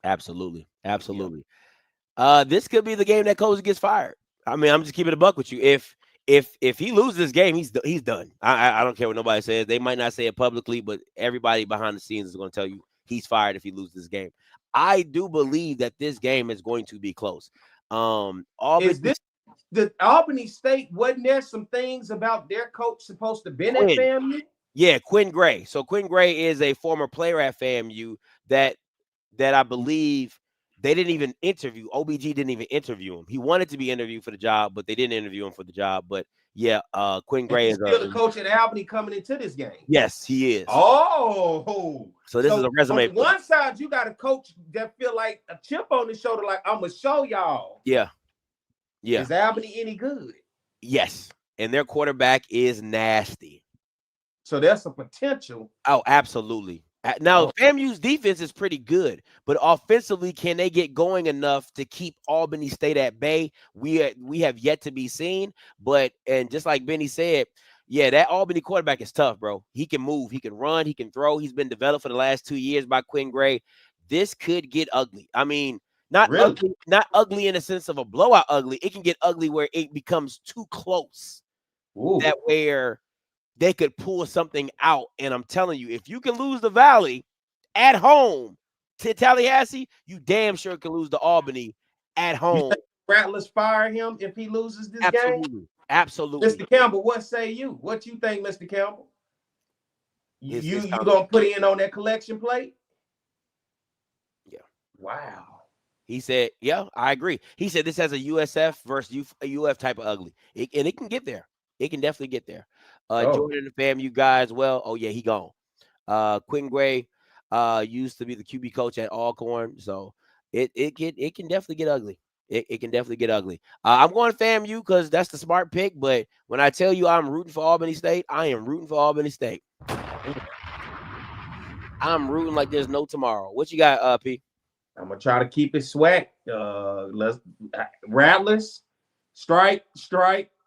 Absolutely. This could be the game that Coach gets fired. I mean, I'm just keeping it a buck with you. If he loses this game, he's done. I don't care what nobody says. They might not say it publicly, but everybody behind the scenes is going to tell you he's fired if he loses this game. I do believe that this game is going to be close. Is this the Albany State? Wasn't there some things about their coach supposed to be at FAMU? Yeah, Quinn Gray. So Quinn Gray is a former player at FAMU that I believe they didn't even interview. OBG didn't even interview him. He wanted to be interviewed for the job, but they didn't interview him for the job. But yeah, Quinn Gray is still the coach at Albany coming into this game. Yes, he is. Oh, so this is a resume. On one side, you got a coach that feel like a chip on the shoulder, like I'm gonna show y'all. Yeah. Is Albany any good? Yes, and their quarterback is nasty. So there's some potential. Oh, absolutely. Now, FAMU's defense is pretty good, but offensively, can they get going enough to keep Albany State at bay? We have yet to be seen. And just like Benny said, yeah, that Albany quarterback is tough, bro. He can move, he can run, he can throw. He's been developed for the last 2 years by Quinn Gray. This could get ugly. I mean, not ugly in the sense of a blowout ugly. It can get ugly where it becomes too close. Ooh. That where they could pull something out. And I'm telling you, if you can lose the Valley at home to Tallahassee, you damn sure can lose to Albany at home. Rattlers fire him if he loses this game? Absolutely. Mr. Campbell, what say you? What you think, Mr. Campbell? You gonna put in on that collection plate? Yeah. Wow. He said, yeah, I agree. He said this has a USF versus UF type of ugly. And it can get there. It can definitely get there. Jordan and FAMU guy as well. Oh, yeah, he gone. Quinn Gray used to be the QB coach at Alcorn. So it can definitely get ugly. It can definitely get ugly. I'm going FAMU because that's the smart pick. But when I tell you I'm rooting for Albany State, I am rooting for Albany State. I'm rooting like there's no tomorrow. What you got, P? I'm going to try to keep it swag. Let's Rattlers, strike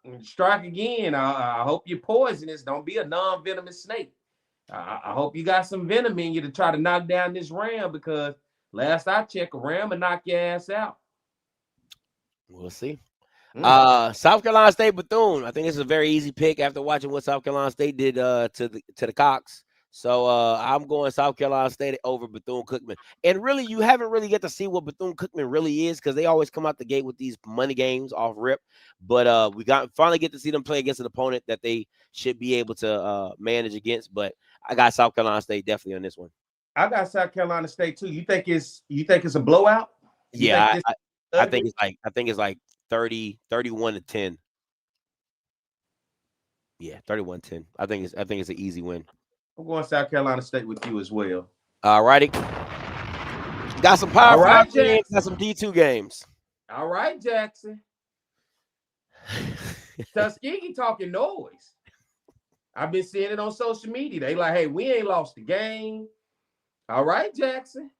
again. I hope you're poisonous. Don't be a non-venomous snake. I hope you got some venom in you to try to knock down this ram because last I checked, a ram will knock your ass out. We'll see. South Carolina State Bethune. I think it's a very easy pick after watching what South Carolina State did to the Cox. So I'm going South Carolina State over Bethune-Cookman. And really, you haven't really get to see what Bethune-Cookman really is because they always come out the gate with these money games off rip. But we finally get to see them play against an opponent that they should be able to manage against. But I got South Carolina State definitely on this one. I got South Carolina State too. You think it's a blowout? Yeah, I think it's like 31-10. Yeah, 31-10. I think it's an easy win. I'm going South Carolina State with you as well. All righty. Got some Power 5 games, got some D2 games. All right, Jackson. Tuskegee talking noise. I've been seeing it on social media. They like, hey, we ain't lost the game. All right, Jackson.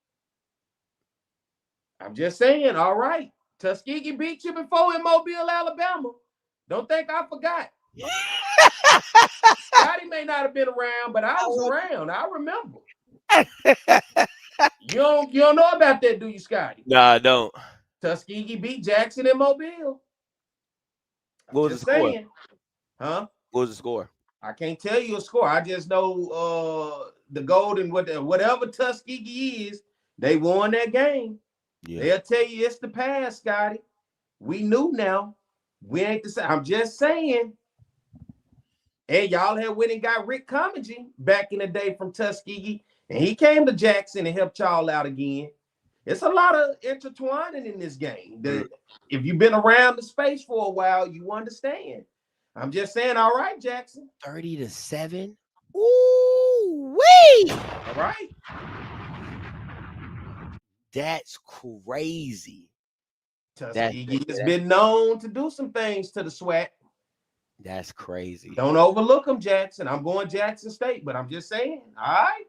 I'm just saying, all right. Tuskegee beat you before in Mobile, Alabama. Don't think I forgot. Scotty may not have been around, but I was around. I remember. You don't know about that, do you, Scotty? Nah, I don't. Tuskegee beat Jackson and Mobile. What was the score? Saying. Huh? What was the score? I can't tell you a score. I just know the Golden, whatever Tuskegee is, they won that game. Yeah. They'll tell you it's the past, Scotty. We knew now. We ain't the same. I'm just saying. And y'all had went and got Rick Comedy back in the day from Tuskegee, and he came to Jackson and helped y'all out again. It's a lot of intertwining in this game. If you've been around the space for a while, you understand. I'm just saying, all right, Jackson. 30-7. Ooh, wee! All right. That's crazy. Tuskegee has been known to do some things to the SWAT. That's crazy. Don't overlook them, Jackson. I'm going Jackson State, but I'm just saying, all right.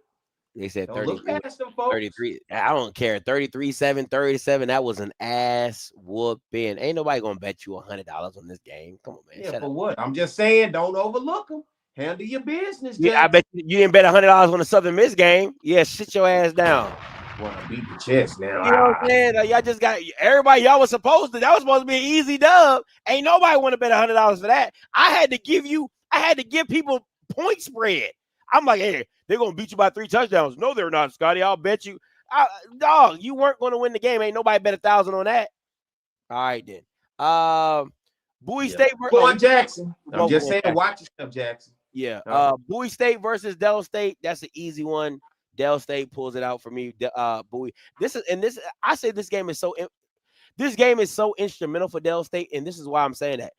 They said Don't look past them, folks. 33. I don't care. 33-7, 37. That was an ass whooping. Ain't nobody gonna bet you $100 on this game. Come on, man. Yeah, Shut for up. what? I'm just saying, don't overlook them. Handle your business, Jackson. Yeah, I bet you didn't bet $100 on the Southern Miss game. Yeah, sit your ass down. Want to beat the chest now? You know what I'm saying? Y'all just got everybody. Y'all was supposed to. That was supposed to be an easy dub. Ain't nobody want to bet $100 for that. I had to give people point spread. I'm like, hey, they're gonna beat you by 3 touchdowns. No, they're not, Scotty. I'll bet you. Dog, you weren't gonna win the game. Ain't nobody bet 1,000 on that. All right then. Bowie State versus Jackson. I'm just saying, watch yourself, Jackson. Yeah. Bowie State versus Del State. That's an easy one. Del State pulls it out for me. Bowie. I say this game is so instrumental for Del State, and this is why I'm saying that.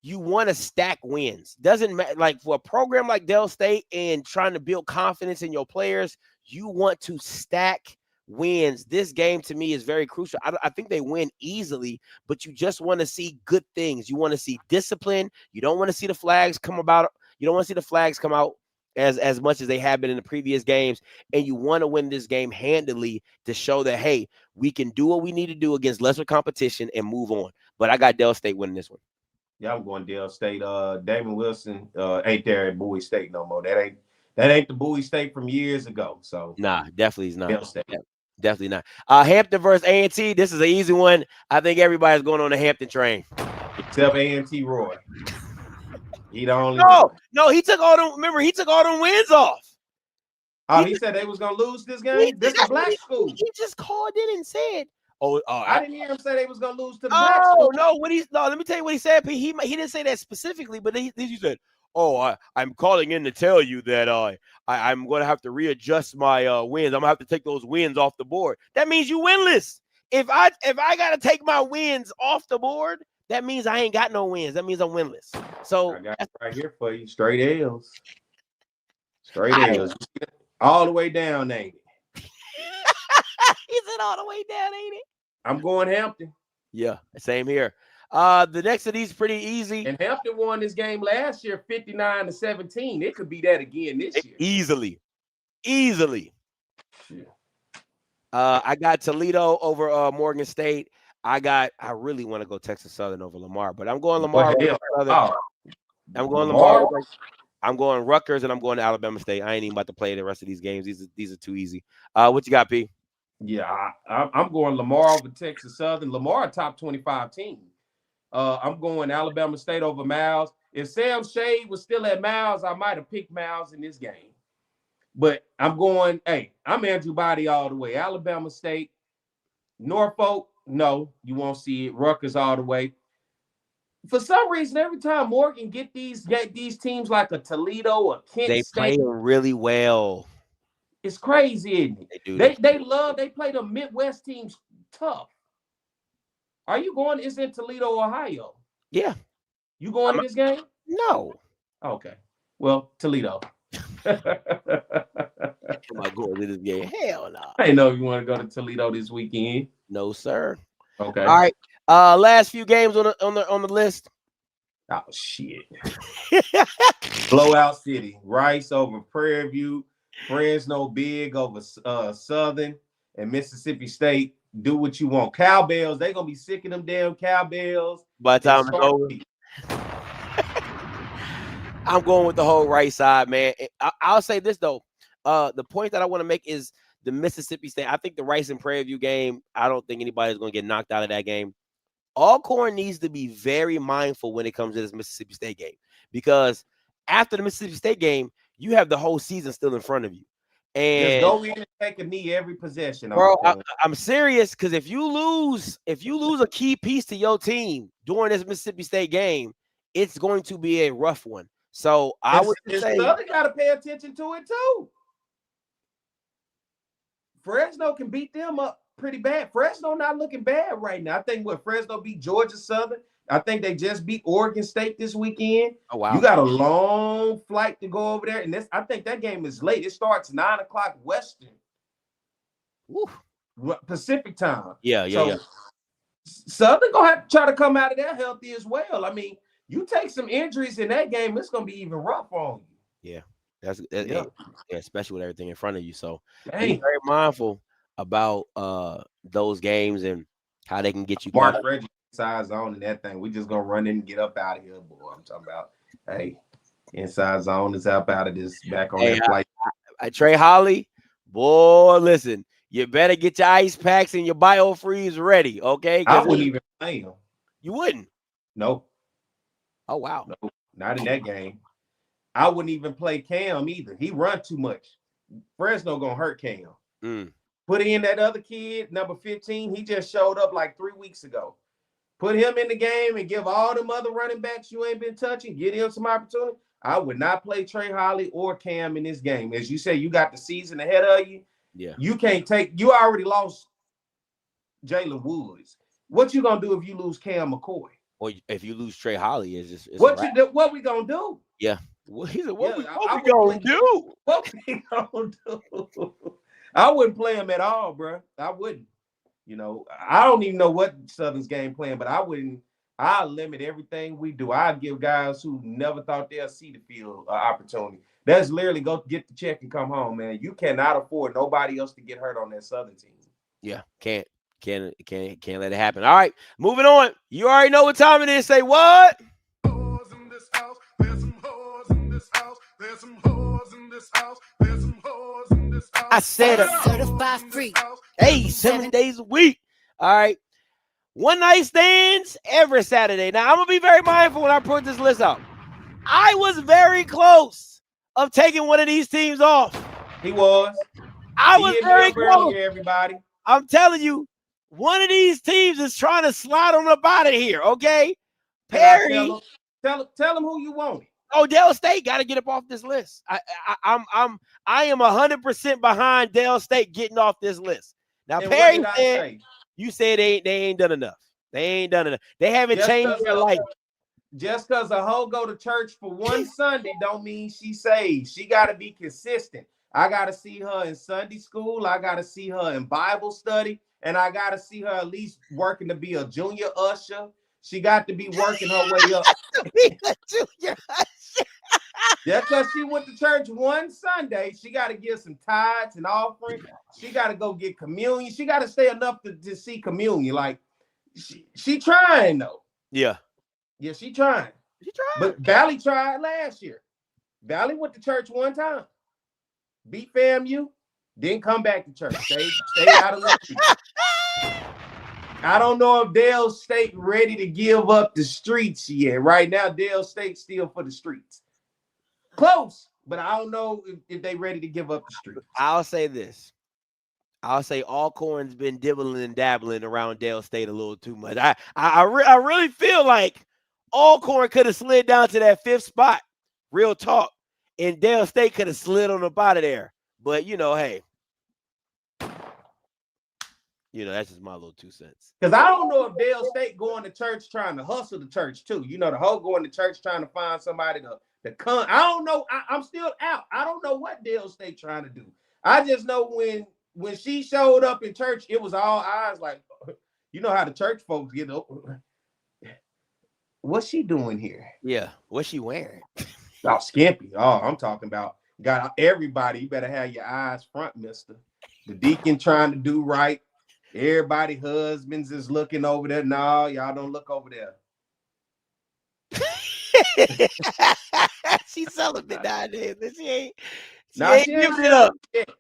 You want to stack wins. Doesn't matter, like for a program like Del State and trying to build confidence in your players, you want to stack wins. This game to me is very crucial. I think they win easily, but you just want to see good things. You want to see discipline. You don't want to see the flags come about. You don't want to see the flags come out as much as they have been in the previous games. And you want to win this game handily to show that, hey, we can do what we need to do against lesser competition and move on. But I got Del State winning this one. Yeah, I'm going Del State. Damon Wilson ain't there at Bowie State no more. That ain't the Bowie State from years ago. So nah, definitely is not. Del State. Definitely not. Hampton versus A&T. This is an easy one. I think everybody's going on the Hampton train. Except A&T Roy. He the only No, he took all them. Remember, he took all them wins off. Oh, he said they was gonna lose this game. This is a black school. He just called in and said, I didn't hear him say they was gonna lose to the black school. No, let me tell you what he said. He didn't say that specifically, but he said, I'm calling in to tell you that I'm going to have to readjust my wins. I'm going to have to take those wins off the board. That means you winless. If I got to take my wins off the board, that means I ain't got no wins. That means I'm winless. So I got it right here for you. Straight L's. Straight L's. All the way down, ain't it? He said all the way down, ain't it? I'm going Hampton. Yeah, same here. The next of these pretty easy. And Hampton won this game last year 59-17. It could be that again this year. Easily. I got Toledo over Morgan State. I really want to go Texas Southern over Lamar, but I'm going Lamar. I'm going Lamar. I'm going Rutgers, and I'm going to Alabama State. I ain't even about to play the rest of these games. These are too easy. What you got, P? Yeah, I'm going Lamar over Texas Southern. Lamar a top 25 team. I'm going Alabama State over Miles. If Sam Shade was still at Miles, I might have picked Miles in this game. But I'm Andrew Body all the way. Alabama State. Norfolk, no, you won't see it. Rutgers all the way. For some reason, every time Morgan get these teams like a Toledo or Kent They State, play really well. It's crazy, isn't it? They play the Midwest teams tough. Are you going? It's in Toledo, Ohio. Yeah. You going to this game? No. Okay. Well, Toledo. Am I going to this game? Hell no. I didn't know if you want to go to Toledo this weekend. No, sir. Okay. All right. Last few games on the list. Oh shit. Blowout City. Rice over Prairie View. Fresno Big over Southern, and Mississippi State. Do what you want. Cowbells, they're gonna be sick of them damn cowbells by the time it's over. I'm going with the whole right side, man. I'll say this though. The point that I want to make is the Mississippi State. I think the Rice and Prairie View game. I don't think anybody's going to get knocked out of that game. Alcorn needs to be very mindful when it comes to this Mississippi State game, because after the Mississippi State game, you have the whole season still in front of you. And just go in and take a knee every possession. Bro, I'm serious, because if you lose a key piece to your team during this Mississippi State game, it's going to be a rough one. So I would say Southern got to pay attention to it too. Fresno can beat them up pretty bad. Fresno not looking bad right now. I think Fresno beat Georgia Southern. I think they just beat Oregon State this weekend. Oh, wow. You got a long flight to go over there. And I think that game is late. It starts 9 o'clock Western. Woo. Pacific time. Yeah. Southern going to have to try to come out of there healthy as well. I mean, you take some injuries in that game, it's going to be even rough on you. Yeah. Yeah, especially with everything in front of you. So be Dang. very mindful about those games and how they can get you. Mark Reggie inside zone and that thing. We just gonna run in and get up out of here, boy. I'm talking about, hey, inside zone is up out of this, back on that flight. Trey Holly, boy, listen, you better get your ice packs and your BioFreeze ready, okay? I wouldn't even play him. You wouldn't? No. Oh, wow. No, not in that game. I wouldn't even play Cam either. He run too much. Fresno gonna hurt Cam. Put in that other kid, number 15. He just showed up like 3 weeks ago. Put him in the game and give all them other running backs you ain't been touching, get him some opportunity. I would not play Trey Holly or Cam in this game. As you say, you got the season ahead of you. Yeah. You can't you already lost Jalen Woods. What you gonna do if you lose Cam McCoy? Or if you lose Trey Holly, what we gonna do? Yeah. What we gonna do? What we gonna do? I wouldn't play him at all, bro. I wouldn't. You know, I don't even know what Southern's game plan, but I wouldn't. I'll limit everything we do. I'd give guys who never thought they'll see the field an opportunity. That's literally go get the check and come home, man. You cannot afford nobody else to get hurt on that Southern team. Yeah, can't let it happen. All right, moving on. You already know what time it is. Say what? I said a certified freak. Hey, 7 days a week. All right. One night stands every Saturday. Now, I'm going to be very mindful when I put this list out. I was very close of taking one of these teams off. He was. I was very close. Everybody. I'm telling you, one of these teams is trying to slide on up out of here, okay? Perry. Tell him who you want. Oh, Dale State got to get up off this list. I am 100% behind Dale State getting off this list. Now, and Perry said, you said they ain't done enough. They ain't done enough. They haven't changed their life. Just because a hoe go to church for one Sunday don't mean she saved. She got to be consistent. I got to see her in Sunday school. I got to see her in Bible study. And I got to see her at least working to be a junior usher. She got to be working her way up. Just because she went to church one Sunday, she got to give some tithes and offering. She got to go get communion. She got to stay enough to see communion. Like, she trying, though. Yeah. Yeah, she trying. But Valley tried last year. Valley went to church one time. Beat FAMU. Didn't come back to church. Stay out of luck. I don't know if Dale State ready to give up the streets yet. Right now, Dale State still for the streets. Close, but I don't know if they ready to give up the streets. I'll say this. I'll say Alcorn's been dibbling and dabbling around Dale State a little too much. I really feel like Alcorn could have slid down to that 5th spot. Real talk. And Dale State could have slid on up out of there. But, you know, hey. You know, that's just my little 2 cents. Because I don't know if Dale State going to church trying to hustle the church, too. You know, the whole going to church trying to find somebody to come. I don't know. I'm still out. I don't know what Dale State trying to do. I just know when she showed up in church, it was all eyes like, you know how the church folks get up. What's she doing here? Yeah. What's she wearing? Oh, skimpy. Oh, I'm talking about got everybody. You better have your eyes front, mister. The deacon trying to do right. Everybody husbands is looking over there. No, y'all don't look over there. She's celibate nowadays. But she ain't Nah, she ain't giving it up. celibate yet.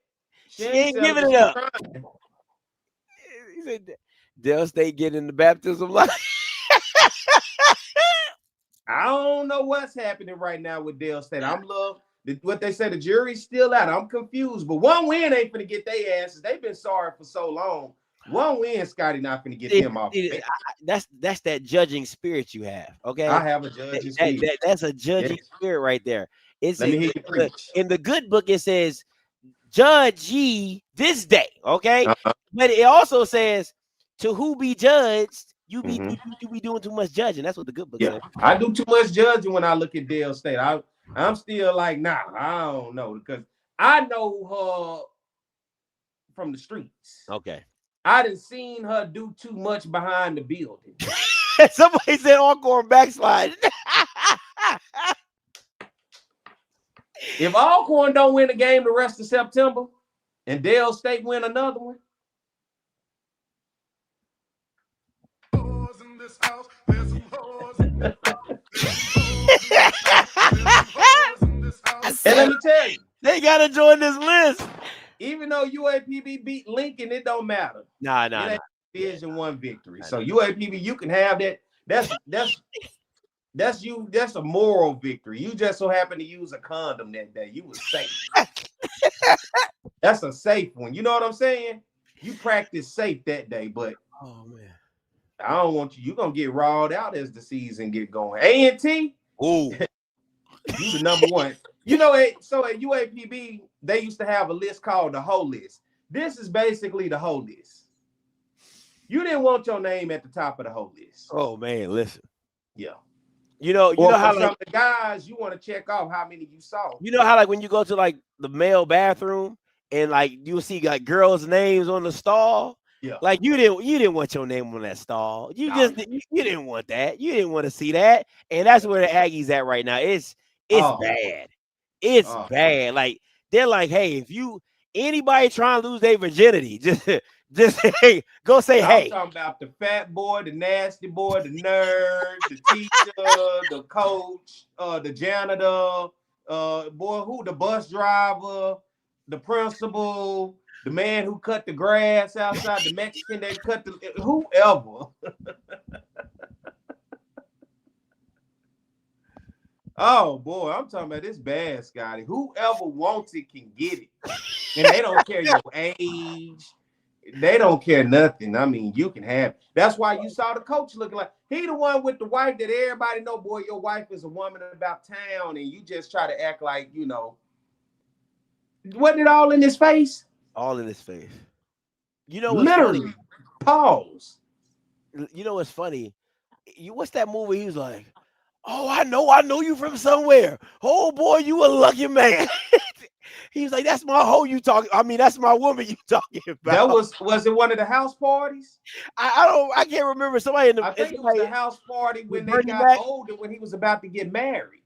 She ain't celibate, giving it she up. trying. He said, Dale State getting in the baptism line. I don't know what's happening right now with Dale State. What they said, the jury's still out. I'm confused, but one win ain't finna get their asses. They've been sorry for so long. One win, Scotty, not finna get them off. That's that judging spirit you have. Okay, I have a judging spirit. That's a judging spirit right there. It's Let me hear you preach. in the good book. It says, "Judge ye this day." Okay, but it also says, "To who be judged, you be doing too much judging." That's what the good book says. I do too much judging when I look at Dale State. I'm still like, nah, I don't know, because I know her from the streets. Okay. I done seen her do too much behind the building. Somebody said Alcorn backslide. If Alcorn don't win a game the rest of September and Dale State win another one, and let me tell you, they gotta join this list. Even though UAPB beat Lincoln, it don't matter. Nah. It ain't Division 1 victory. So UAPB, you can have that. That's you. That's a moral victory. You just so happen to use a condom that day. You was safe. That's a safe one. You know what I'm saying? You practice safe that day, but oh man, I don't want you. You're gonna get rawed out as the season get going. A&T, ooh, you the number one. You know, so at UAPB, they used to have a list called the whole list. This is basically the whole list. You didn't want your name at the top of the whole list. Oh man, listen. Yeah. You know how some of the guys you want to check off how many you saw. You know how like when you go to like the male bathroom and like you'll see like girls' names on the stall. Yeah. Like you didn't want your name on that stall. You didn't want that. You didn't want to see that. And that's where the Aggies at right now. It's bad. It's bad. Like they're like, hey, if anybody trying to lose their virginity, just hey, go say hey. I'm talking about the fat boy, the nasty boy, the nerd, the teacher, the coach, the janitor, the bus driver, the principal, the man who cut the grass outside, the Mexican that cut whoever. Oh boy, I'm talking about this bad, Scotty. Whoever wants it can get it. And they don't care your age. They don't care nothing. I mean, you can have it. That's why you saw the coach looking like he the one with the wife that everybody know, boy, your wife is a woman about town, and you just try to act like, you know. Wasn't it all in his face? All in his face. You know what's literally funny? Pause. You know what's funny? What's that movie? He was like, oh, I know you from somewhere. Oh boy, you a lucky man. He was like, that's my hoe you talking. I mean, that's my woman you talking about. That was it one of the house parties? I can't remember. Somebody in the I think it was the house party when they got older, when he was about to get married.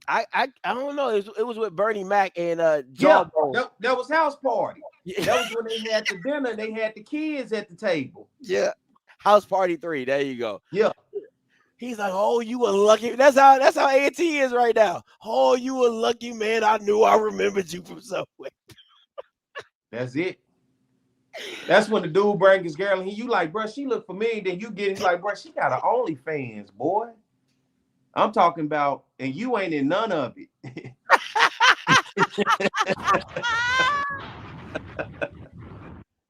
I don't know. It was with Bernie Mac and John. Yeah, that was house party. Yeah. That was when they had the dinner. They had the kids at the table. Yeah, house party 3. There you go. Yeah. He's like, oh, you a lucky. That's how A&T is right now. Oh, you a lucky man. I knew I remembered you from somewhere. That's it. That's when the dude bring his girl and you like, bro, she look familiar. Then you get it like, bro, she got an OnlyFans, boy. I'm talking about, and you ain't in none of it.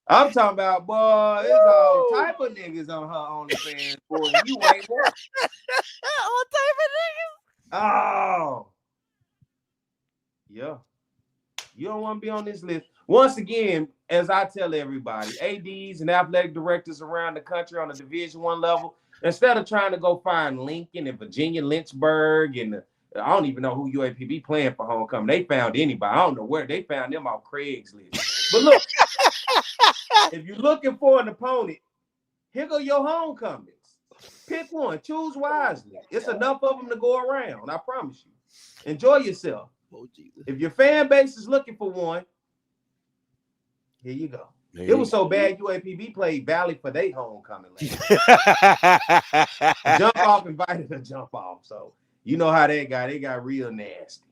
I'm talking about, boy, there's all type of niggas on her OnlyFans, boy. You ain't one. All type of niggas. Oh. Yeah. You don't want to be on this list. Once again, as I tell everybody, ADs and athletic directors around the country on the Division I level, instead of trying to go find Lincoln and Virginia Lynchburg and I don't even know who UAPB playing for homecoming. They found anybody. I don't know where they found them off Craigslist. But look, if you're looking for an opponent, here go your homecomings. Pick one. Choose wisely. It's enough of them to go around. I promise you. Enjoy yourself. Oh, Jesus. If your fan base is looking for one, here you go. It was so bad UAPB played Valley for their homecoming. Jump off invited to jump off. So You know how they got real nasty.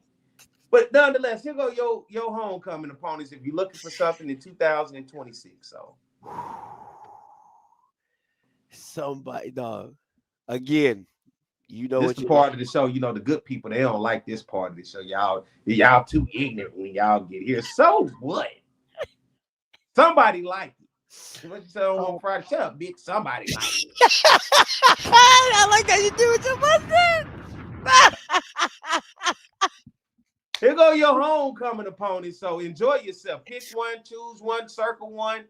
But nonetheless, here go your homecoming opponents if you're looking for something in 2026. So somebody, dog. Again, you know this what the you part of the show. You know the good people, they don't like this part of the show. Y'all too ignorant when y'all get here. So what? Somebody like it. What you say on Friday? Shut up, bitch. Somebody like it. I like how you do it so much. Here go your homecoming opponent. So enjoy yourself. Pick one, choose one, circle one.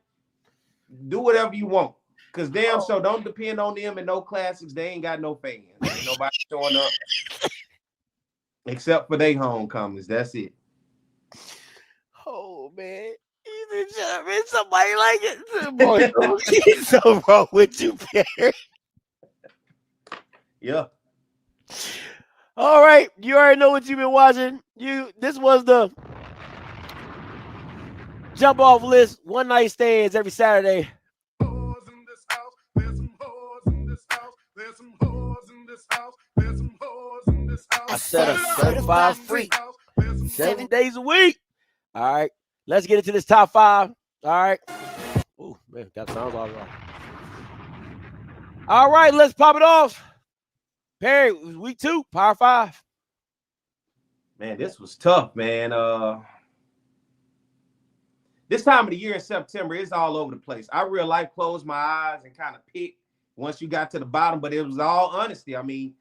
Do whatever you want. Because damn so don't depend on them and no classics. They ain't got no fans. Ain't nobody showing up. Except for they homecomings. That's it. Oh, man. Somebody like it. He's so wrong with you, Perry. Yeah. All right. You already know what you've been watching. This was the jump off list. One night stands every Saturday. I said a certified freak 7 days a week. All right. Let's get into this top 5. All right. Oh, man. That sounds all wrong. All right. Let's pop it off. Perry, week 2, Power 5. Man, this was tough, man. This time of the year in September, it's all over the place. I real life closed my eyes and kind of picked once you got to the bottom, but it was all honesty. I mean,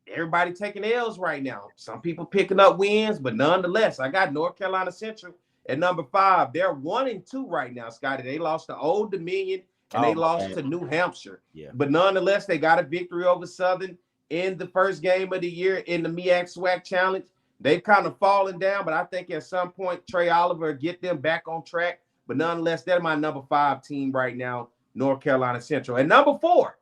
everybody taking L's right now. Some people picking up wins, but nonetheless, I got North Carolina Central at number 5. They're 1-2 right now, Scotty. They lost to Old Dominion and they lost to New Hampshire. Yeah. But nonetheless, they got a victory over Southern in the first game of the year in the MEAC SWAC Challenge. They've kind of fallen down, but I think at some point Trey Oliver get them back on track. But nonetheless, they're my number 5 team right now, North Carolina Central. And number 4,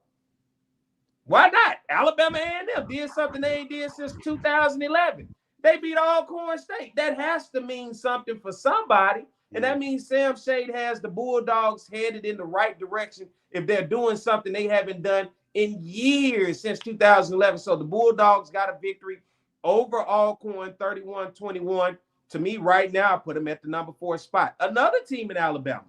why not? Alabama A&M did something they ain't did since 2011. They beat Alcorn State. That has to mean something for somebody. And that means Sam Shade has the Bulldogs headed in the right direction if they're doing something they haven't done in years since 2011. So the Bulldogs got a victory over Alcorn 31-21. To me, right now, I put them at the number 4 spot. Another team in Alabama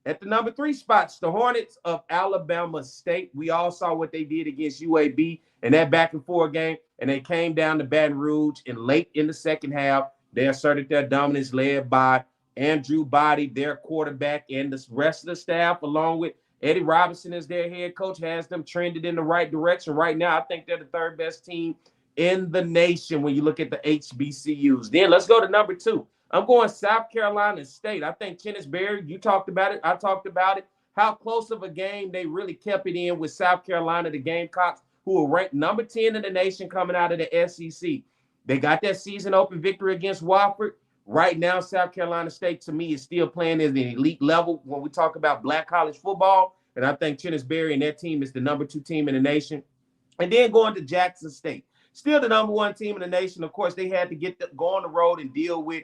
at the number 3 spots, the Hornets of Alabama State. We all saw what they did against UAB in that back and forth game, and they came down to Baton Rouge, and late in the second half, they asserted their dominance, led by Andrew Body, their quarterback, and the rest of the staff, along with Eddie Robinson as their head coach, has them trended in the right direction. Right now, I think they're the 3rd best team in the nation when you look at the HBCUs. Then let's go to number 2. I'm going South Carolina State. I think Chennis Berry, you talked about it. I talked about it. How close of a game they really kept it in with South Carolina, the Gamecocks, who are ranked number 10 in the nation coming out of the SEC. They got that season open victory against Wofford. Right now, South Carolina State, to me, is still playing at an elite level when we talk about black college football. And I think Chennis Berry and their team is the number 2 team in the nation. And then going to Jackson State. Still the number 1 team in the nation. Of course, they had to go on the road and deal with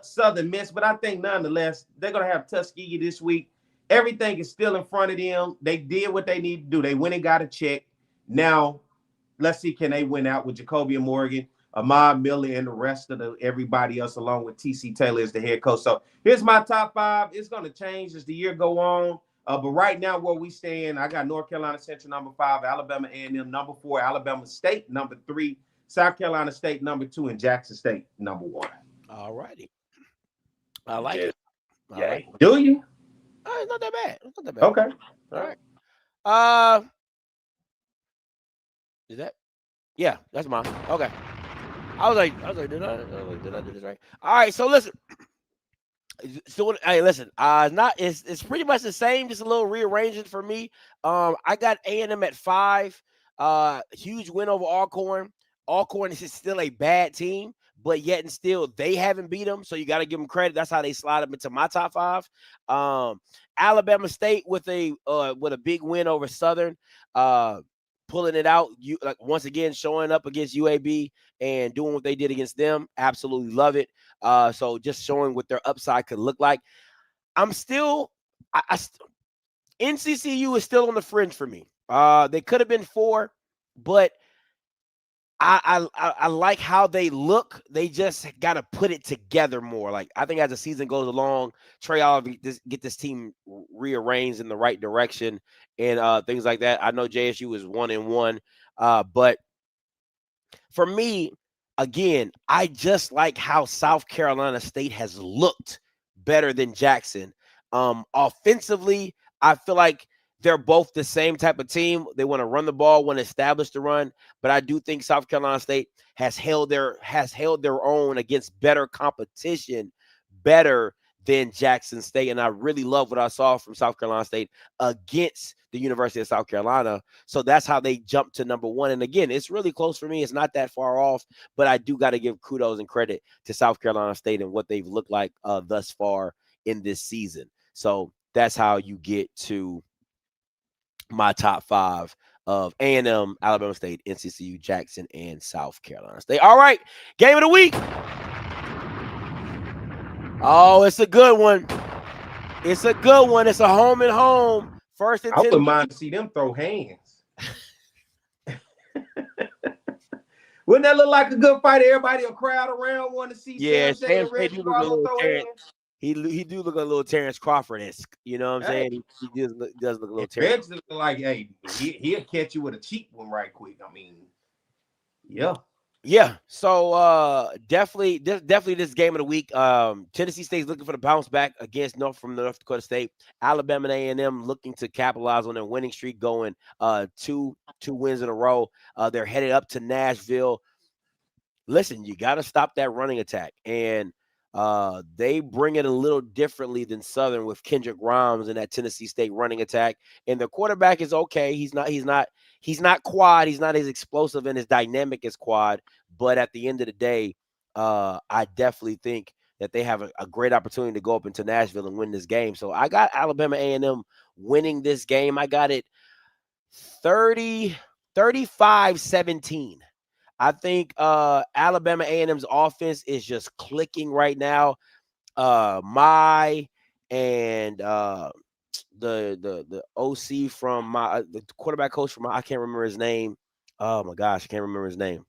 Southern Miss, but I think nonetheless, they're going to have Tuskegee this week. Everything is still in front of them. They did what they need to do. They went and got a check. Now, let's see, can they win out with Jacobian Morgan, Ahmad Miller, and the rest of everybody else, along with T.C. Taylor as the head coach. So here's my top 5. It's going to change as the year go on. But right now, where we stand, I got North Carolina Central number 5, Alabama A&M number 4, Alabama State number 3, South Carolina State number 2, and Jackson State number 1. All righty. I like it. Yeah. Like it. Do you? It's not that bad. It's not that bad. Okay. All right. Is that? Yeah, that's mine. Okay. I was like, did I do this right? All right. So listen. So hey, listen. It's pretty much the same, just a little rearranging for me. I got A&M at 5. Huge win over Alcorn. Alcorn is still a bad team, but yet and still they haven't beat them. So you got to give them credit. That's how they slide them into my top 5. Alabama State with a big win over Southern, pulling it out. Once again showing up against UAB and doing what they did against them. Absolutely love it. So just showing what their upside could look like. NCCU is still on the fringe for me. They could have been 4, but I like how they look. They just got to put it together more. Like I think as the season goes along, Trey Oliver get this team rearranged in the right direction and things like that. I know JSU is 1-1, but for me, again, I just like how South Carolina State has looked better than Jackson. Offensively, I feel like they're both the same type of team. They want to run the ball, want to establish the run, but I do think South Carolina State has held their own against better competition, better than Jackson State. And I really love what I saw from South Carolina State against the University of South Carolina. So that's how they jumped to number 1. And again, it's really close for me. It's not that far off, but I do got to give kudos and credit to South Carolina State and what they've looked like thus far in this season. So that's how you get to my top 5 of A&M, Alabama State, NCCU, Jackson, and South Carolina State. All right, game of the week. Oh, it's a good one. It's a good one. It's a home and home. First and 10. I wouldn't mind to see them throw hands. Wouldn't that look like a good fight? Everybody, a crowd around, want to see Yeah, Sam Shea Sam and Reggie Shea do look a Barlow little throw hands. he do look a little Terrence Crawford-esque. You know what I'm saying? He does look a little Terrence. Reggie look like, hey, he'll catch you with a cheap one right quick. I mean, yeah. Yeah, so definitely this game of the week. Tennessee State's looking for the bounce back against North Dakota State. Alabama and A&M looking to capitalize on their winning streak, going two wins in a row. They're headed up to Nashville. Listen, you got to stop that running attack, and they bring it a little differently than Southern with Kendrick Grimes and that Tennessee State running attack. And the quarterback is okay. He's not quad. He's not as explosive and as dynamic as quad. But at the end of the day, I definitely think that they have a great opportunity to go up into Nashville and win this game. So I got Alabama A&M winning this game. I got it 35-17. I think Alabama A&M's offense is just clicking right now. The OC from the quarterback coach from I can't remember his name. Oh my gosh, I can't remember his name.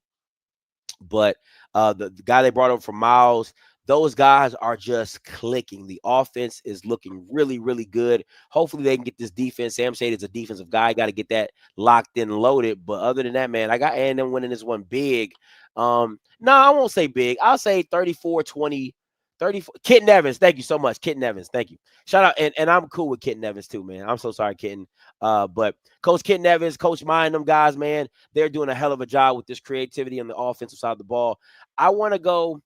But the guy they brought over from Miles, those guys are just clicking. The offense is looking really, really good. Hopefully they can get this defense. Sam Shade is a defensive guy. Got to get that locked in and loaded. But other than that, man, I got A&M winning this one big. No, I won't say big. I'll say 34-20. 34. Kitten Evans, thank you so much. Kitten Evans, thank you. Shout out, and I'm cool with Kitten Evans too, man. I'm so sorry, Kitten. But Coach Kitten Evans, Coach Mine, them guys, man, they're doing a hell of a job with this creativity on the offensive side of the ball. I want to go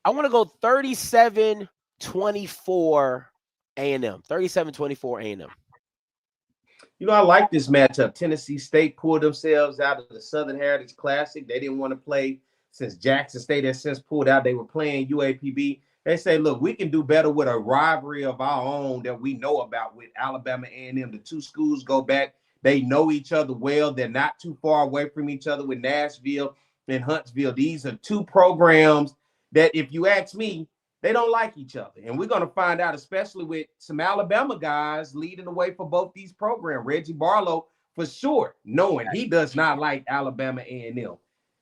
37-24 A&M. 37-24 A&M. You know, I like this matchup. Tennessee State pulled themselves out of the Southern Heritage Classic. They didn't want to play since Jackson State has since pulled out. They were playing UAPB. They say, look, we can do better with a rivalry of our own that we know about with Alabama A&M. The two schools go back. They know each other well. They're not too far away from each other with Nashville and Huntsville. These are two programs that, if you ask me, they don't like each other. And we're going to find out, especially with some Alabama guys leading the way for both these programs. Reggie Barlow, for sure, knowing he does not like Alabama A&M.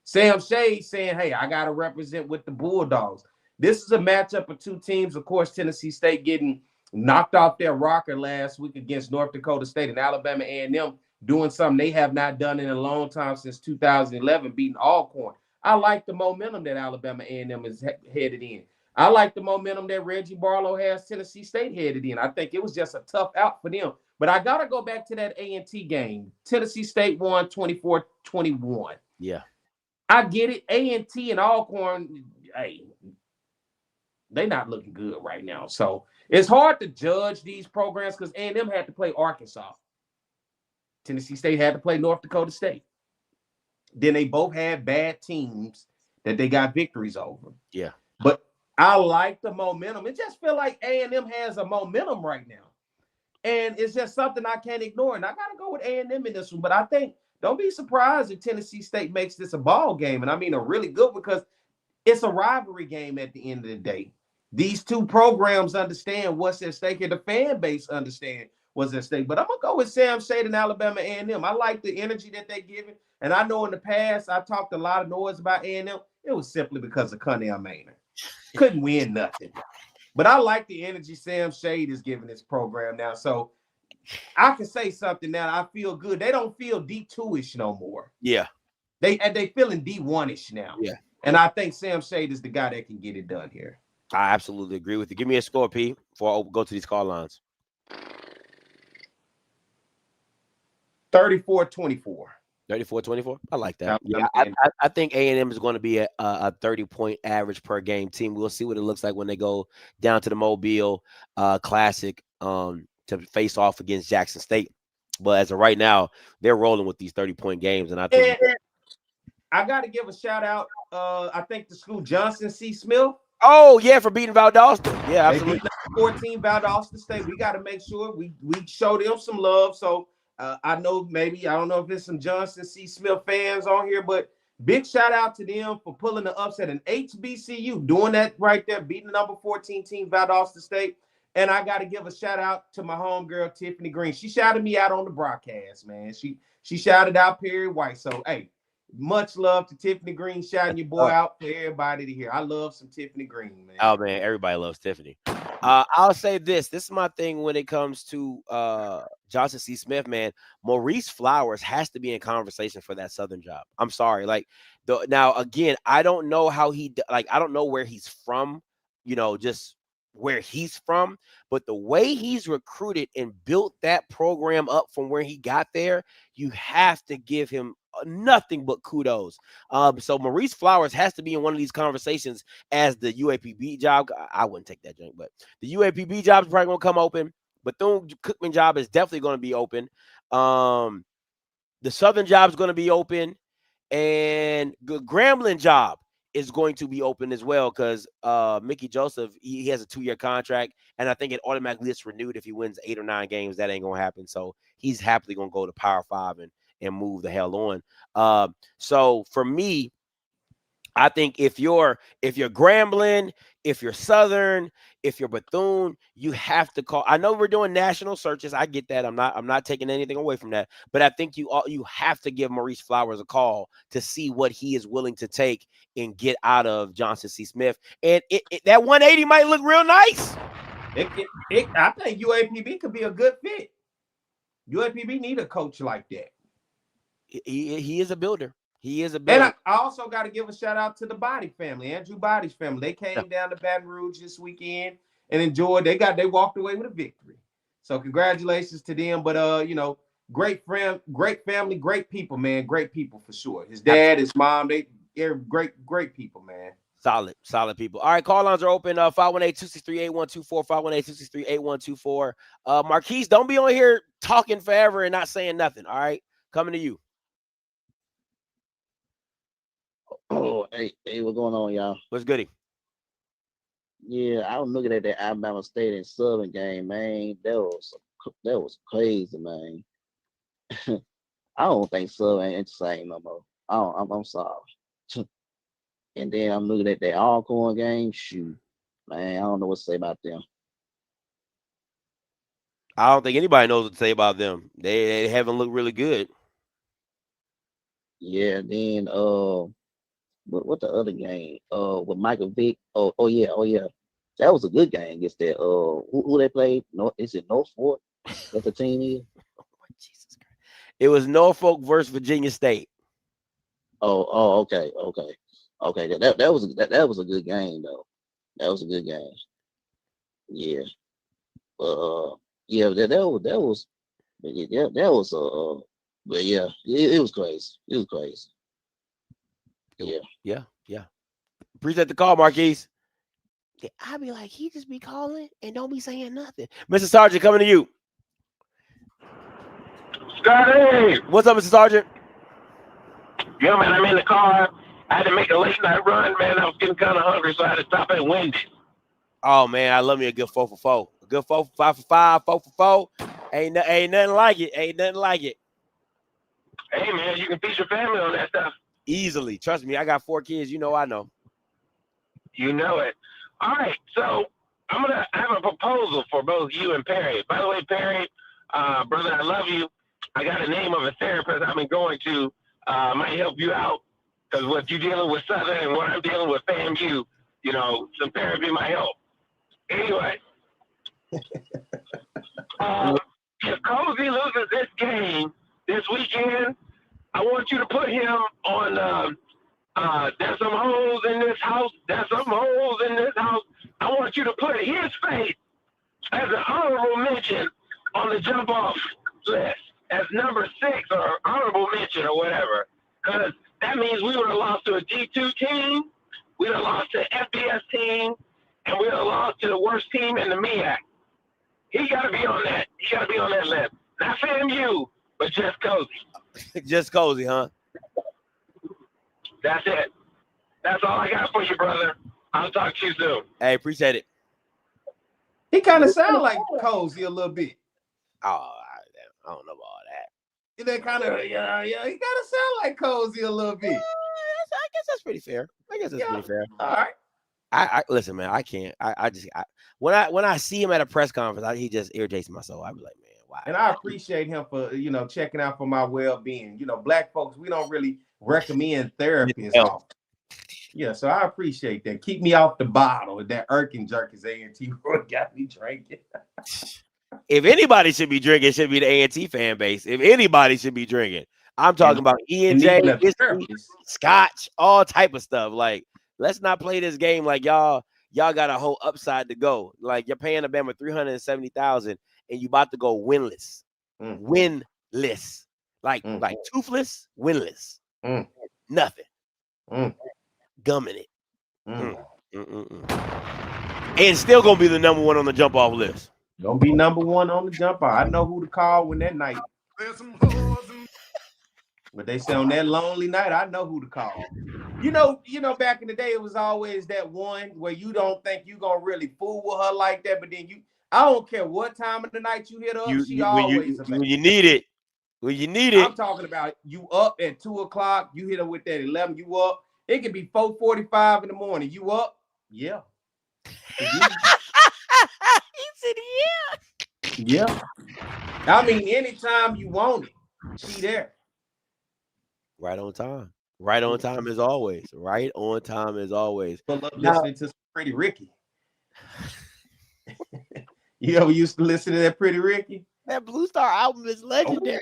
Sam Shea saying, hey, I got to represent with the Bulldogs. This is a matchup of two teams. Of course, Tennessee State getting knocked off their rocker last week against North Dakota State, and Alabama A&M doing something they have not done in a long time since 2011, beating Alcorn. I like the momentum that Alabama A&M is headed in. I like the momentum that Reggie Barlow has Tennessee State headed in. I think it was just a tough out for them. But I got to go back to that A&T game. Tennessee State won 24-21. Yeah. I get it. A&T and Alcorn, hey, they're not looking good right now. So it's hard to judge these programs because A&M had to play Arkansas. Tennessee State had to play North Dakota State. Then they both had bad teams that they got victories over. Yeah. But I like the momentum. It just feel like A&M has a momentum right now. And it's just something I can't ignore. And I got to go with A&M in this one. But I think don't be surprised if Tennessee State makes this a ball game. And I mean a really good one because it's a rivalry game at the end of the day. These two programs understand what's at stake, and the fan base understand was at stake. But I'm gonna go with Sam Shade and Alabama A&M. I like the energy that they're giving. And I know in the past I talked a lot of noise about A&M. It was simply because of Connell Maynard. Couldn't win nothing. But I like the energy Sam Shade is giving this program now. So I can say something now. I feel good. They don't feel D2-ish no more. Yeah. They feeling D1-ish now. Yeah. And I think Sam Shade is the guy that can get it done here. I absolutely agree with you. Give me a score, P, before I go to these call lines. 34-24. 34-24. I like that. Yeah, I think A&M is going to be a 30-point average per game team. We'll see what it looks like when they go down to the Mobile Classic to face off against Jackson State. But as of right now, they're rolling with these 30-point games, and I think I got to give a shout out. I think the school Johnson C. Smith. Oh yeah, for beating Valdosta. Yeah, absolutely. They beat 14 Valdosta State. We got to make sure we show them some love. So I know maybe I don't know if there's some Johnson C. Smith fans on here, but big shout out to them for pulling the upset in HBCU, doing that right there, beating the number 14 team Valdosta State. And I got to give a shout out to my homegirl Tiffany Green. She shouted me out on the broadcast, man. She shouted out Perry White. So hey, much love to Tiffany Green, shouting your boy out for everybody to hear. I love some Tiffany Green, man. Oh man, everybody loves Tiffany. I'll say this. This is my thing when it comes to Johnson C. Smith, man. Maurice Flowers has to be in conversation for that Southern job. I'm sorry. Now again, I don't know how I don't know where he's from, just where he's from, but the way he's recruited and built that program up from where he got there, you have to give him nothing but kudos. So Maurice Flowers has to be in one of these conversations as the UAPB job. I wouldn't take that drink, but the UAPB job is probably going to come open. Bethune-Cookman job is definitely going to be open. The Southern job is going to be open, and the Grambling job is going to be open as well because Mickey Joseph, he has a 2-year contract, and I think it automatically gets renewed if he wins 8 or 9 games. That ain't going to happen. So he's happily going to go to Power 5 and move the hell on. So for me, I think if you're Grambling, if you're Southern, if you're Bethune, you have to call. I know we're doing national searches. I get that. I'm not taking anything away from that. But I think you have to give Maurice Flowers a call to see what he is willing to take and get out of Johnson C. Smith. And that 180 might look real nice. I think UAPB could be a good fit. UAPB need a coach like that. He is a builder. He is a builder. And I also got to give a shout out to the Body family, Andrew Body's family. They came down to Baton Rouge this weekend and enjoyed. They walked away with a victory. So congratulations to them. But great family, great people, man. Great people for sure. His dad, his mom, they're great people, man. Solid people. All right, call lines are open. 518-263-8124, 518-263-8124. Marquise, don't be on here talking forever and not saying nothing. All right, coming to you. Oh, hey, what's going on, y'all? What's goody? Yeah, I was looking at that Alabama State and Southern game, man. That was crazy, man. I don't think Southern ain't the same no more. I'm sorry. And then I'm looking at that Alcorn game. Shoot, man, I don't know what to say about them. I don't think anybody knows what to say about them. They haven't looked really good. Yeah, then what the other game? With Michael Vick. Oh yeah. That was a good game against that. Who they played? No, is it Norfolk? That's the team is? Jesus Christ. It was Norfolk versus Virginia State. Oh, okay. That was a good game though. That was a good game. Yeah. Yeah. That was. But yeah, it was crazy. It was crazy. Yeah. Appreciate the call, Marquise. I'd be like, he just be calling and don't be saying nothing. Mr. Sergeant, coming to you. Scotty! What's up, Mr. Sergeant? Yeah, man, I'm in the car. I had to make a late night run, man. I was getting kind of hungry, so I had to stop at Wendy's. Oh, man, I love me a good 4 for 4. A good 4 for 5 for 5, 4 for 4. Ain't nothing like it. Ain't nothing like it. Hey, man, you can feed your family on that stuff. Easily. Trust me, I got 4 kids. I know. You know it. All right, so I'm going to have a proposal for both you and Perry. By the way, Perry, brother, I love you. I got a name of a therapist I've been going to. Might help you out because what you're dealing with Southern and what I'm dealing with FAMU, you know, some therapy might help. Anyway, if Cozy loses this game this weekend, I want you to put him on. There's some holes in this house. There's some holes in this house. I want you to put his face as an honorable mention on the jump off list as number 6 or honorable mention or whatever. Because that means we would have lost to a D2 team, we would have lost to an FBS team, and we would have lost to the worst team in the MEAC. He got to be on that. He got to be on that list. Not FAMU, but just Cozy. Just Cozy, huh? That's it. That's all I got for you, brother. I'll talk to you soon. Hey, appreciate it. He kind of sound like Cozy a little bit. Oh, I don't know about all that. They kind of, yeah, he kind of sound like Cozy a little bit. I guess that's pretty fair. Pretty fair. All right. I listen, man. I can't. When I see him at a press conference, he just irritates my soul. I be like, man, why? And I appreciate him for checking out for my well-being. Black folks, we don't really recommend therapists. Yeah, so I appreciate that. Keep me off the bottle. That irking jerk is A&T got me drinking. If anybody should be drinking, it should be the A&T fan base. If anybody should be drinking, I'm talking about E&J, Scotch, all type of stuff. Like, let's not play this game like y'all got a whole upside to go. Like, you're paying Alabama $370,000 and you about to go winless. Winless. Like toothless, winless. Nothing. Gumming it. And still gonna be the number 1 on the jump off list. Gonna be number 1 on the jump off. I know who to call when that night. But they say on that lonely night, I know who to call. You know, back in the day, it was always that one where you don't think you gonna really fool with her like that, but then I don't care what time of the night you hit her up, she always available. When you need it. When you need it. I'm talking about you up at 2:00, you hit her with that 11, you up. It could be 4:45 in the morning. You up? Yeah. He said, yeah. Yeah. I mean, anytime you want it, she there. Right on time. Right on time as always. Right on time as always. Pull up listening to Pretty Ricky. You ever used to listen to that Pretty Ricky? That Blue Star album is legendary.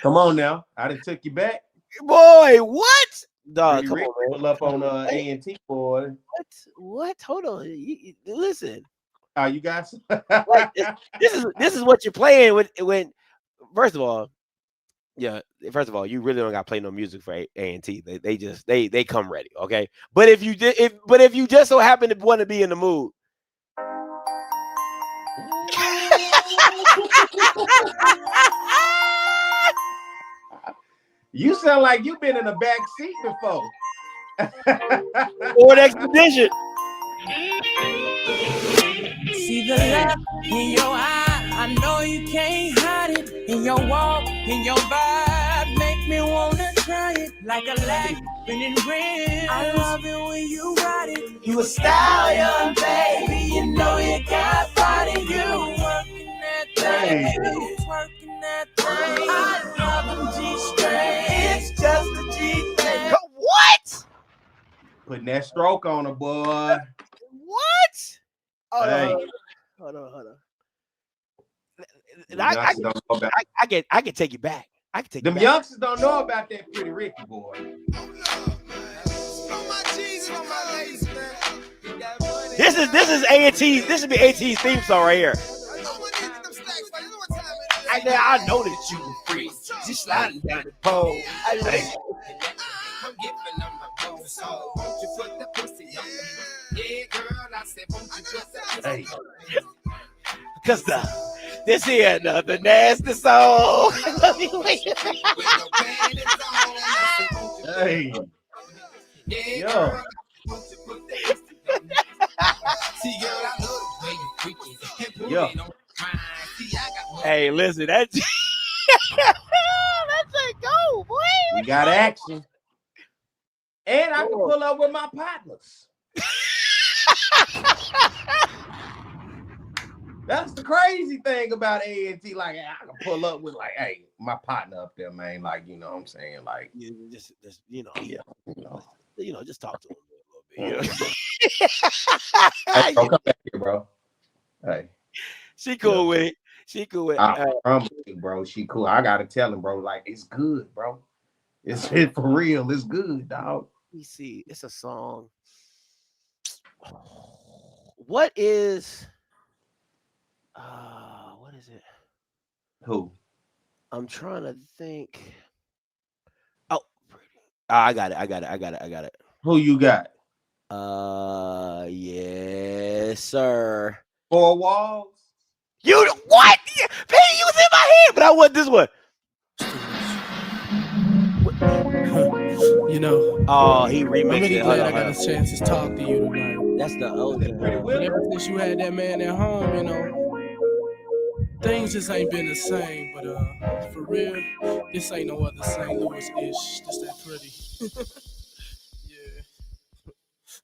Come on now. I done took you back. Boy, what? Dog, come on, man. Pull up on A&T, boy. What? Hold on. Listen. You guys. Like, this is what you're playing when first of all, you really don't got to play no music for A&T. They come ready, okay? But if you just so happen to want to be in the mood. You sound like you've been in the back seat before. Or an expedition. See the love in your eye, I know you can't hide it. In your walk, in your vibe, make me wanna try it. Like a light spinning red. I love it when you ride it. You a stallion, baby. You know you got body. You working that thing, twerking that thing. I love them G-string. It's just a G-thing. What? Putting that stroke on her, boy. What? Hold on. I can take you back. I can take them you back. youngsters don't know about that Pretty Ricky, boy. This is A&T. This should be A&T's theme song right here. I know that you were free. Just sliding down the pole. I'm giving them my phone, so won't you put the pussy on me? Yeah, girl, I said, won't you put the pussy on me? Cause this here, the nasty song. Hey. Yo. Hey, listen, that's it go, boy. We got action. And I can pull up with my partners. That's the crazy thing about A&T. Like, I can pull up with like, hey, my partner up there, man. Like, you know what I'm saying? Like, just you know, just talk to him a little bit. Hey, bro, come back here, bro. Hey, she cool with it. She cool with it. I promise you, bro. She cool. I gotta tell him, bro. Like, it's good, bro. It's for real. It's good, dog. Let me see. It's a song. What is it? Who? I'm trying to think. Oh, I got it. Who you got? Yes, sir. 4 Walls. You what? P, you was in my head, but I want this one. You know. Oh, he remixed I'm really it. glad I got a chance to talk to you tonight. That's the OG. But ever since you had that man at home, you know, things just ain't been the same. But for real, this ain't no other St. Louis ish. Just that pretty. Yeah.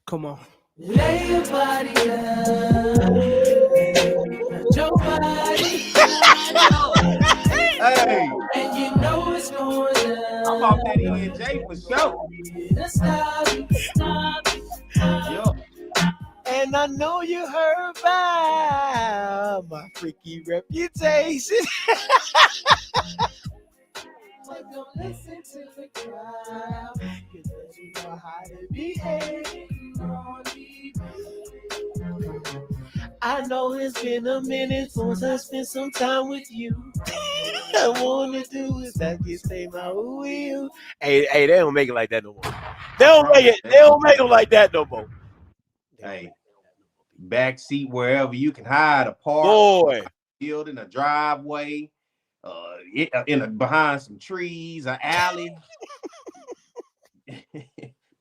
Come on. Lay your body down. Your body. Hey. And you know it's going down. I'm off that ENJ for sure. Yo. And I know you heard about my freaky reputation. Don't listen to the crowd, 'cause you know how to behave. I know it's been a minute since I spent some time with you. I wanna do is that you say my will. Hey, they don't make it like that no more. They don't make it. They don't make them like that no more. Hey, backseat wherever you can hide a park, boy, field in a driveway, behind some trees, an alley,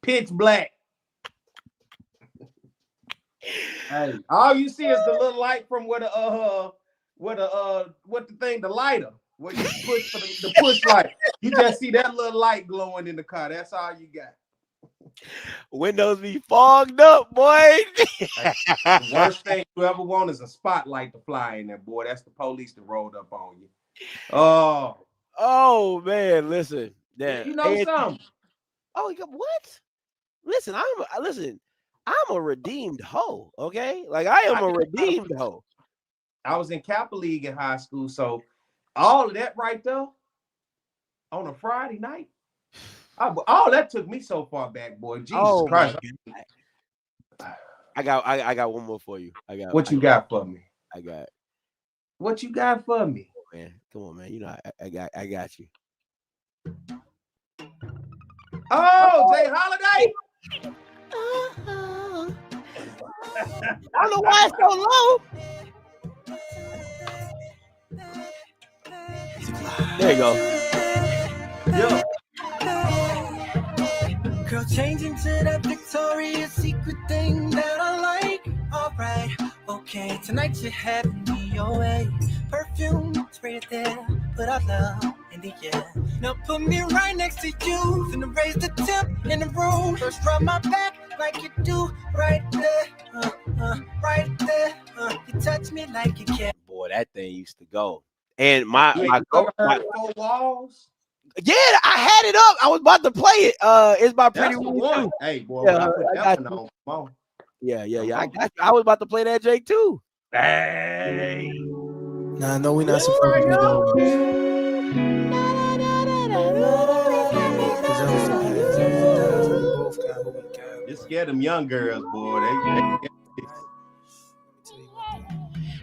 pitch black. Hey, all you see is the little light from the lighter, where you push for the push light. You just see that little light glowing in the car. That's all you got. Windows be fogged up, boy. The worst thing you ever want is a spotlight to fly in there, boy. That's the police that rolled up on you. Oh man, listen. Yeah, you know something. Oh, what? Listen, I'm a redeemed hoe, okay? Like I am a redeemed hoe. I was in Kappa League in high school, so all of that right there on a Friday night, all that took me so far back, boy. Jesus Christ. I got one more for you. What you got for me? What you got for me? Man, come on, man. You know I got you. Oh, Jay Holiday. I don't know why it's so low. There you go. Yeah. Girl, changing to that Victoria's Secret thing that I like. All right, okay, tonight you're having me your way. Perfume, spray it there, put our love in the air. Now put me right next to you, finna raise the temp in the room. First rub my back like you do right there, right there. You touch me like you can. Boy, that thing used to go. And my 4 Walls. Yeah, I had it up. I was about to play it. It's my pretty one. Hey, boy, yeah, I got you. On. Yeah. I was about to play that Jake too. Hey. Nah, no, we not supposed to be doing. You scared them young girls, boy.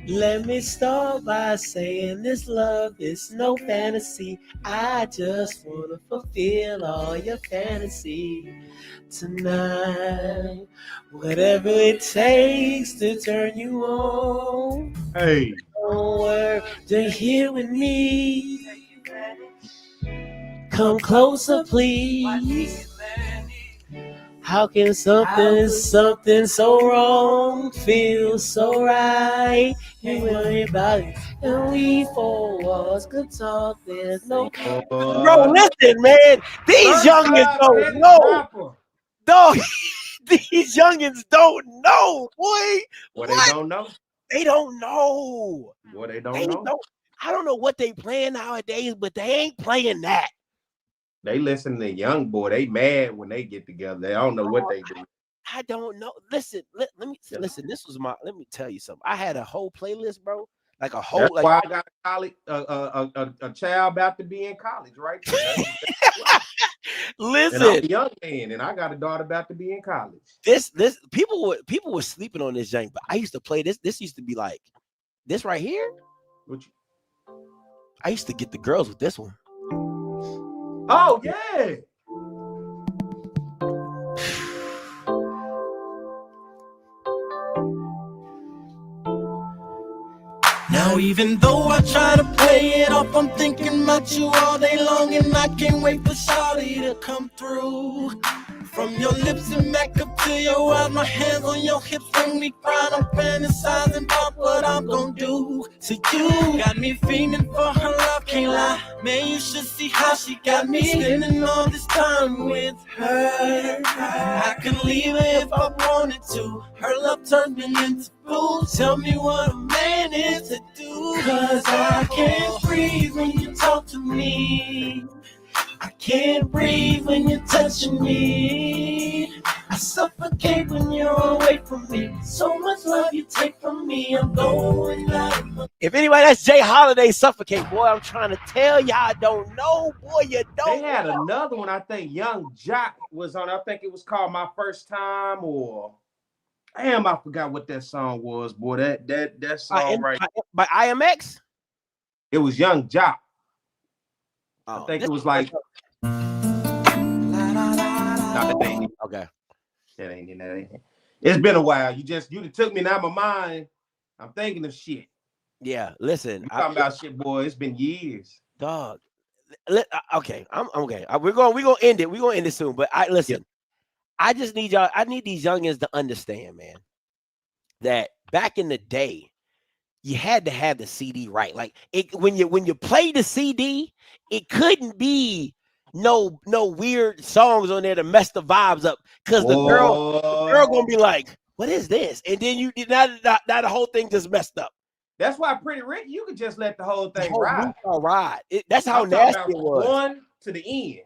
Let me start by saying this love is no fantasy. I just want to fulfill all your fantasy tonight. Whatever it takes to turn you on. Hey. Don't worry, you're here with me. Come closer, please. How can something so wrong feel so right? You worry about it, and we 4 walls could talk. There's no bro. Listen, man, these youngins don't know. Dog, these youngins don't know, boy. What they don't know? They don't know. Boy, they don't know. I don't know what they playing nowadays, but they ain't playing that. They listen to Young Boy. They mad when they get together. They don't know what they do. I don't know. Listen, let me listen. This was let me tell you something. I had a whole playlist, bro. Like a whole. That's like, why I got a child about to be in college, right? Listen, and I'm a young man, and I got a daughter about to be in college. This people were sleeping on this jank, but I used to play this. This used to be like this right here. I used to get the girls with this one. Oh yeah. Now even though I try to play it off, I'm thinking about you all day long, and I can't wait for Shawty to come through. From your lips and back up to your eyes, my hands on your hips, when we crying, I'm fantasizing about what I'm gonna do. So you got me fiending for her love, can't lie. Man, you should see how she got me spending all this time with her. I could leave her if I wanted to. Her love turned me into food. Tell me what a man is to do. Cause I can't breathe when you talk to me. I can't breathe when you're touching me. I suffocate when you're away from me. So much love you take from me. I'm going out. If anybody, that's Jay Holiday, Suffocate. Boy, I'm trying to tell you, I don't know. Boy, you don't. They had another one. I think Young Jock was on. I think it was called My First Time, or damn, I forgot what that song was. Boy, that song by IMX. It was Young Jock. Oh, I think it was like. No, that ain't it. Okay. That ain't it. It's been a while. You took me out of my mind. I'm thinking of shit. Yeah, listen. I'm talking about shit, boy. It's been years. Dog. Okay, I'm okay. We're gonna end it. We're gonna end it soon. But listen. I just need y'all. I need these youngins to understand, man, that back in the day, you had to have the CD right. Like when you play the CD, it couldn't be no weird songs on there to mess the vibes up, because the girl gonna be like, "What is this?" And then you now the whole thing just messed up. That's why Pretty Rick, you could just let the whole thing ride. That's how nasty it was. One to the end.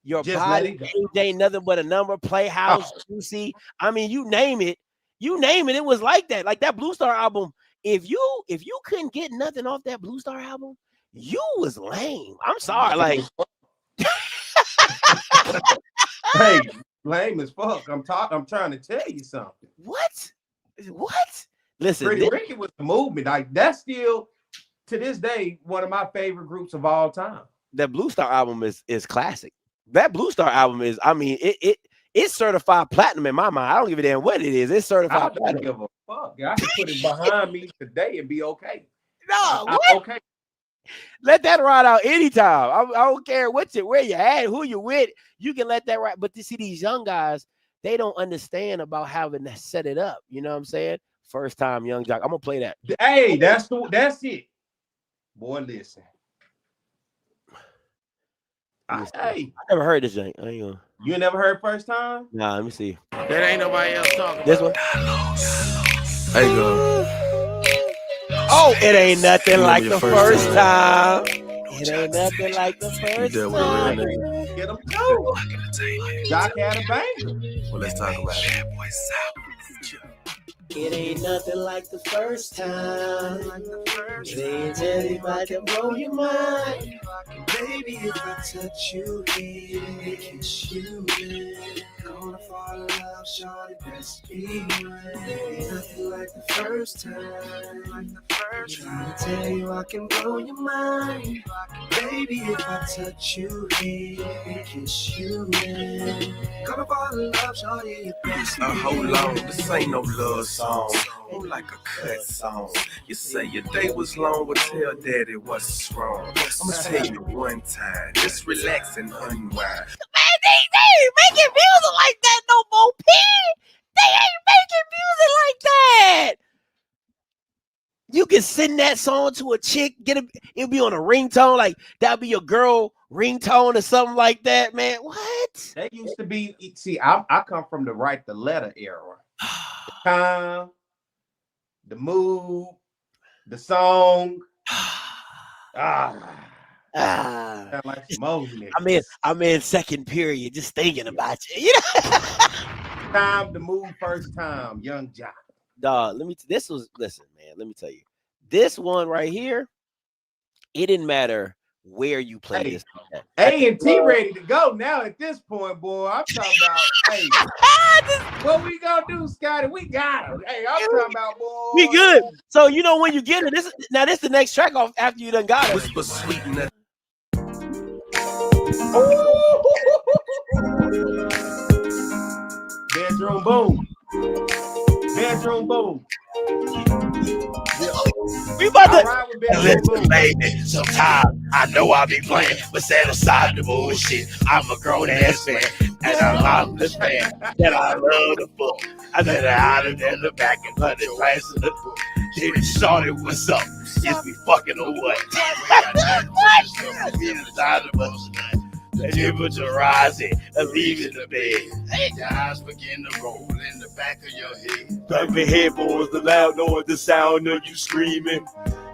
Your just body ain't nothing but a number. Playhouse, Juicy. I mean, you name it. It was like that. Like that Blue Star album. If you couldn't get nothing off that Blue Star album, you was lame. I'm sorry. Like, hey, lame as fuck. I'm trying to tell you something. What? Listen, Pretty Ricky was the movement. Like that's still to this day one of my favorite groups of all time. That Blue Star album is classic. That Blue Star album is, I mean, it's certified platinum in my mind. I don't give a damn what it is. It's certified platinum. I don't give a fuck. I can put it behind me today and be okay. No, I'm okay. Let that ride out anytime. I don't care where you at, who you with. You can let that ride. But to see these young guys, they don't understand about having to set it up. You know what I'm saying? First time, Young Jock. I'm gonna play that. Hey, that's it. Boy, listen. Hey, I never heard this thing. You never heard First Time? Nah, let me see. That ain't nobody else talking. This one. There you go. Oh, it ain't nothing like the first time. It ain't nothing like the first time. Get them too. Jock had a banger. Well, let's talk about it. It ain't nothing like the first time. It ain't anything to blow your mind. Baby, if I touch you here, kiss you there, gonna fall in love, shorty, best be right. Ain't nothing like the first time. Trying to tell you I can blow your mind. Baby, if I touch you here, kiss you there, gonna fall in love, shorty, best be right. Hold on, this ain't no love song. More like a cut song. You say your day was long, but tell daddy what's wrong. I'ma tell you one time, just relax and unwind. Man, they ain't making music like that no more, P. They ain't making music like that. You can send that song to a chick, it'll be on a ringtone, like that'll be your girl ringtone or something like that, man. What? That used to be, see, I come from the write the letter era. Time, the mood, the song. Sound like some old niggas. I'm in second period, just thinking about you. You know, Time to move first time, young John. dog. Listen, man. Let me tell you, this one right here. It didn't matter where you play this. A&T ready to go now at this point, boy. I'm talking about, hey, what we gonna do, Scotty? We got him. Hey, I'm talking about, boy. We good. So you know when you get it, this is the next track off after you done got it. Whisper sweetness. Bedroom boom. Bedroom boom. We about to ride with bedroom boom. Baby, sometimes I know I be playing, but set aside the bullshit. I'm a grown ass man, and I understand that I love the book. I let her out and in the back and put it right in the book. She shorty, what's up? Is we fucking or what? The temperature rising, and leaving the bed. Your eyes begin to roll in the back of your head. Grab your headphones, the loud noise, the sound of you screaming.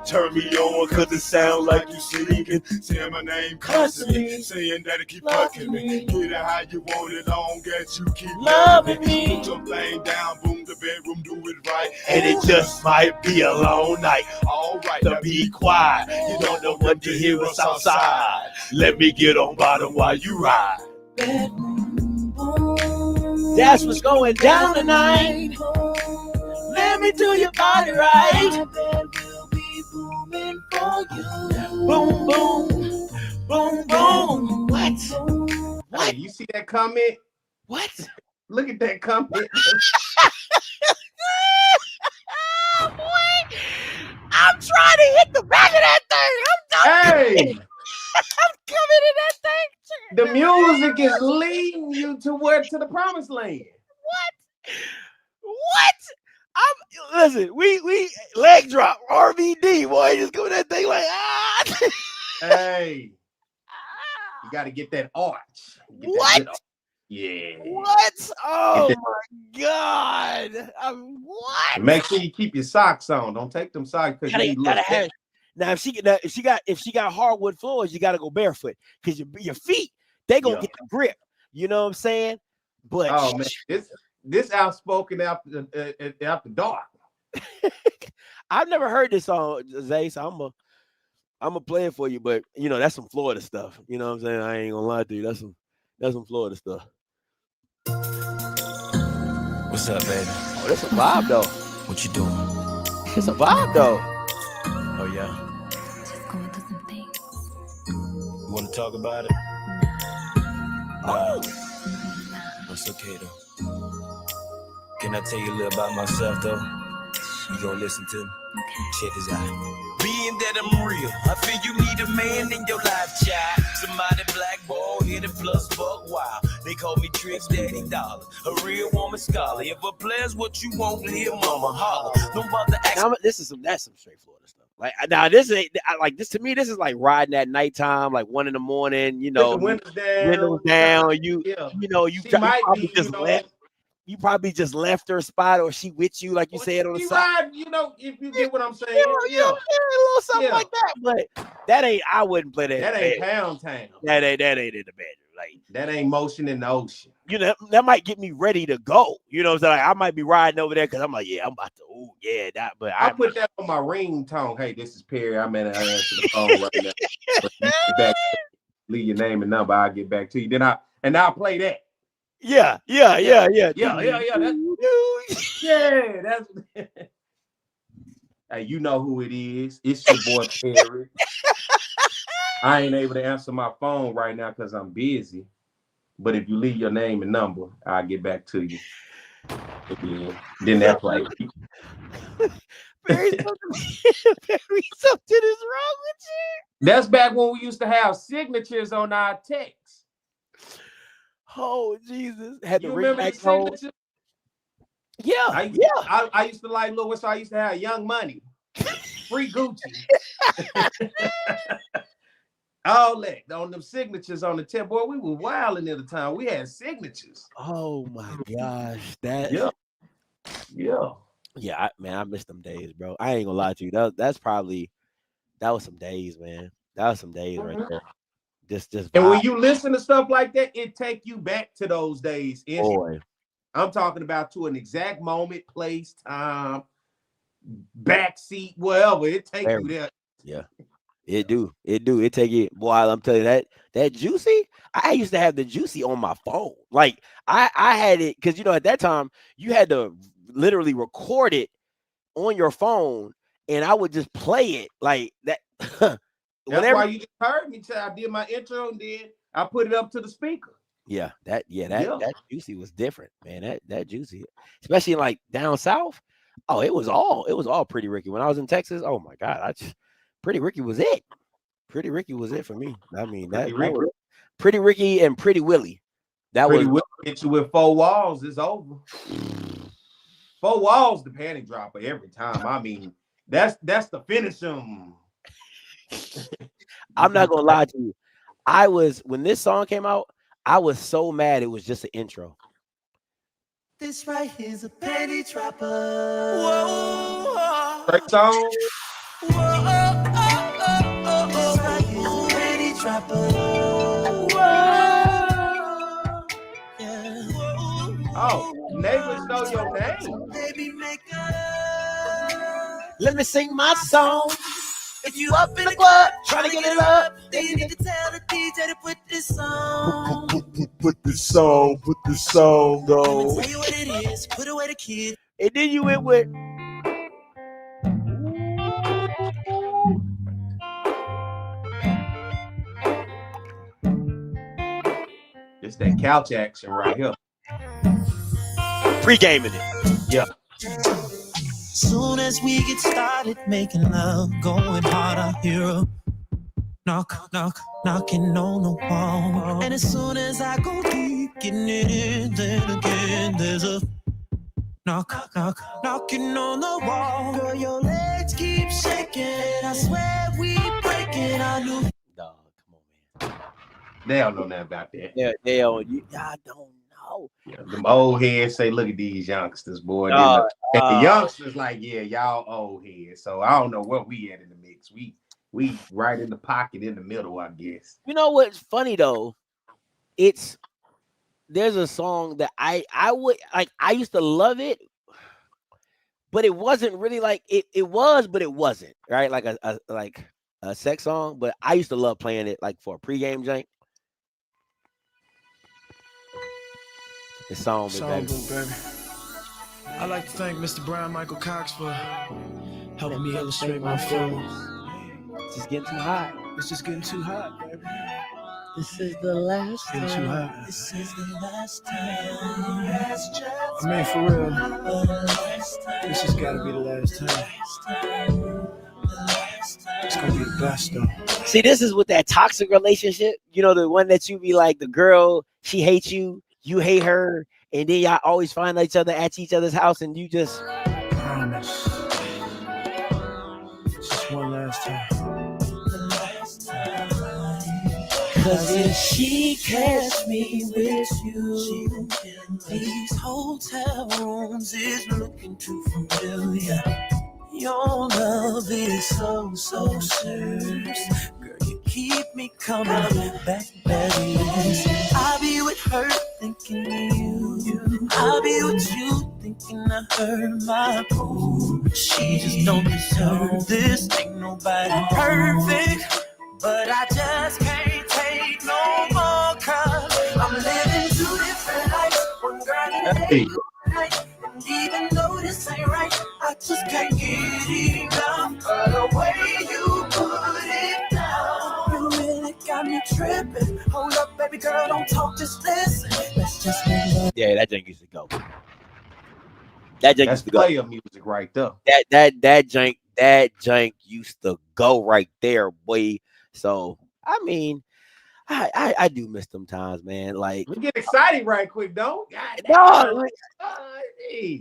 Turn me on, cause it sounds like you singing. Saying my name constantly, saying that it keep fucking me. Get it how you want it, long as you keep loving me. Put your thing down, boom, the bedroom, do it right. And it just might be a long night. Alright, now be quiet. You don't know what to hear us outside. Let me get on bottom while you ride. That's what's going down tonight. Let me do your body right. Boom, boom, boom, boom. What? Hey, you see that comment? What? Look at that comment. I'm trying to hit the back of that thing. Hey, I'm coming in that thing. the music is leading you to the promised land. What? Listen, we leg drop RVD, boy. Just go that thing like Hey, you got to get that arch. Get what? That yeah. What? Oh my God! What? Make sure you keep your socks on. Don't take them socks because you gotta have. Now, if she got hardwood floors, you got to go barefoot because your feet they gonna get the grip. You know what I'm saying? But oh man, this outspoken after dark. I've never heard this song, Zay. So I'm gonna play it for you. But you know that's some Florida stuff. You know what I'm saying? I ain't gonna lie to you. That's some Florida stuff. What's up, baby? Oh, that's a vibe though. What you doing? It's a vibe though. Oh yeah. Just going through some things. You want to talk about it? Oh. That's okay though. Can I tell you a little about myself though? You gonna listen to me? Check this out. Being that I'm real, I feel you need a man in your life, child. Somebody black ball headed plus buck wild. They call me Tricks Daddy Dollar, a real woman scholar. If a player's what you want, hear mama holler. Don't bother asking. That's some straight Florida stuff. Like now, this ain't like this to me. This is like riding at nighttime, like 1 a.m. You know, windows down. You probably just left her spot, or she with you, like you said on the side. Ride, you know, if you get what I'm saying, a little something like that. But that ain't. I wouldn't play that. That ain't Pound Town. That ain't in the bedroom. Like that ain't motion in the ocean. You know, that might get me ready to go. You know what I'm saying? Like, I might be riding over there because I'm like, yeah, I'm about to. Oh yeah, that. But I put that on my ringtone. Hey, this is Perry. I'm in. I answer the phone right now. But you get back, leave your name and number. I'll get back to you. Then I'll play that. Yeah. That's hey, you know who it is. It's your boy Perry. I ain't able to answer my phone right now because I'm busy. But if you leave your name and number, I'll get back to you. Yeah. Then that play. Perry, something is wrong with you. That's back when we used to have signatures on our texts. Oh Jesus! Had you to remember ring the back home. signature? Yeah, I used to like Lewis. So I used to have Young Money, Free Gucci. All that on them signatures on the tip. Boy, we were wilding at the time. We had signatures. Oh my gosh, that. Yeah. Yeah, man, I miss them days, bro. I ain't gonna lie to you. That was some days, man. That was some days right there. Just And vibe. when you listen to stuff like that, it take you back to those days. Boy. I'm talking about to an exact moment, place, time, backseat, wherever. It take you there. Yeah. It do. It take it. Boy, I'm telling you that Juicy, I used to have the Juicy on my phone. Like I had it because at that time you had to literally record it on your phone, and I would just play it like that. That's why you just heard me say I did my intro and then I put it up to the speaker. That Juicy was different, man. That Juicy, especially like down south. Oh, it was all Pretty Ricky. When I was in Texas, oh my God, Pretty Ricky was it. Pretty Ricky was it for me. I mean, that was Pretty Ricky and Pretty Willie. Pretty Willie hit you with 4 walls, it's over. 4 walls, the panty dropper every time. I mean, that's the finish. I'm not gonna lie to you. When this song came out, I was so mad it was just an intro. This right here's a panty dropper. Whoa. First song. This right here's a panty dropper. Oh, neighbors know your name. Baby, Let me sing my song. If you up in the club, trying to get it up, then you need to tell the DJ to put this song. Put this song on. Tell you what it is, put away the kid. And then you went with It's that couch action right here. Pre-gaming it. Yeah. Soon as we get started making love, going hard, I hear a knock, knocking on the wall. And as soon as I go deep, getting it in, then again, there's a knock, knocking on the wall. Girl, your legs keep shaking. I swear we breaking. I knew. Dog, come on, man. They don't know nothing about that. Yeah, y'all don't know. Yeah, them old heads say, look at these youngsters, boy. And the youngsters like, yeah, y'all old heads. So I don't know what we at in the mix. We right in the pocket in the middle, I guess. You know what's funny though? There's a song that I would like. I used to love it, but it wasn't really like it was, but it wasn't right. Like a sex song, but I used to love playing it like for a pregame jank. The song, baby. I'd like to thank Mr. Brian Michael Cox for helping me illustrate my feelings. It's just getting too hot. It's just getting too hot, baby. This is the last time. Getting too hot. This is the last time. I mean, for real. This has got to be the last time. It's going to be the best, though. See, this is with that toxic relationship. You know, the one that you be like, the girl, she hates you. You hate her, and then y'all always find each other at each other's house, and you just promise. Just one last time. Cause if she catch me with you, these hotel rooms is looking too familiar. Your love is so serious. Girl, you keep me coming back, baby. I'll be with her thinking of you. I'll be with you thinking I heard my boo. She just don't deserve this. Ain't nobody perfect, but I just can't take no more. Cause I'm living 2 different lives. One girl in the day, night. And even though this ain't right, I just can't get enough of the way you put it down. You really got me tripping. Hold up, baby girl, don't talk, just listen. Let's just make love. yeah, that jank used to go. That jank used to go. Player music right there. That jank used to go right there, boy. So I mean, I do miss them times, man. Like we get excited right quick, don't?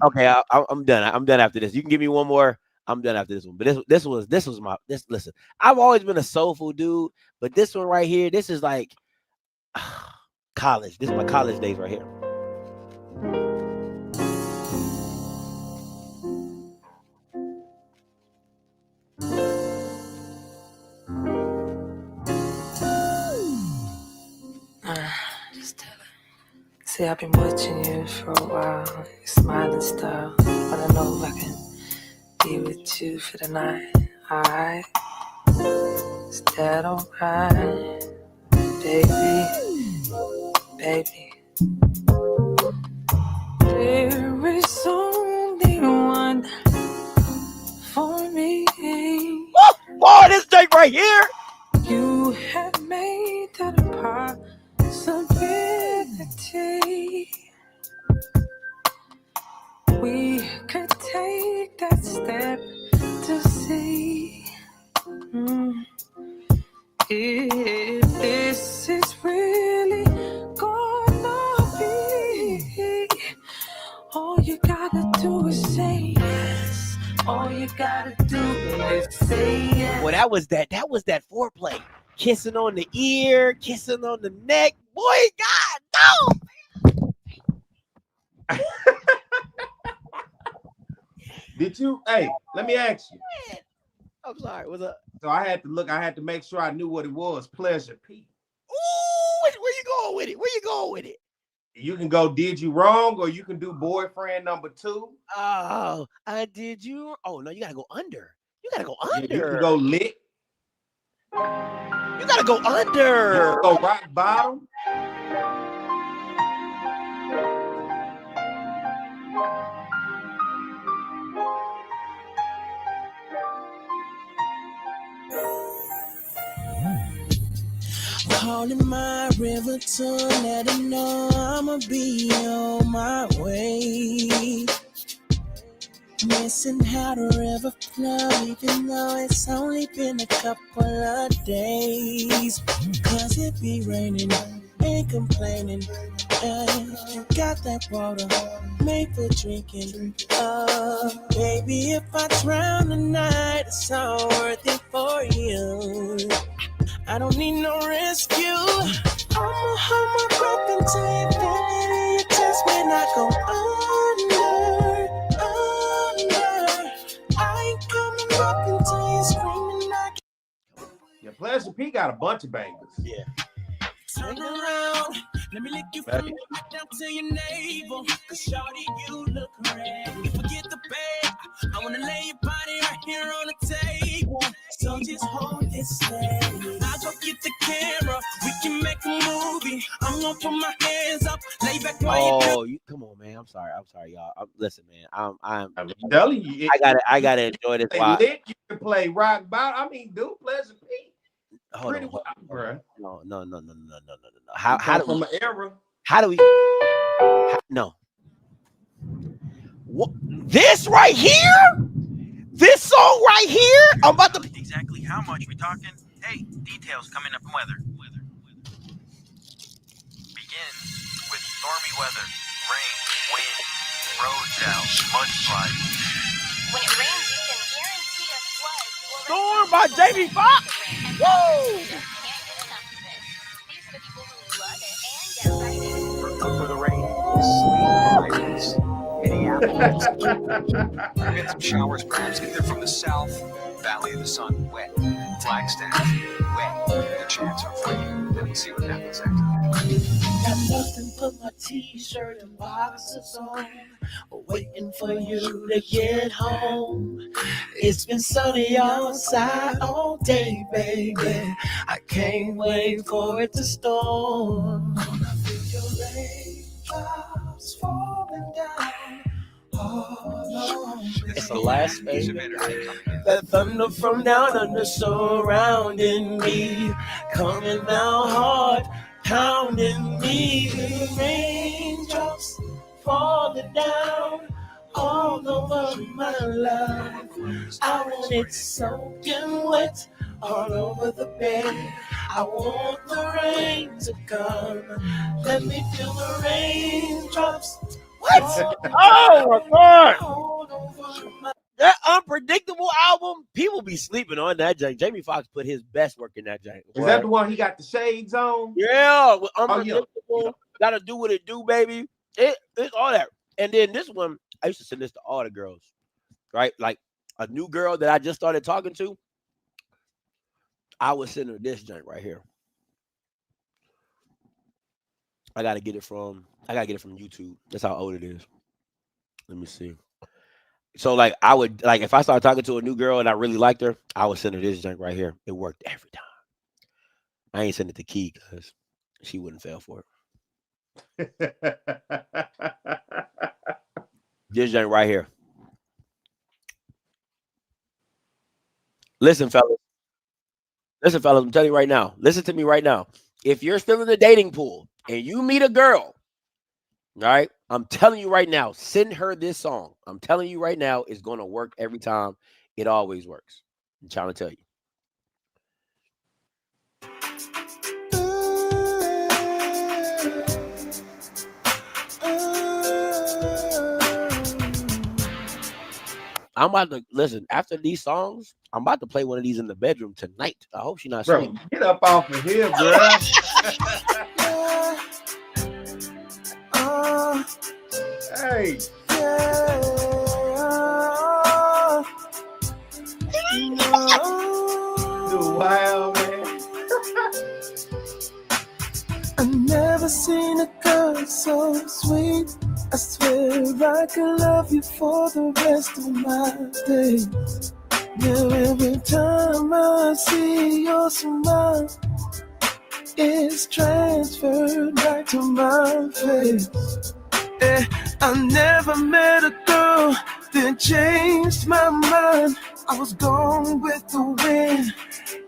Okay, I'm done. I'm done after this. You can give me one more. I'm done after this one. But this was my listen. I've always been a soulful dude, but this one right here, this is like college. This is my college days right here. See, I've been watching you for a while, your smiling style. Wanna know if I can be with you for the night, alright? Is that alright? Baby, baby. There is only one for me. Oh, this Jake right here. You have made that a possibility. We could take that step to see if this is really gonna be. All you gotta do is say yes. All you gotta do is say yes. Well, that was that foreplay. Kissing on the ear, kissing on the neck. Boy, God, no. Did you? Hey, let me ask you. I'm sorry. What's up? So I had to look. I had to make sure I knew what it was. Pleasure P. Ooh, where you going with it? Where you going with it? You can go. Did you wrong, or you can do boyfriend number 2. Oh, I did you? Oh no, you gotta go under. You gotta go under. Yeah, you can go lit. You gotta go under. You can go rock bottom. Calling my river to let her know I'ma be on my way. Missing how the river flow, even though it's only been a couple of days. Cause it be raining, ain't complaining. You got that water, made for drinking. Baby, if I drown tonight, it's all worth it for you. I don't need no rescue. I'ma hold my breath until you feel it in your chest when I go under. I ain't coming up until you're screaming. Yeah, Pleasure P got a bunch of bangers. Yeah. Turn around, let me lick you from your back down to your navel. Cause shawty, you look ready. Forget the bed, I wanna lay your body right here on the table. So just hold this steady. I'll go get the camera, we can make a movie. I'm gonna put my hands up, lay back while you come on, man. I'm sorry, y'all. Listen, man. I'm telling you, I gotta enjoy this. Play lit, you can play rock bottom. I mean, dude, Pleasure P. Hold Pretty on, well, bro. No. How do from we? an era? How do we? No. What? This right here? This song right here? I'm about to. Exactly how much we talking? Hey, details coming up in weather. Begin with stormy weather, rain, wind, roads out, mudslide. When it rains, you can guarantee a flood. Storm by Jamie Foxx. Woo! For the rain, sleet, Minneapolis. We get some showers, perhaps if they're from the south. Valley of the Sun, wet. Flagstaff, wet. The chance are free. Then we'll see what happens after that. got nothing but my t-shirt and boxers on, waiting for you to get home. It's been sunny outside all day, baby. I can't wait for it to storm. Gonna feel your raindrops falling down. It's the last phase. That thunder from down under surrounding me, coming down hard, pounding me. Raindrops falling down all over my life. I want it soaking wet all over the bed. I want the rain to come. Let me feel the raindrops. What? Oh my God! That Unpredictable album, people be sleeping on that jank. Jamie Foxx put his best work in that jank. Is that the one he got the shades on? Yeah, with Unpredictable. Yeah. Gotta do what it do, baby. It's all that. And then this one, I used to send this to all the girls, right? Like a new girl that I just started talking to, I would send her this jank right here. I gotta get it from YouTube. That's how old it is. Let me see. So like I would like if I started talking to a new girl and I really liked her, I would send her this junk right here. It worked every time. I ain't send it to Key because she wouldn't fail for it. This junk right here. Listen, fellas. Listen, fellas, I'm telling you right now. Listen to me right now. If you're still in the dating pool and you meet a girl, all right, I'm telling you right now, send her this song. I'm telling you right now, it's going to work every time. It always works. I'm trying to tell you. I'm about to listen after these songs. I'm about to play one of these in the bedroom tonight. I hope she's not Bro, asleep. get up off of here, bro. Hey. The wild man. I've never seen a girl so sweet. I swear I could love you for the rest of my days. Now every time I see your smile, it's transferred back to my face. Yeah, I never met a girl that changed my mind. I was gone with the wind,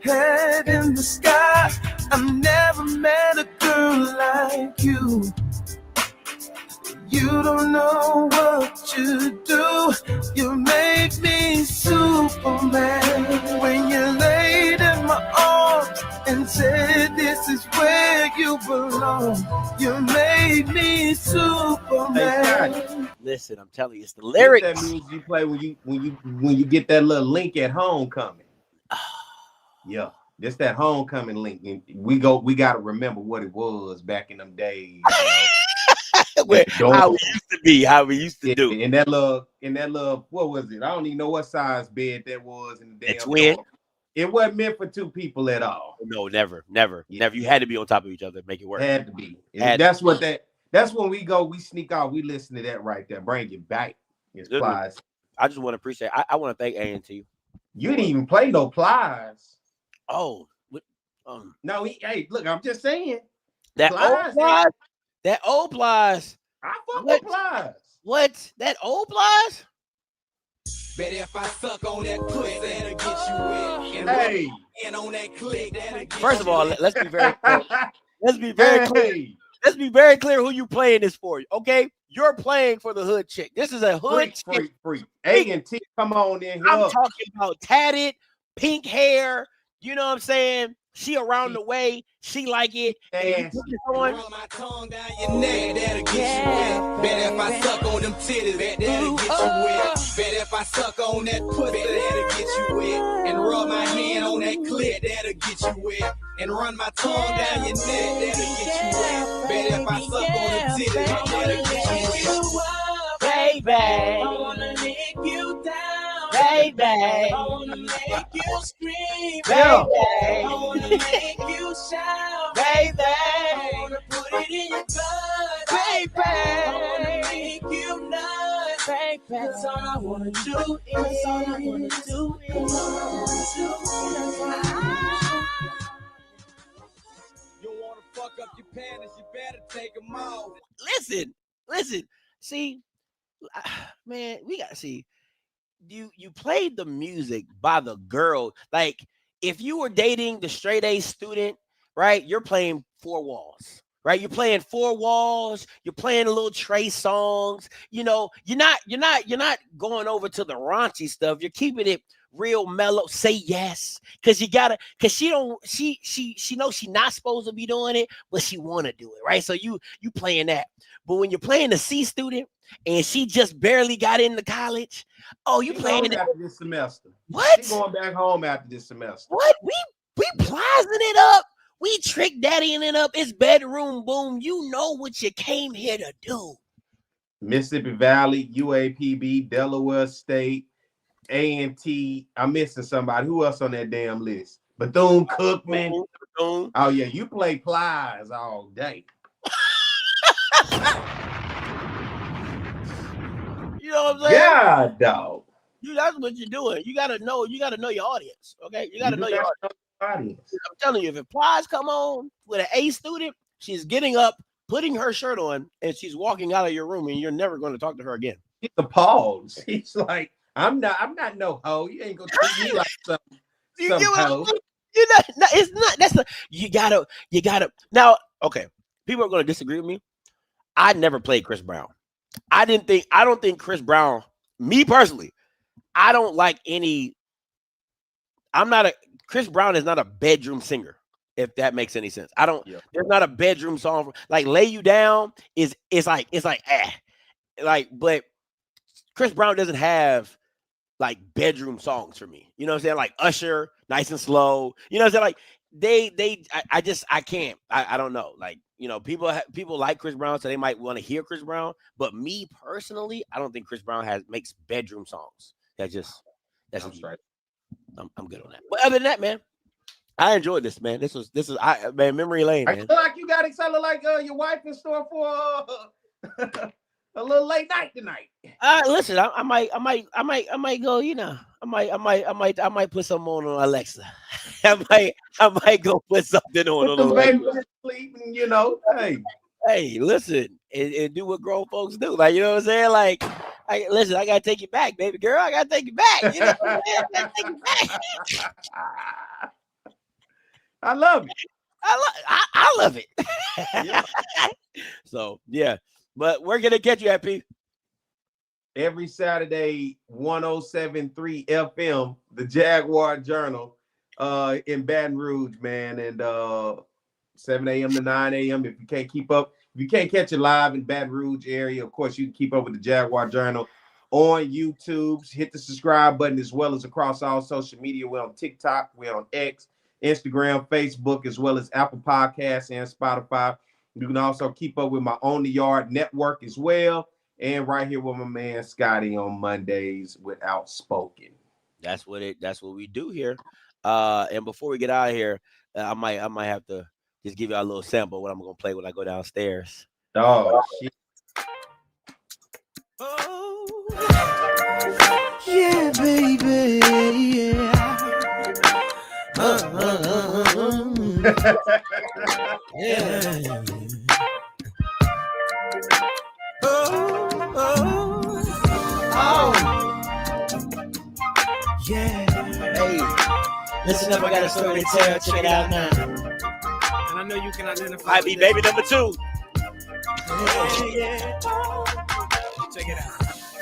head in the sky. I never met a girl like you. You don't know what you do. You make me Superman. When you laid in my arms and said this is where you belong, you made me Superman. Listen, I'm telling you, it's the lyrics. That music you play when you get that little link at homecoming. Yeah, just that homecoming link. And we got to remember what it was back in them days. How we used to be, how we used to do. In that little, what was it? I don't even know what size bed that was in the damn twin. dorm. It wasn't meant for two people at all. No, never. You had to be on top of each other to make it work. Had to be. That's when we sneak out. We listen to that right there. Bring it back. It's Plies. I just want to appreciate. I want to thank A&T. You didn't even play no Plies. Oh, no. Hey, look, I'm just saying that old Plies. That old Plies. I fuck with Plies. What? That old Plies? Bet if I suck on that pussy, that'll get you wet. Hey. And on that click, that'll get First of all, let's be very clear. Let's be very clear. Let's be very clear who you playing this for. Okay, you're playing for the hood chick. This is a hood chick. Freak. A&T, come on in here. I'm talking about tatted, pink hair. You know what I'm saying? She around the way. She like it. And you put this on. my tongue down your neck, that'll get you wet. Bet if I suck on them titties, that'll get you wet. Bet if I suck on that pussy, that'll get you wet. And rub my hand on that clit, that'll get you wet. And run my tongue down your neck, that'll get you wet. Bet if I suck on them titties, that'll get you wet. Baby, I wanna lick you down. Baby, I wanna make you scream. Baby, I wanna make you shout. Baby, I wanna put it in your blood. Baby, I wanna make you nut. Baby, that's all I wanna do. That's all I wanna do. That's all I wanna do. You wanna fuck up your panties, you better take them off. Listen. See, man, we got to see. You played the music by the girl. Like, if you were dating the straight A student, right? You're playing four walls, right? You're playing four walls. You're playing a little Trey songs. You know, you're not going over to the raunchy stuff. You're keeping it real mellow. Say yes, because she knows she's not supposed to be doing it, but she want to do it, right? So you playing that. But when you're playing the C student and she just barely got into college, you playing it after this semester. What? She going back home after this semester. What? We plazing it up. We trick daddying it up. It's bedroom boom. You know what you came here to do. Mississippi Valley, UAPB, Delaware State, A&T. I'm missing somebody. Who else on that damn list? Bethune-Cookman. Oh yeah, you play Plies all day. You know what I'm saying? Yeah, dog. That's what you're doing. You gotta know your audience. Okay, you gotta know your audience. I'm telling you, if Plies come on with an A student, she's getting up, putting her shirt on, and she's walking out of your room, and you're never going to talk to her again. He's appalled. He's like, I'm not no hoe. You ain't gonna treat me like some hoe. You're not. It's not. That's the. You gotta. Now, okay. People are going to disagree with me. I never played Chris Brown. I don't think Chris Brown. Me personally, I don't like any. Chris Brown is not a bedroom singer, if that makes any sense. I don't. Yeah. There's not a bedroom song like "Lay You Down." It's like but Chris Brown doesn't have like bedroom songs for me. You know what I'm saying? Like Usher, Nice and Slow. You know what I'm saying? Like I can't. I don't know. Like, you know, people like Chris Brown, so they might want to hear Chris Brown. But me personally, I don't think Chris Brown makes bedroom songs. That's right. I'm good on that. But other than that, man, I enjoyed this, man. This is memory lane, man. I feel like you got it sounding like your wife in store for a little late night tonight. Listen, I might go. You know, I might put something on Alexa. I might go put something on Alexa. Sleep and, you know, hey, listen, and do what grown folks do. Like, you know what I'm saying? Like, listen, I gotta take you back, baby girl. I gotta take you back. You know what I'm saying? I gotta take you back. I love it. I love it. Yeah. So yeah, but we're gonna catch you at P. Every Saturday, 107.3 FM, the Jaguar Journal, in Baton Rouge, man, and 7 a.m. to 9 a.m. If you can't keep up, if you can't catch it live in Baton Rouge area, of course you can keep up with the Jaguar Journal on YouTube. Hit the subscribe button as well as across all social media. We're on TikTok, we're on X, Instagram, Facebook, as well as Apple Podcasts and Spotify. You can also keep up with my On the Yard network as well. And right here with my man Scotty on Mondays with Outspoken. That's what we do here. And before we get out of here, I might have to just give you a little sample of what I'm gonna play when I go downstairs. Oh shit. Oh, yeah, baby, yeah. Yeah. Yeah. Hey, listen up, I got a story to tell. Check it out now. And I know you can identify. Might be baby number 2. Yeah. Check it out.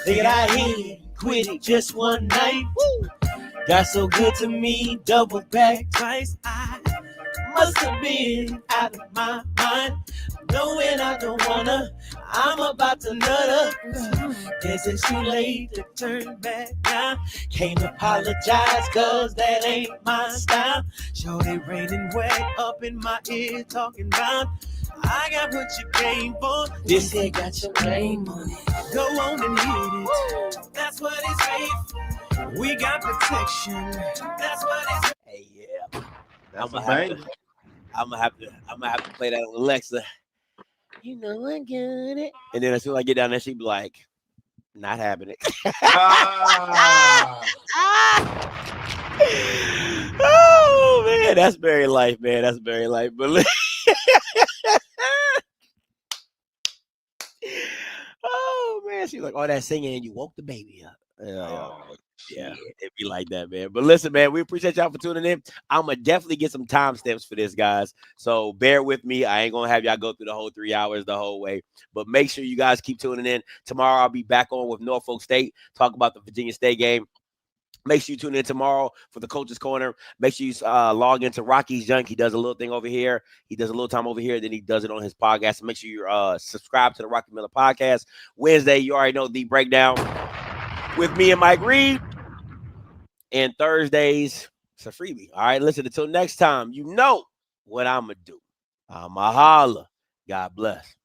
Nigga, I ain't quit it just one night. Woo. Got so good to me, double back twice. I must have been out of my mind. Knowing I don't wanna, I'm about to nut up. Guess it's too late to turn back now. Can't apologize, cause that ain't my style. Shorty raining wet up in my ear talking about I got what you came for. This ain't got your name on it. Go on and hit it. That's what it's made for. We got protection. That's what it's. Hey, yeah. I'm gonna have to play that with Alexa. You know I got it. And then as soon as I get down there, she be like, not having it. Oh man, that's very life, man. That's very life. But oh man, she's like, oh, that singing and you woke the baby up. Yeah, it'd be like that, man. But listen, man, we appreciate y'all for tuning in. I'm gonna definitely get some timestamps for this, guys. So bear with me. I ain't gonna have y'all go through the whole 3 hours the whole way. But make sure you guys keep tuning in. Tomorrow I'll be back on with Norfolk State, talk about the Virginia State game. Make sure you tune in tomorrow for the Coach's Corner. Make sure you log into Rocky's Junk. He does a little thing over here. He does a little time over here. Then he does it on his podcast. So make sure you subscribe to the Rocky Miller podcast. Wednesday, you already know the breakdown with me and Mike Reed. And Thursdays, it's a freebie. All right, listen, until next time, you know what I'm going to do. I'm a holla. God bless.